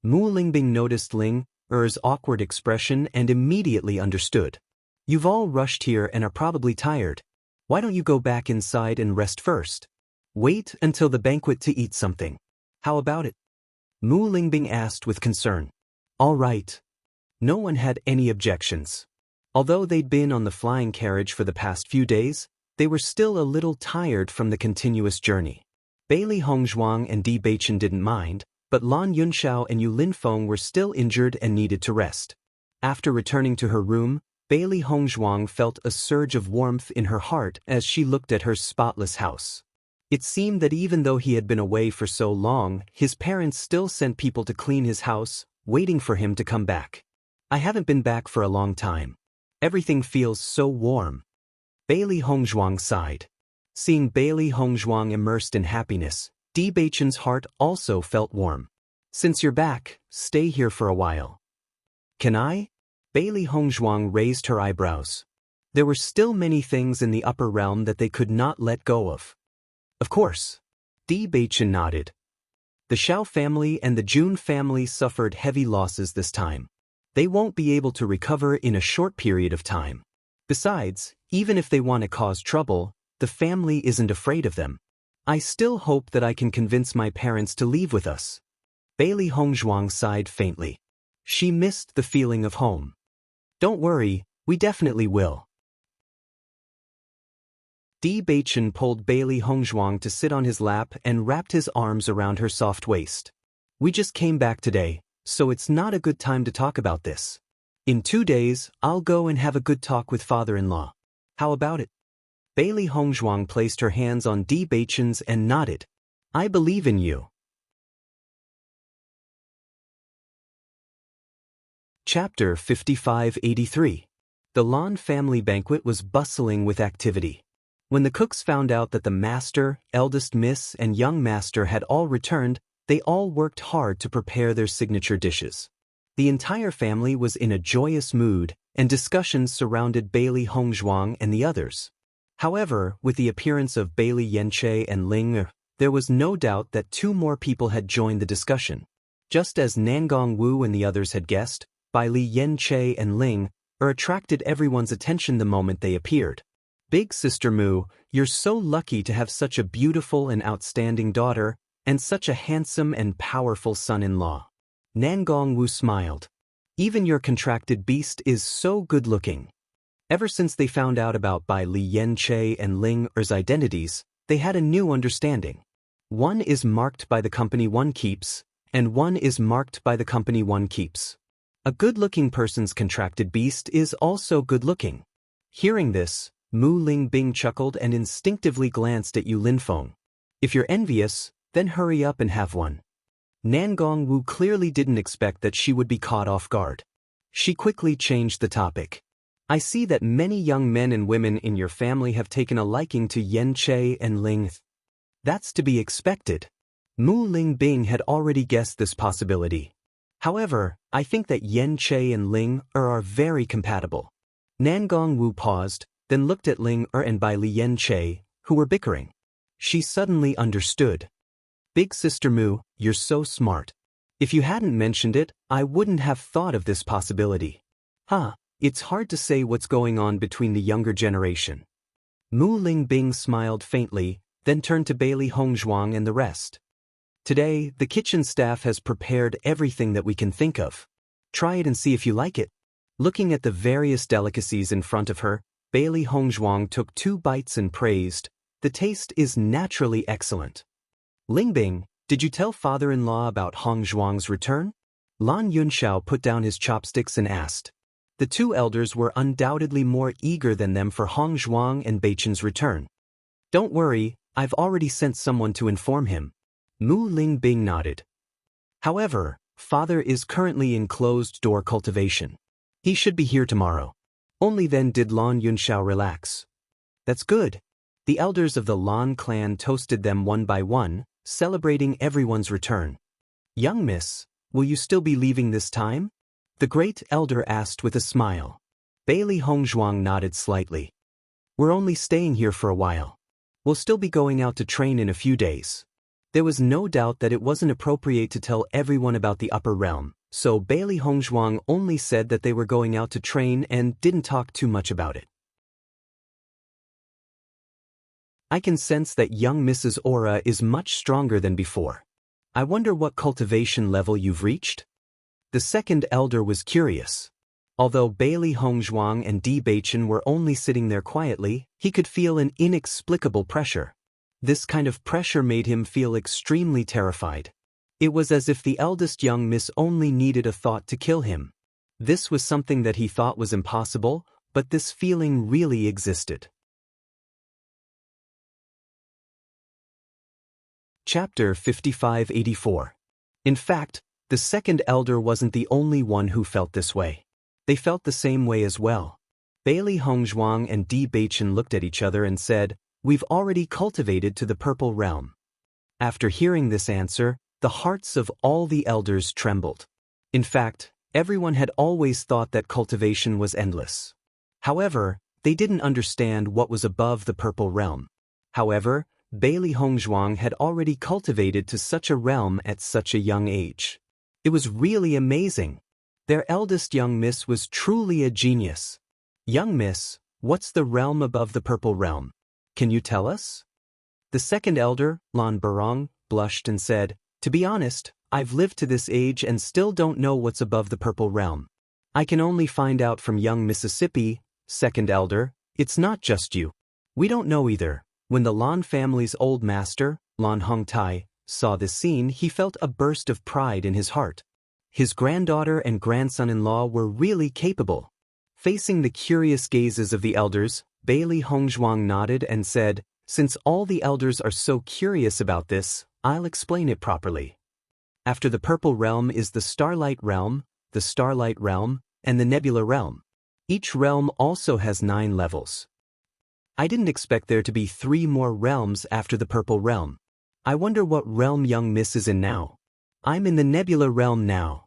Mu Lingbing noticed Ling Er's awkward expression and immediately understood. You've all rushed here and are probably tired. Why don't you go back inside and rest first? Wait until the banquet to eat something. How about it? Mu Lingbing asked with concern. All right. No one had any objections. Although they'd been on the flying carriage for the past few days, they were still a little tired from the continuous journey. Bailey Hongzhuang and Bewitching didn't mind, but Lan Yunxiao and Yu Linfeng were still injured and needed to rest. After returning to her room, Bailey Hongzhuang felt a surge of warmth in her heart as she looked at her spotless house. It seemed that even though he had been away for so long, his parents still sent people to clean his house, waiting for him to come back. I haven't been back for a long time. Everything feels so warm. Bailey Hongzhuang sighed. Seeing Bailey Hongzhuang immersed in happiness, Bewitching's heart also felt warm. Since you're back, stay here for a while. Can I? Bailey Hongzhuang raised her eyebrows. There were still many things in the upper realm that they could not let go of. Of course. Bewitching nodded. The Xiao family and the Jun family suffered heavy losses this time. They won't be able to recover in a short period of time. Besides, even if they want to cause trouble, the family isn't afraid of them. I still hope that I can convince my parents to leave with us. Bailey Hongzhuang sighed faintly. She missed the feeling of home. Don't worry, we definitely will. Bewitching pulled Bailey Hongzhuang to sit on his lap and wrapped his arms around her soft waist. We just came back today, so it's not a good time to talk about this. In 2 days, I'll go and have a good talk with father-in-law. How about it? Bailey Hongzhuang placed her hands on Bewitching's and nodded. I believe in you. Chapter 5583. The Lan family banquet was bustling with activity. When the cooks found out that the master, eldest miss, and young master had all returned, they all worked hard to prepare their signature dishes. The entire family was in a joyous mood, and discussions surrounded Bailey Hongzhuang and the others. However, with the appearance of Bailey Yanche and Ling Er, there was no doubt that 2 more people had joined the discussion. Just as Nangongwu and the others had guessed, Bailey Yanche and Ling Er attracted everyone's attention the moment they appeared. Big Sister Mu, you're so lucky to have such a beautiful and outstanding daughter, and such a handsome and powerful son-in-law. Nangongwu smiled. Even your contracted beast is so good-looking. Ever since they found out about Bai Li Yanche and Ling Er's identities, they had a new understanding. One is marked by the company one keeps, and one is marked by the company one keeps. A good-looking person's contracted beast is also good-looking. Hearing this, Mu Lingbing chuckled and instinctively glanced at Yu Linfeng. If you're envious, then hurry up and have one. Nan Gongwu clearly didn't expect that she would be caught off guard. She quickly changed the topic. I see that many young men and women in your family have taken a liking to Yen Che and Ling. That's to be expected. Mu Lingbing had already guessed this possibility. However, I think that Yen Che and Ling are very compatible. Nan Gongwu paused, then looked at Ling and Bai Li Yen Che, who were bickering. She suddenly understood. Big Sister Mu, you're so smart. If you hadn't mentioned it, I wouldn't have thought of this possibility. It's hard to say what's going on between the younger generation. Mu Lingbing smiled faintly, then turned to Bailey Hongzhuang and the rest. Today, the kitchen staff has prepared everything that we can think of. Try it and see if you like it. Looking at the various delicacies in front of her, Bailey Hongzhuang took 2 bites and praised, the taste is naturally excellent. Lingbing, did you tell father-in-law about Hongzhuang's return? Lan Yunxiao put down his chopsticks and asked. The 2 elders were undoubtedly more eager than them for Hongzhuang and Beichen's return. Don't worry, I've already sent someone to inform him. Mu Lingbing nodded. However, father is currently in closed-door cultivation. He should be here tomorrow. Only then did Lan Yunxiao relax. That's good. The elders of the Lan clan toasted them one by one, celebrating everyone's return. Young miss, will you still be leaving this time? The great elder asked with a smile. Bailey Hongzhuang nodded slightly. We're only staying here for a while. We'll still be going out to train in a few days. There was no doubt that it wasn't appropriate to tell everyone about the upper realm, so Bailey Hongzhuang only said that they were going out to train and didn't talk too much about it. I can sense that young Mrs. Aura is much stronger than before. I wonder what cultivation level you've reached? The second elder was curious. Although Bailey Hongzhuang and Di Beichen were only sitting there quietly, he could feel an inexplicable pressure. This kind of pressure made him feel extremely terrified. It was as if the eldest young miss only needed a thought to kill him. This was something that he thought was impossible, but this feeling really existed. Chapter 5584. In fact, the second elder wasn't the only one who felt this way. They felt the same way as well. Bailey Hongzhuang and Di Beichen looked at each other and said, We've already cultivated to the purple realm. After hearing this answer, the hearts of all the elders trembled. In fact, everyone had always thought that cultivation was endless. However, they didn't understand what was above the purple realm. However, Bailey Hongzhuang had already cultivated to such a realm at such a young age. It was really amazing. Their eldest young miss was truly a genius. Young miss, what's the realm above the purple realm? Can you tell us? The second elder, Lan Barong, blushed and said, To be honest, I've lived to this age and still don't know what's above the purple realm. I can only find out from young Mississippi. Second elder, it's not just you. We don't know either. When the Lan family's old master, Lan Hongtai, saw this scene, he felt a burst of pride in his heart. His granddaughter and grandson-in-law were really capable. Facing the curious gazes of the elders, Bailey Hongzhuang nodded and said, Since all the elders are so curious about this, I'll explain it properly. After the purple realm is the starlight realm, and the nebula realm. Each realm also has 9 levels. I didn't expect there to be 3 more realms after the purple realm. I wonder what realm young miss is in now. I'm in the nebula realm now.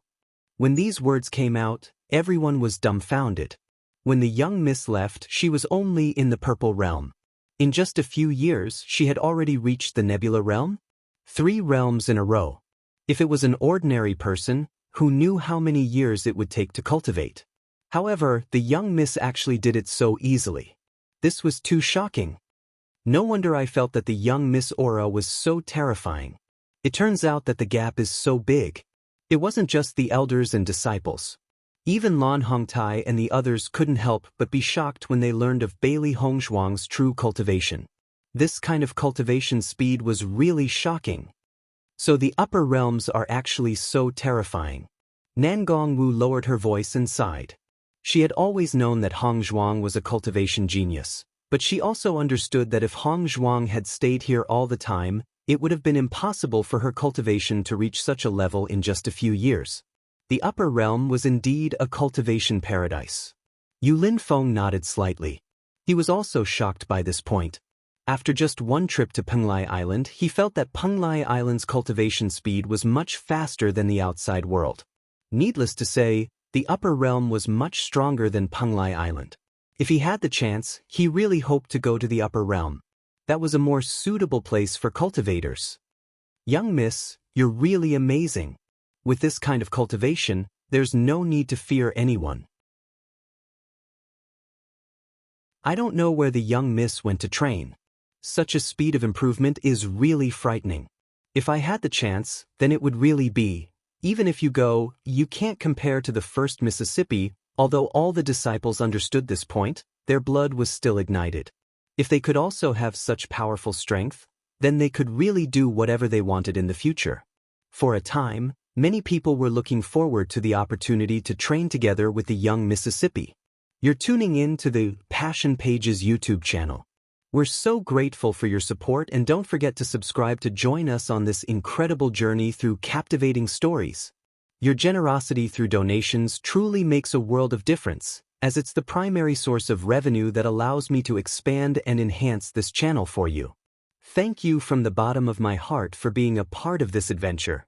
When these words came out, everyone was dumbfounded. When the young miss left, she was only in the purple realm. In just a few years, she had already reached the nebula realm? 3 realms in a row. If it was an ordinary person, who knew how many years it would take to cultivate? However, the young miss actually did it so easily. This was too shocking. No wonder I felt that the young Miss Aura was so terrifying. It turns out that the gap is so big. It wasn't just the elders and disciples. Even Lan Hongtai and the others couldn't help but be shocked when they learned of Bailey Hongzhuang's true cultivation. This kind of cultivation speed was really shocking. So the upper realms are actually so terrifying. Nan Gongwu lowered her voice and sighed. She had always known that Hongzhuang was a cultivation genius, but she also understood that if Hongzhuang had stayed here all the time, It would have been impossible for her cultivation to reach such a level in just a few years. The upper realm was indeed a cultivation paradise. Yulin Feng nodded slightly. He was also shocked by this point. After just one trip to Penglai Island, he felt that Penglai Island's cultivation speed was much faster than the outside world. Needless to say, the upper realm was much stronger than Penglai Island. If he had the chance, he really hoped to go to the upper realm. That was a more suitable place for cultivators. Young miss, you're really amazing. With this kind of cultivation, there's no need to fear anyone. I don't know where the young miss went to train. Such a speed of improvement is really frightening. If I had the chance, then it would really be. Even if you go, you can't compare to the first Mississippi. Although all the disciples understood this point, their blood was still ignited. If they could also have such powerful strength, then they could really do whatever they wanted in the future. For a time, many people were looking forward to the opportunity to train together with the young Mississippi. You're tuning in to the Passion Pages YouTube channel. We're so grateful for your support, and don't forget to subscribe to join us on this incredible journey through captivating stories. Your generosity through donations truly makes a world of difference, as it's the primary source of revenue that allows me to expand and enhance this channel for you. Thank you from the bottom of my heart for being a part of this adventure.